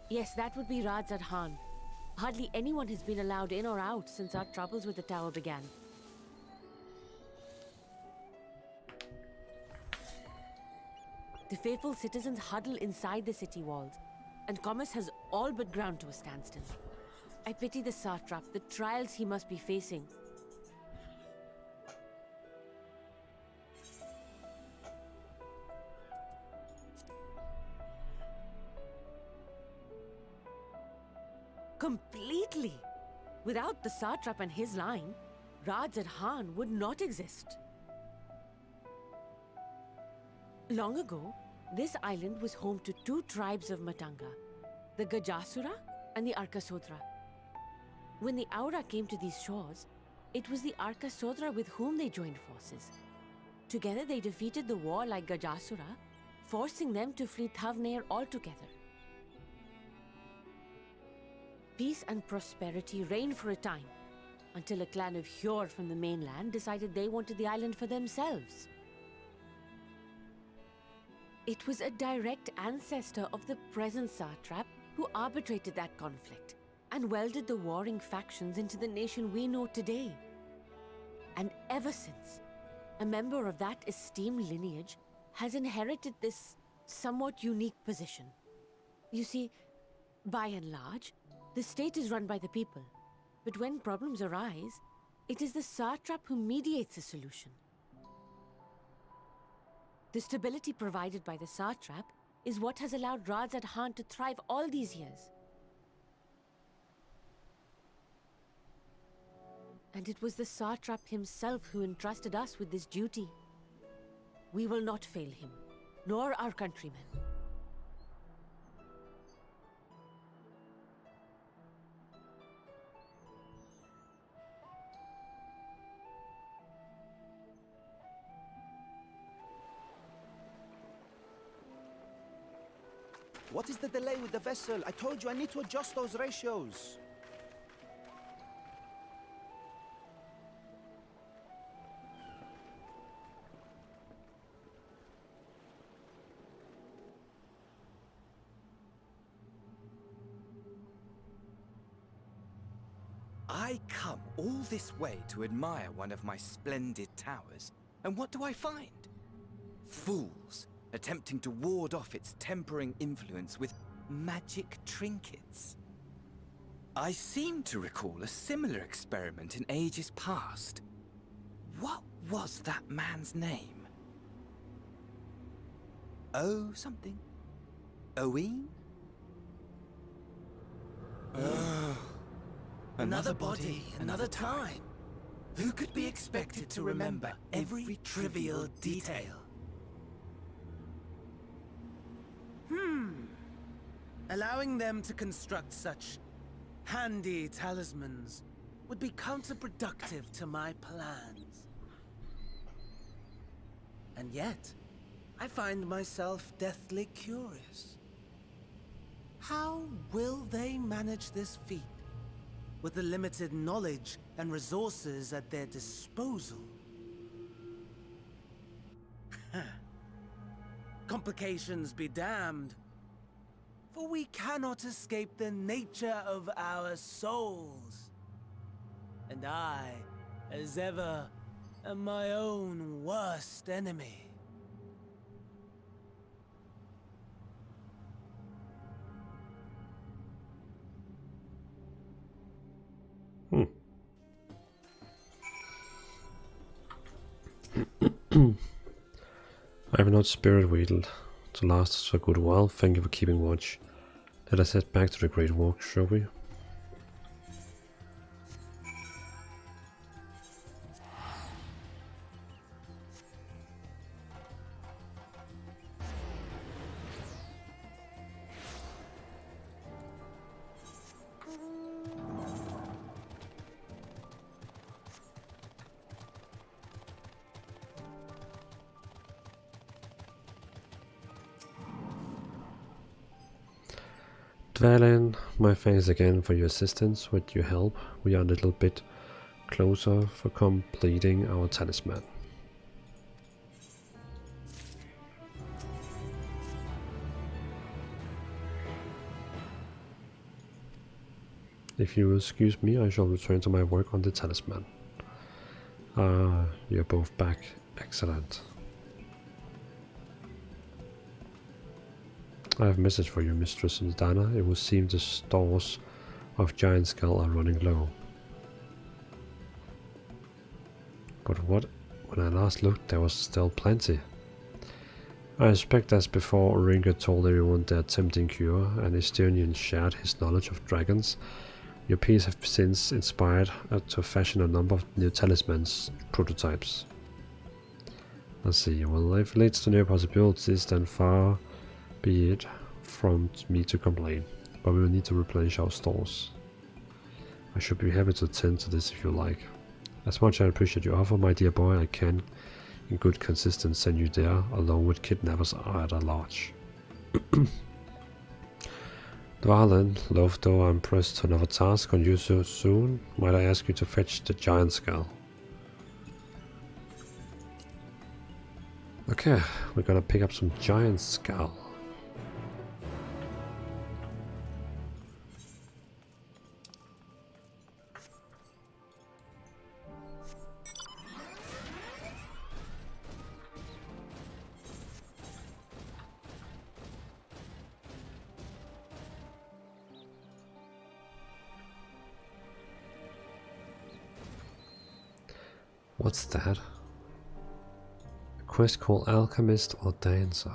Yes, that would be Radz at Han. Hardly anyone has been allowed in or out since our troubles with the tower began. The faithful citizens huddle inside the city walls, and commerce has all but ground to a standstill. I pity the satrap, the trials he must be facing. Completely! Without the satrap and his line, Radz at Han would not exist. Long ago, this island was home to two tribes of Matanga, the Gajasura and the Arkasodra. When the Aura came to these shores, it was the Arkasodra with whom they joined forces. Together they defeated the warlike Gajasura, forcing them to flee Thavnair altogether. Peace and prosperity reigned for a time, until a clan of Hjord from the mainland decided they wanted the island for themselves. It was a direct ancestor of the present satrap who arbitrated that conflict and welded the warring factions into the nation we know today. And ever since, a member of that esteemed lineage has inherited this somewhat unique position. You see, by and large, the state is run by the people, but when problems arise, it is the satrap who mediates a solution. The stability provided by the satrap is what has allowed Radz at Han to thrive all these years. And it was the satrap himself who entrusted us with this duty. We will not fail him, nor our countrymen. What is the delay with the vessel? I told you I need to adjust those ratios. I come all this way to admire one of my splendid towers, and what do I find? Fools attempting to ward off its tempering influence with magic trinkets. I seem to recall a similar experiment in ages past. What was that man's name? Oh, something. Owen? Another body, another time. Who could be expected to remember every trivial detail? Allowing them to construct such handy talismans would be counterproductive to my plans. And yet, I find myself deathly curious. How will they manage this feat? with the limited knowledge and resources at their disposal. Complications be damned, for we cannot escape the nature of our souls. And I, as ever, am my own worst enemy. I have not spirit wheedled to last us for a good while. Thank you for keeping watch. Let us head back to the Great Walk, shall we? Dvalin, my thanks again for your assistance. With your help, we are a little bit closer for completing our talisman. If you will excuse me, I shall return to my work on the talisman. Ah, you're both back. Excellent. I have a message for you, Mistress Dana. It would seem the stores of Giant Skull are running low. But when I last looked, there was still plenty. I suspect as before Oringa told everyone their tempting cure, and Estonian shared his knowledge of dragons. Your piece have since inspired to fashion a number of new talismans prototypes. Let's see, well, if it leads to new possibilities, then far be it from me to complain, but we will need to replenish our stores. I should be happy to attend to this if you like. As much as I appreciate your offer, my dear boy, I can, in good consistence, send you there, along with kidnappers at a large. Dvalin, loath though I'm pressed to another task on you so soon, might I ask you to fetch the Giant Skull? Okay, we're gonna pick up some Giant Skull. What's that? A quest called Alchemist or Dancer.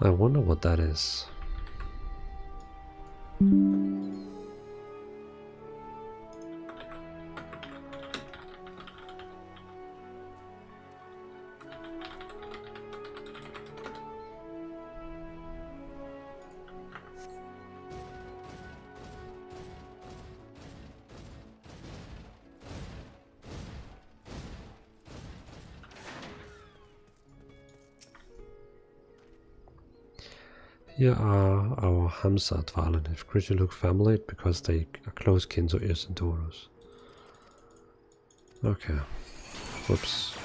I wonder what that is. Here are our Hamsa Dvalin. If creatures look familiar, it's because they are close kin to Centaurus. Okay. Whoops.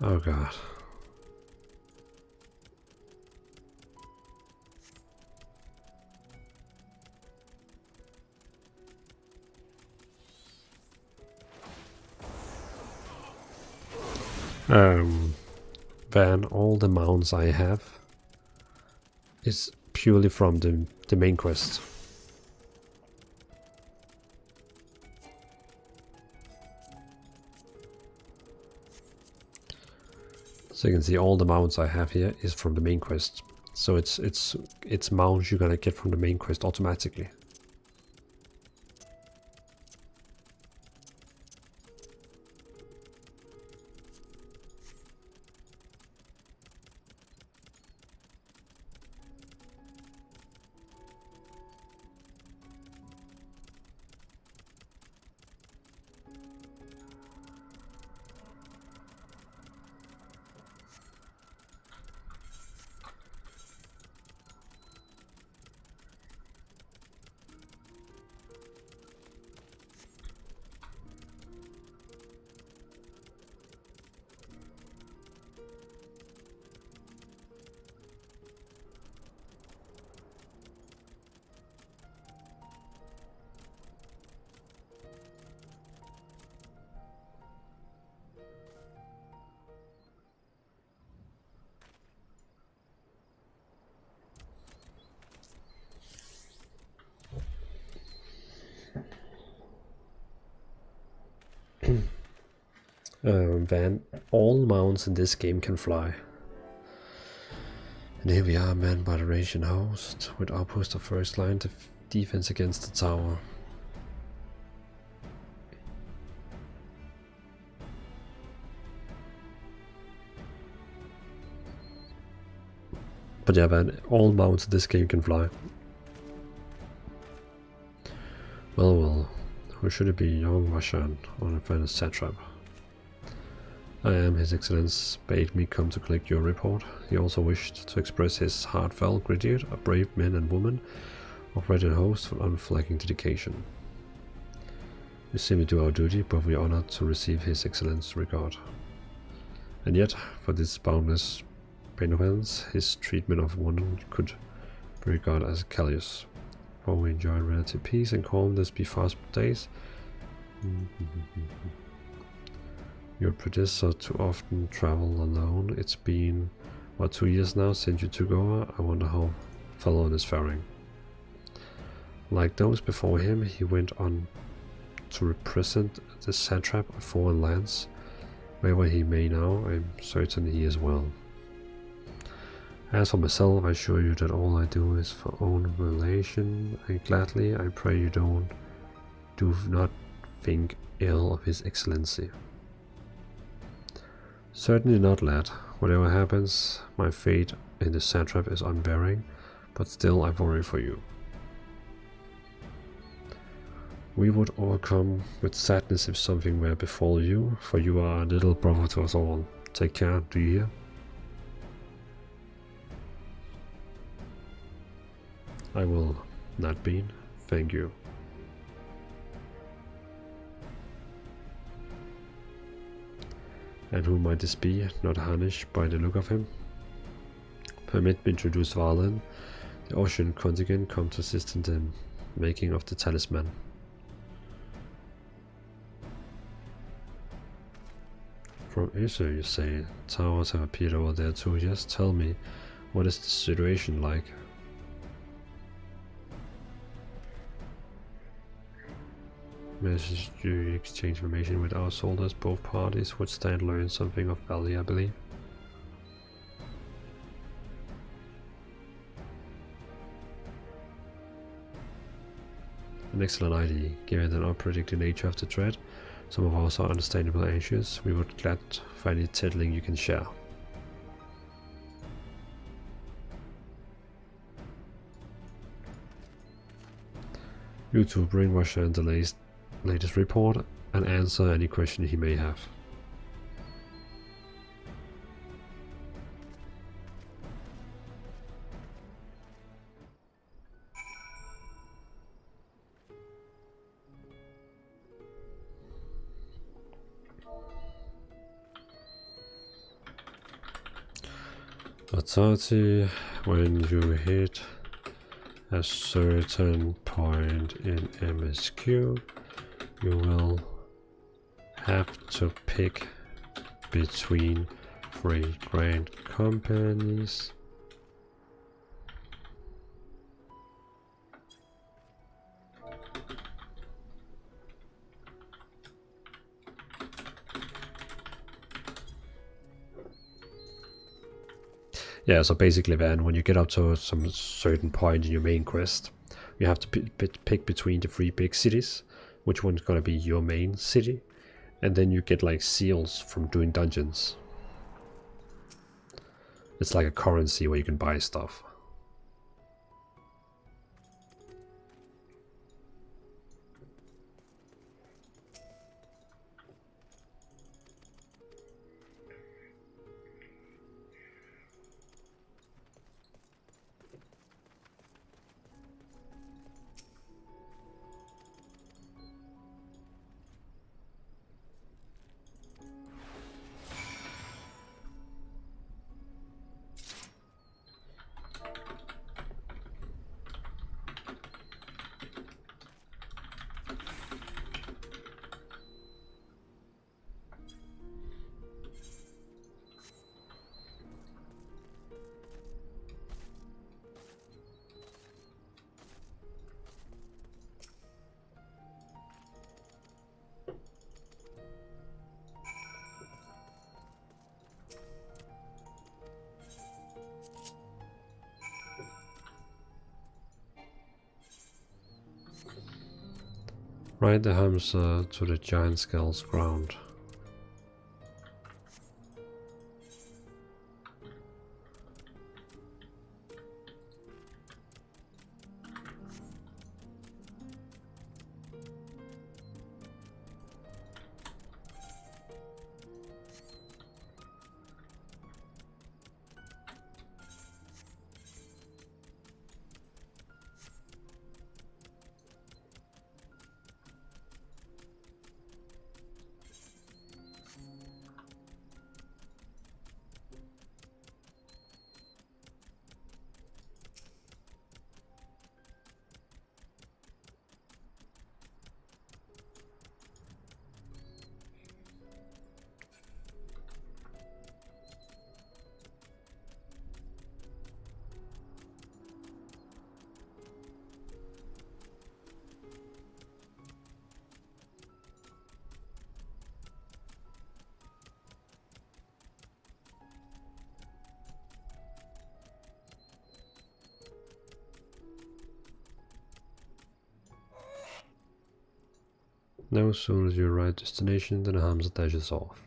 Oh god. Then all the mounts I have is purely from the main quest. So you can see all the mounts I have here is from the main quest. So it's mounts you're gonna get from the main quest automatically. Van, all mounts in this game can fly. And here we are, manned by the Radiant host, with outpost of first line defense against the tower. But yeah, Van, all mounts in this game can fly. Well, who should it be? Young Vashan, or a satrap? I am, His Excellence bade me come to collect your report. He also wished to express his heartfelt gratitude of brave men and women of Radiant Host for unflagging dedication. We simply do our duty, but we are honored to receive His Excellence's regard. And yet, for this boundless benevolence, his treatment of women could be regarded as callous. For we enjoy relative peace and calm this be fast days. Your predecessor too often travel alone. It's been, what, 2 years now since you took over? I wonder how Dvalin is faring. Like those before him, he went on to represent the satrap of foreign lands. Wherever he may now, I'm certain he is well. As for myself, I assure you that all I do is for own relation, and gladly I pray you do not think ill of His Excellency. Certainly not, lad. Whatever happens, my fate in the satrap is unbearing, but still I worry for you. We would overcome with sadness if something were befall you, for you are a little brother to us all. Take care, do you hear? I will not be. Thank you. And who might this be? Not Harnish by the look of him. Permit me to introduce Dvalin. The Ocean contingent come to assist in the making of the talisman. From Aesir, you say. Towers have appeared over there too. Yes, tell me, what is the situation like? Message you exchange information with our soldiers. Both parties would stand to learn something of value, I believe. An excellent idea. Given the unpredictable nature of the threat, some of us are understandably anxious. We would glad find any tittling you can share. You two bring Vashan the latest report and answer any question he may have. Authority, when you hit a certain point in MSQ, you will have to pick between 3 grand companies. Yeah, so basically then, when you get up to some certain point in your main quest, you have to pick between the 3 big cities, which one's gonna be your main city, and then you get like seals from doing dungeons. It's like a currency where you can buy stuff. Ride the hamster to the giant skull's ground. No sooner as you arrive destination than the hamster dashes off.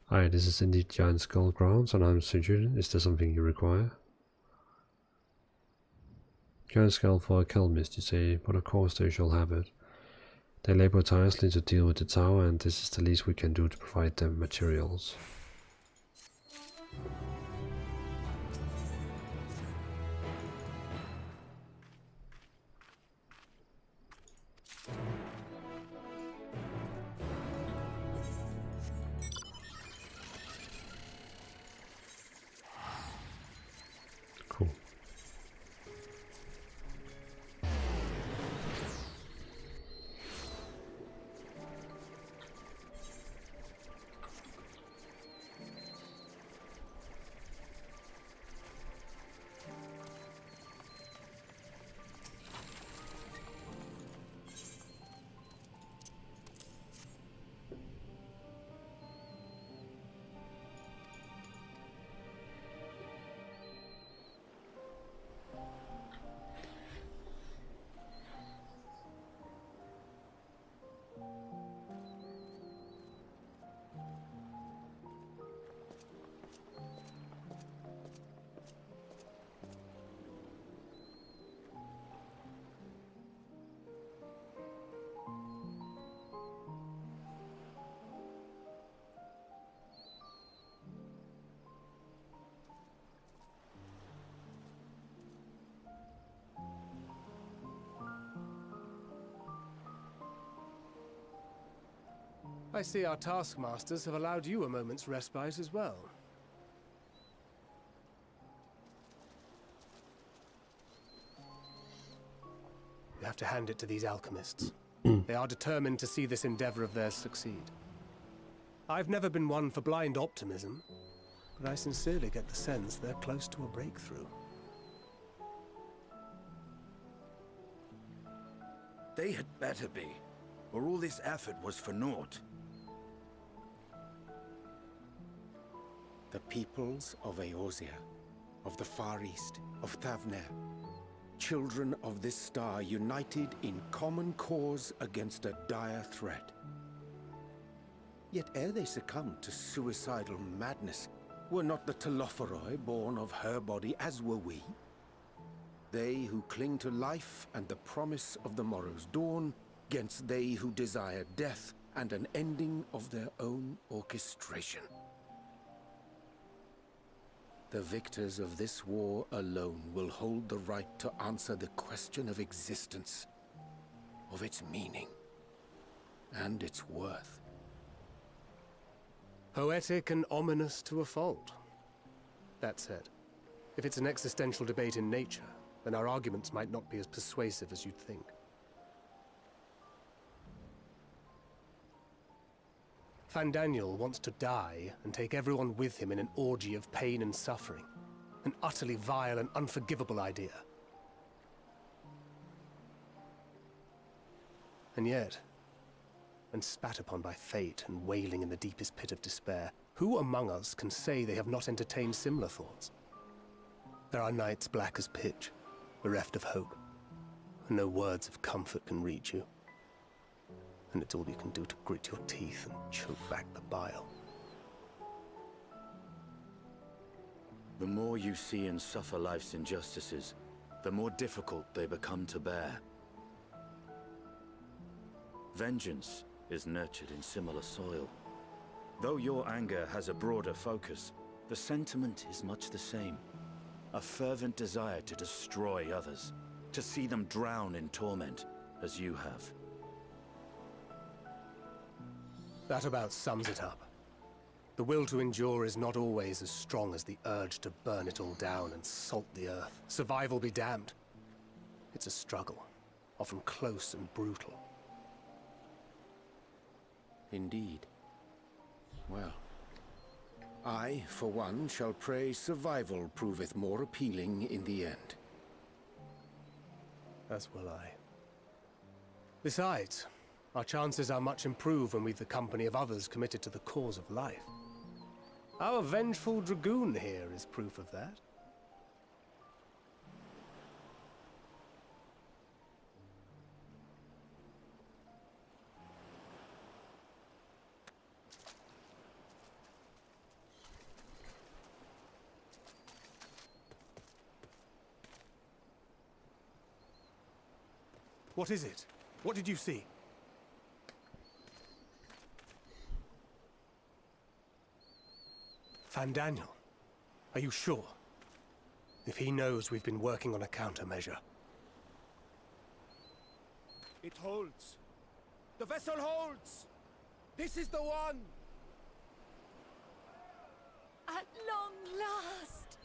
Hi, this is indeed Giant Skull Grounds and I'm Sigurd. Is there something you require? Giant Skull for alchemist, you say, but of course they shall have it. They labor tirelessly to deal with the tower and this is the least we can do to provide them materials. Cool. I see our taskmasters have allowed you a moment's respite as well. You have to hand it to these alchemists. They are determined to see this endeavor of theirs succeed. I've never been one for blind optimism, but I sincerely get the sense they're close to a breakthrough. They had better be. or all this effort was for naught. The peoples of Eorzea, of the Far East, of Thavner, children of this star united in common cause against a dire threat. Yet ere they succumbed to suicidal madness, were not the Telophoroi born of her body as were we? They who cling to life and the promise of the morrow's dawn, against they who desire death and an ending of their own orchestration. The victors of this war alone will hold the right to answer the question of existence, of its meaning, and its worth. Poetic and ominous to a fault. That said, if it's an existential debate in nature, then our arguments might not be as persuasive as you'd think. Fandaniel wants to die and take everyone with him in an orgy of pain and suffering. An utterly vile and unforgivable idea. And yet, when spat upon by fate and wailing in the deepest pit of despair, who among us can say they have not entertained similar thoughts? There are nights black as pitch, bereft of hope, and no words of comfort can reach you. And it's all you can do to grit your teeth and choke back the bile. The more you see and suffer life's injustices, the more difficult they become to bear. Vengeance is nurtured in similar soil. Though your anger has a broader focus, the sentiment is much the same. A fervent desire to destroy others, to see them drown in torment, as you have. That about sums it up. The will to endure is not always as strong as the urge to burn it all down and salt the earth. Survival be damned. It's a struggle, often close and brutal. Indeed. Well, I, for one, shall pray survival proveth more appealing in the end. As will I. Besides, our chances are much improved when we've the company of others committed to the cause of life. Our vengeful dragoon here is proof of that. What is it? What did you see? Fandaniel, are you sure? If he knows we've been working on a countermeasure. It holds. The vessel holds! This is the one! At long last!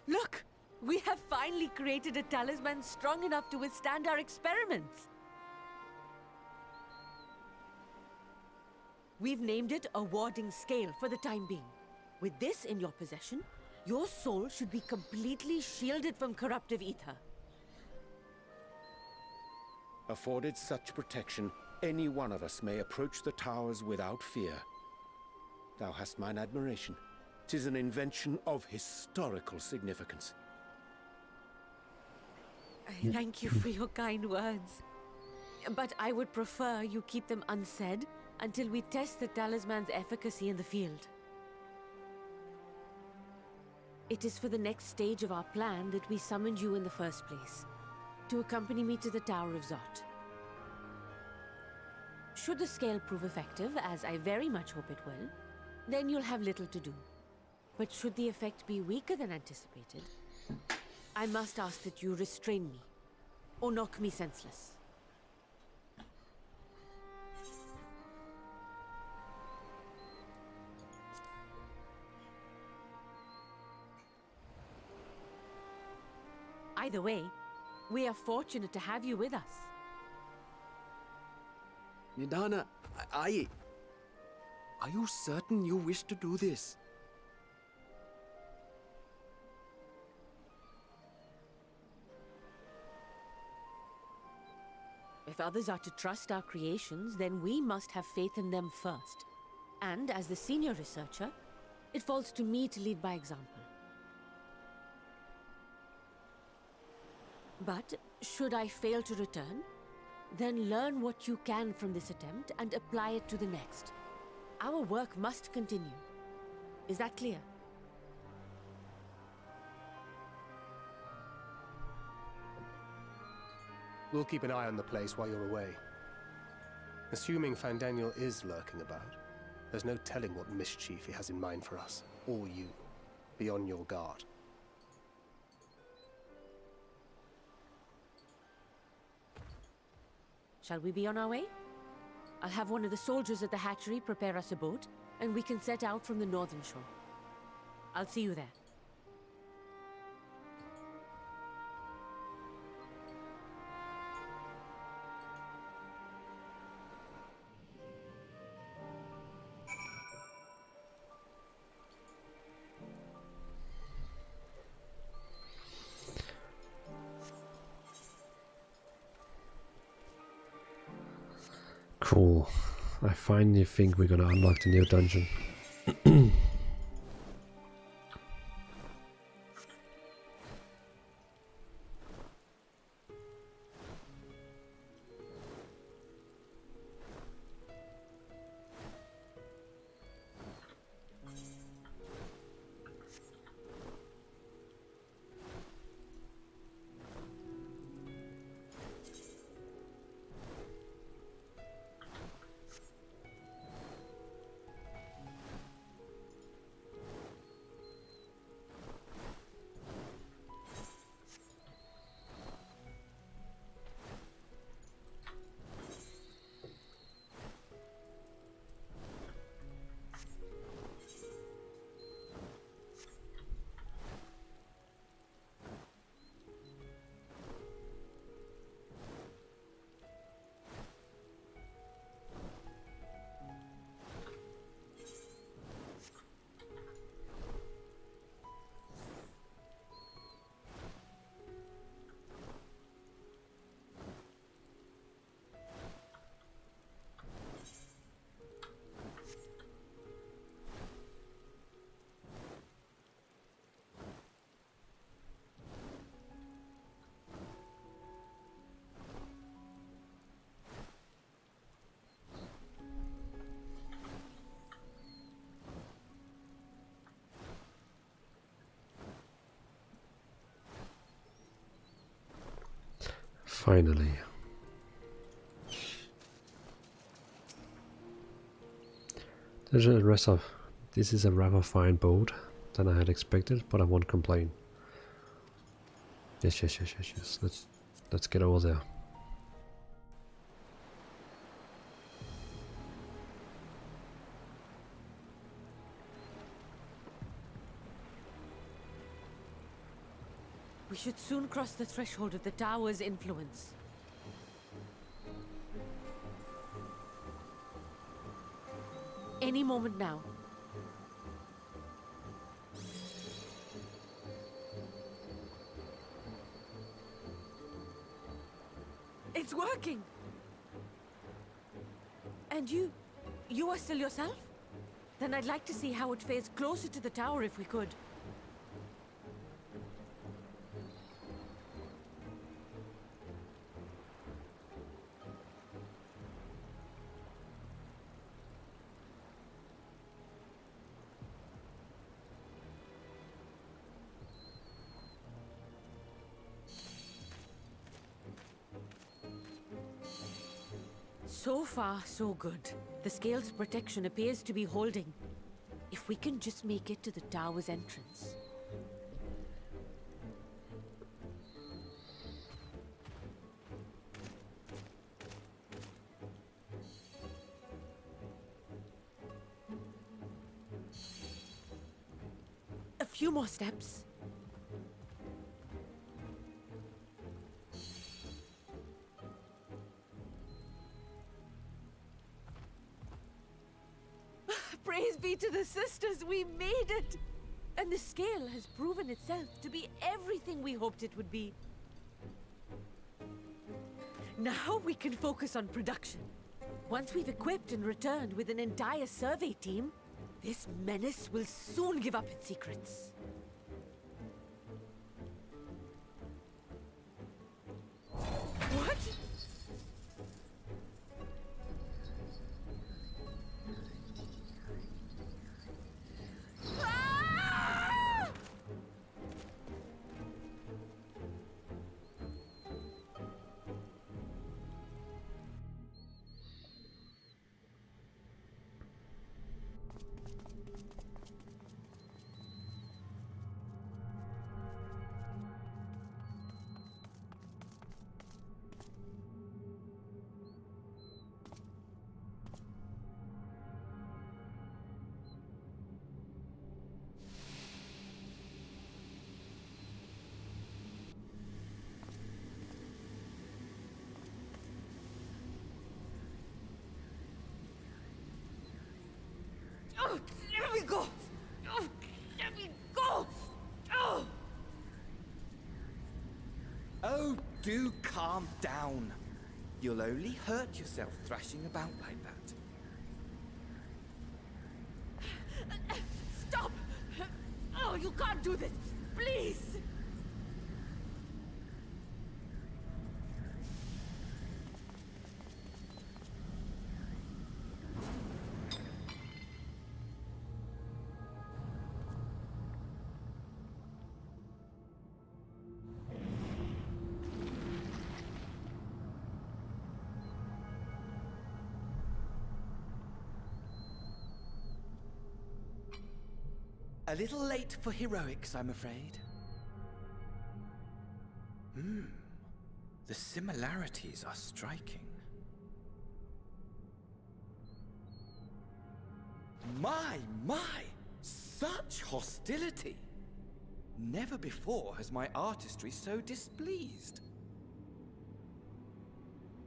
Look! We have finally created a talisman strong enough to withstand our experiments! We've named it a warding scale for the time being. With this in your possession, your soul should be completely shielded from corruptive ether. Afforded such protection, any one of us may approach the towers without fear. Thou hast mine admiration. 'Tis an invention of historical significance. I thank you for your kind words. But I would prefer you keep them unsaid until we test the talisman's efficacy in the field. It is for the next stage of our plan that we summoned you in the first place, to accompany me to the Tower of Zot. Should the scale prove effective, as I very much hope it will, then you'll have little to do. But should the effect be weaker than anticipated, I must ask that you restrain me, or knock me senseless. Either way, we are fortunate to have you with us. Nidana, are you certain you wish to do this? If others are to trust our creations, then we must have faith in them first. And as the senior researcher, it falls to me to lead by example. But should I fail to return, then learn what you can from this attempt and apply it to the next. Our work must continue. Is that clear? We'll keep an eye on the place while you're away. Assuming Fandaniel is lurking about, there's no telling what mischief he has in mind for us, or you. Be on your guard. Shall we be on our way? I'll have one of the soldiers at the hatchery prepare us a boat, and we can set out from the northern shore. I'll see you there. Cool. I finally think we're gonna unlock the new dungeon. Finally. This is a rather fine boat than I had expected, but I won't complain. Yes. Let's get over there. We should soon cross the threshold of the tower's influence. Any moment now. It's working! And you are still yourself? Then I'd like to see how it fares closer to the tower if we could. So far, so good. The scale's protection appears to be holding. If we can just make it to the tower's entrance. A few more steps. be to the sisters, we made it! And the scale has proven itself to be everything we hoped it would be. Now we can focus on production. Once we've equipped and returned with an entire survey team, this menace will soon give up its secrets. What? Oh, let me go! Oh, let me go! Oh! Oh, do calm down. You'll only hurt yourself thrashing about like that. Stop! Oh, you can't do this! Please! A little late for heroics, I'm afraid. The similarities are striking. My! Such hostility! Never before has my artistry so displeased.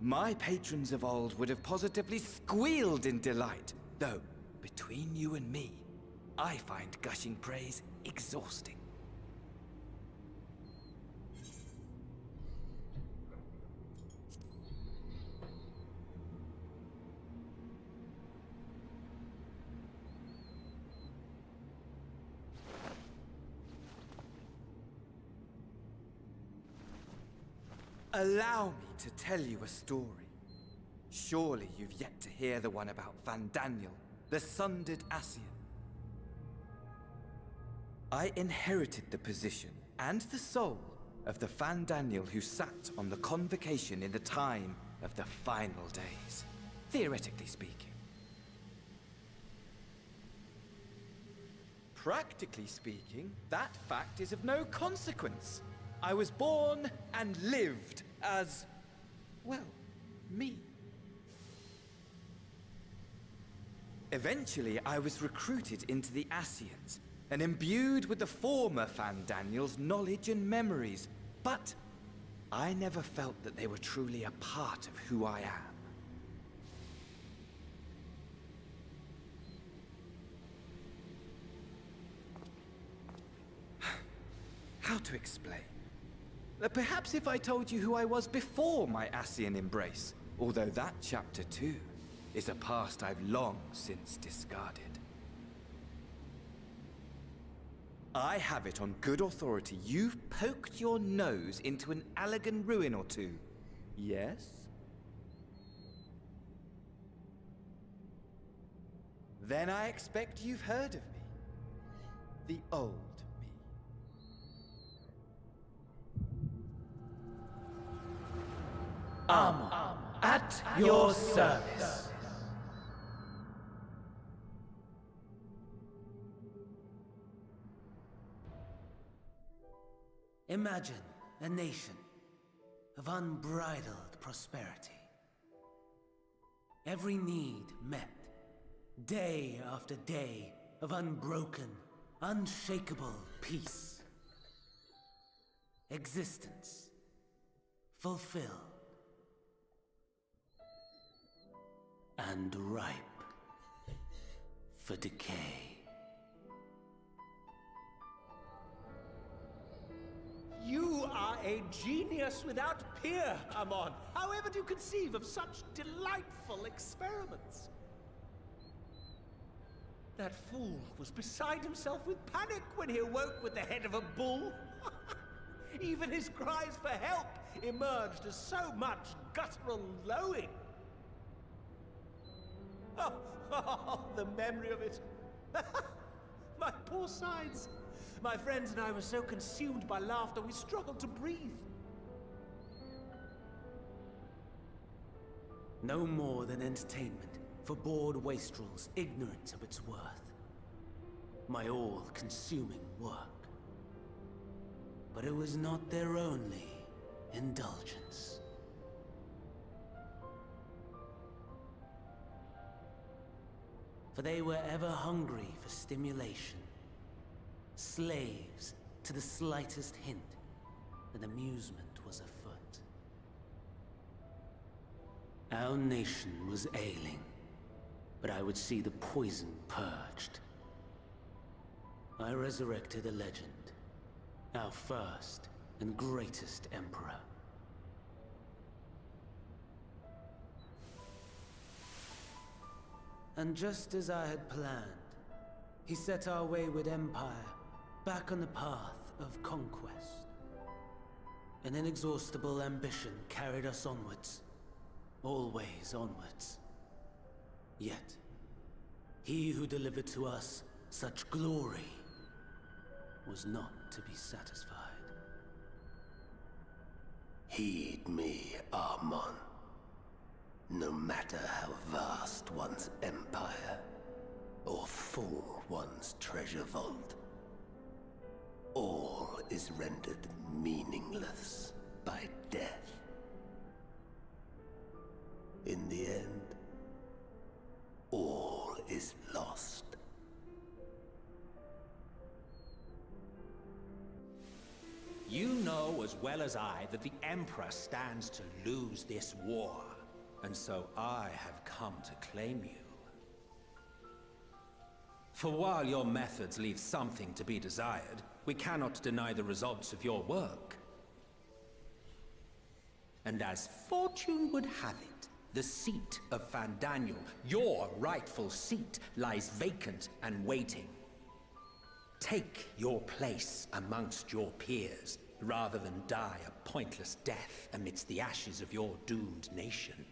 My patrons of old would have positively squealed in delight, though, between you and me, I find gushing praise exhausting. Allow me to tell you a story. Surely you've yet to hear the one about Van Daniel, the sundered Ascian. I inherited the position and the soul of the Van Daniel who sat on the convocation in the time of the final days, theoretically speaking. Practically speaking, that fact is of no consequence. I was born and lived as, well, me. Eventually, I was recruited into the Ascians and imbued with the former Van Daniel's knowledge and memories, but I never felt that they were truly a part of who I am. How to explain? Perhaps if I told you who I was before my Ascian embrace, although that chapter too is a past I've long since discarded. I have it on good authority you've poked your nose into an Allegan ruin or two. Yes? Then I expect you've heard of me. The old me. At your service. Imagine a nation of unbridled prosperity. Every need met, day after day of unbroken, unshakable peace. Existence fulfilled and ripe for decay. You are a genius without peer, Amon. However do you conceive of such delightful experiments? That fool was beside himself with panic when he awoke with the head of a bull. Even his cries for help emerged as so much guttural lowing. Oh, the memory of it. My poor sides. My friends and I were so consumed by laughter we struggled to breathe. No more than entertainment for bored wastrels ignorant of its worth. My all-consuming work. But it was not their only indulgence. For they were ever hungry for stimulation, slaves to the slightest hint that amusement was afoot. Our nation was ailing, but I would see the poison purged. I resurrected a legend, our first and greatest emperor. And just as I had planned, he set our wayward empire back on the path of conquest. An inexhaustible ambition carried us onwards, always onwards. Yet, he who delivered to us such glory was not to be satisfied. Heed me, Amon. No matter how vast one's empire, or full one's treasure vault, all is rendered meaningless by death. In the end, all is lost. You know as well as I that the Emperor stands to lose this war, and so I have come to claim you. For while your methods leave something to be desired, we cannot deny the results of your work. And as fortune would have it, the seat of Fandaniel, your rightful seat, lies vacant and waiting. Take your place amongst your peers, rather than die a pointless death amidst the ashes of your doomed nation.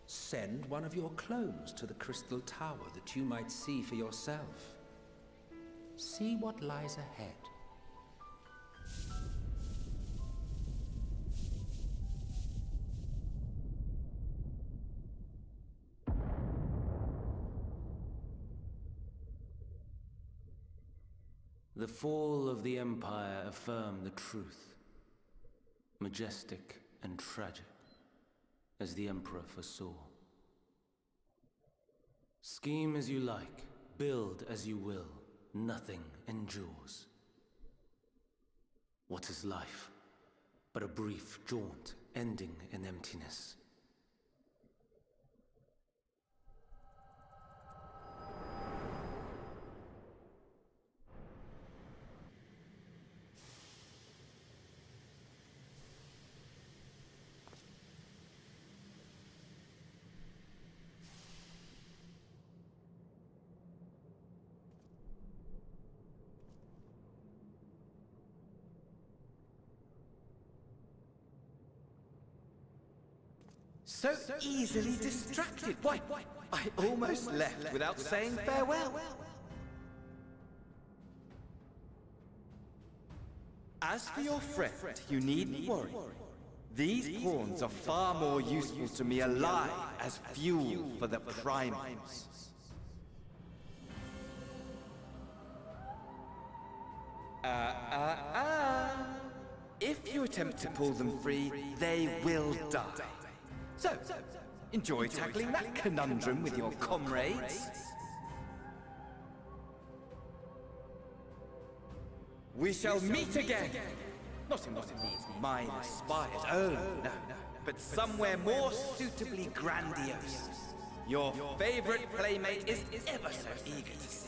Send one of your clones to the Crystal Tower that you might see for yourself. See what lies ahead. The fall of the Empire affirmed the truth. Majestic and tragic, as the Emperor foresaw. Scheme as you like, build as you will, nothing endures. What is life but a brief jaunt ending in emptiness? So easily distracted. Why, I almost left without saying farewell. As for your friend, you needn't worry. These pawns are far more useful to me alive as fuel for the primals. If you attempt to pull them free, they will die. So, enjoy tackling that conundrum with your comrades. We shall meet again! Not in one of these minor spires, oh no, but somewhere more suitably grandiose. Your favorite playmate is ever so eager to see.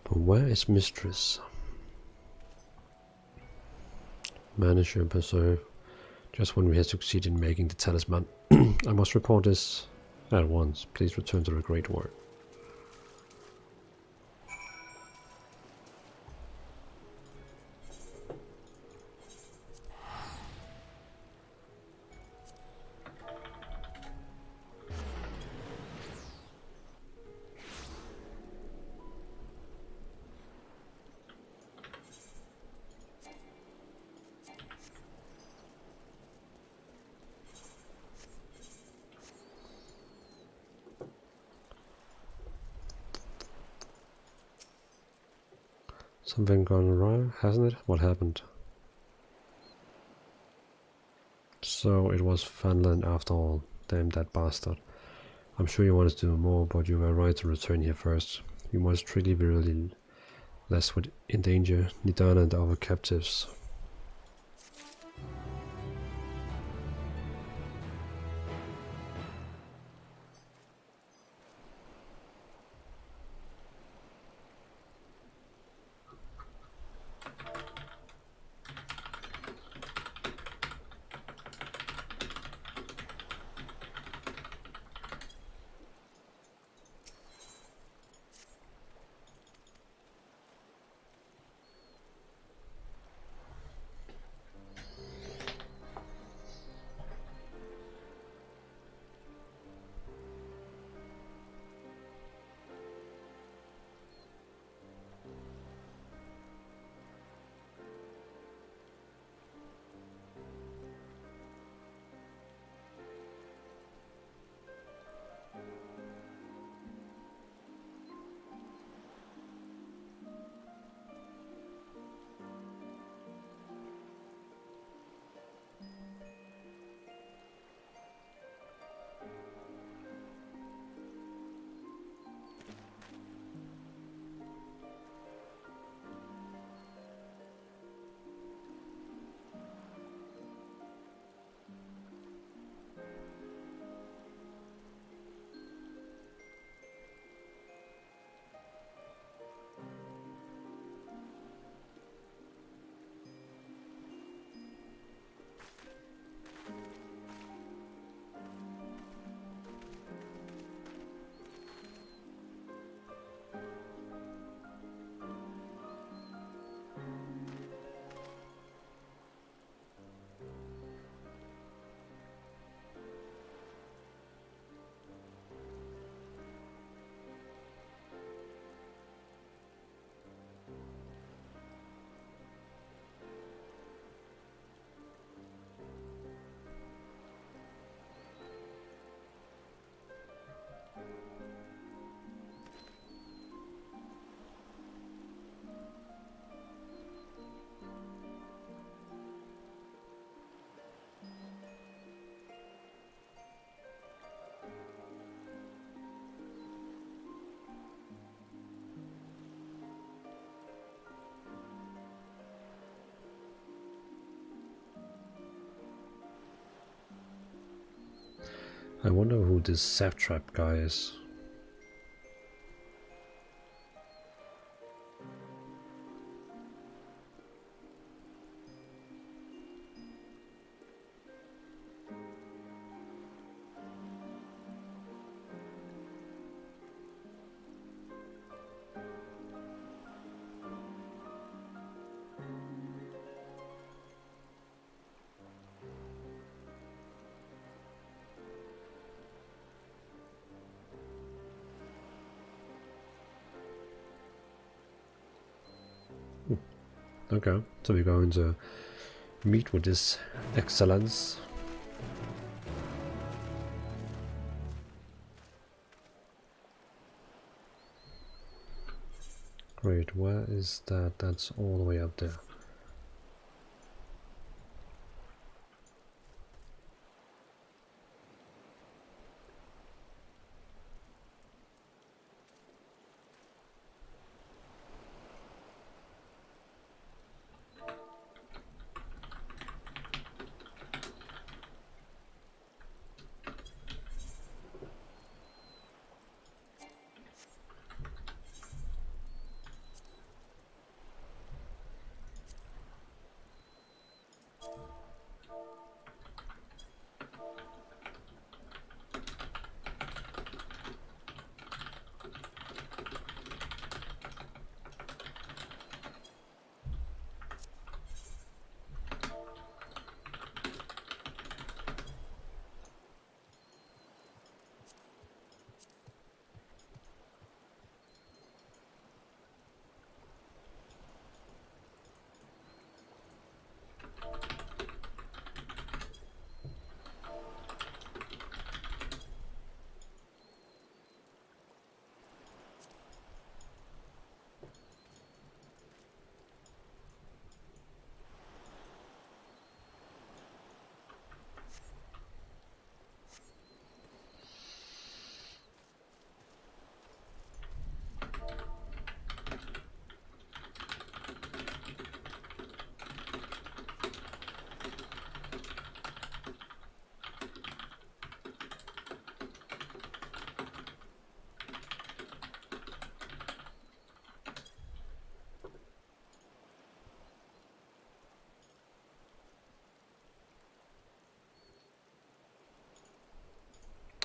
But where is Mistress? Manager preserve. Just when we had succeeded in making the talisman. I must report this at once. Please return to the Great War. Something gone wrong, hasn't it? What happened? So it was Funland after all. Damn that bastard. I'm sure you wanted to do more, but you were right to return here first. You must really be really less would endanger Nidana and our captives. I wonder who this Saptrap guy is. Okay, so we're going to meet with this excellence. Great, where is that? That's all the way up there.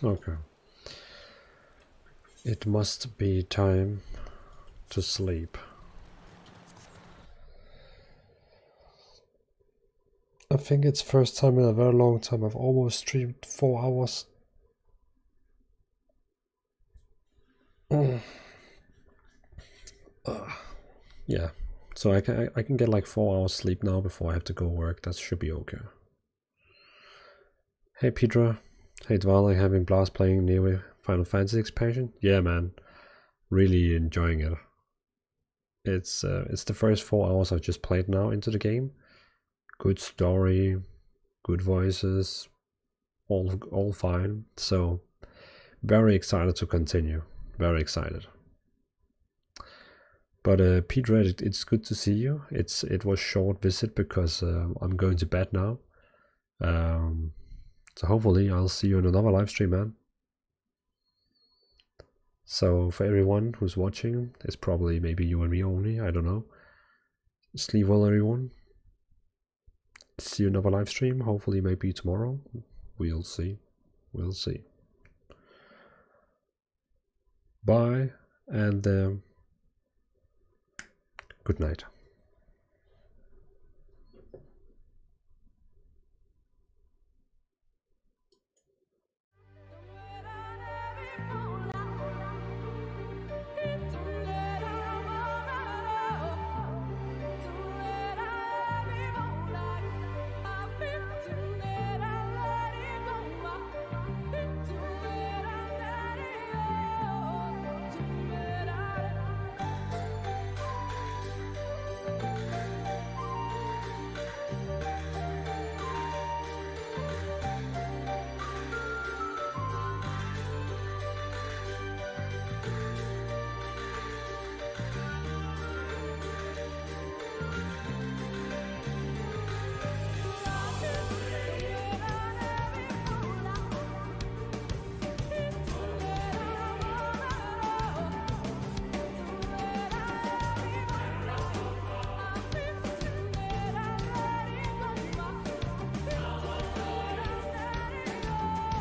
Okay. It must be time to sleep. I think it's first time in a very long time. I've almost streamed 4 hours. Yeah, so I can get like 4 hours sleep now before I have to go work. That should be okay. Hey Petra, hey Dvalin, having blast playing Neo Final Fantasy expansion? Yeah man, really enjoying it. It's the first 4 hours I've just played now into the game. Good story, good voices, all fine. So very excited to continue. Very excited. But Petra, it's good to see you. It was short visit because I'm going to bed now. So hopefully I'll see you in another live stream, man. So for everyone who's watching, it's probably maybe you and me only, I don't know. Sleep well everyone. See you in another live stream, hopefully maybe tomorrow. We'll see. We'll see. Bye and good night.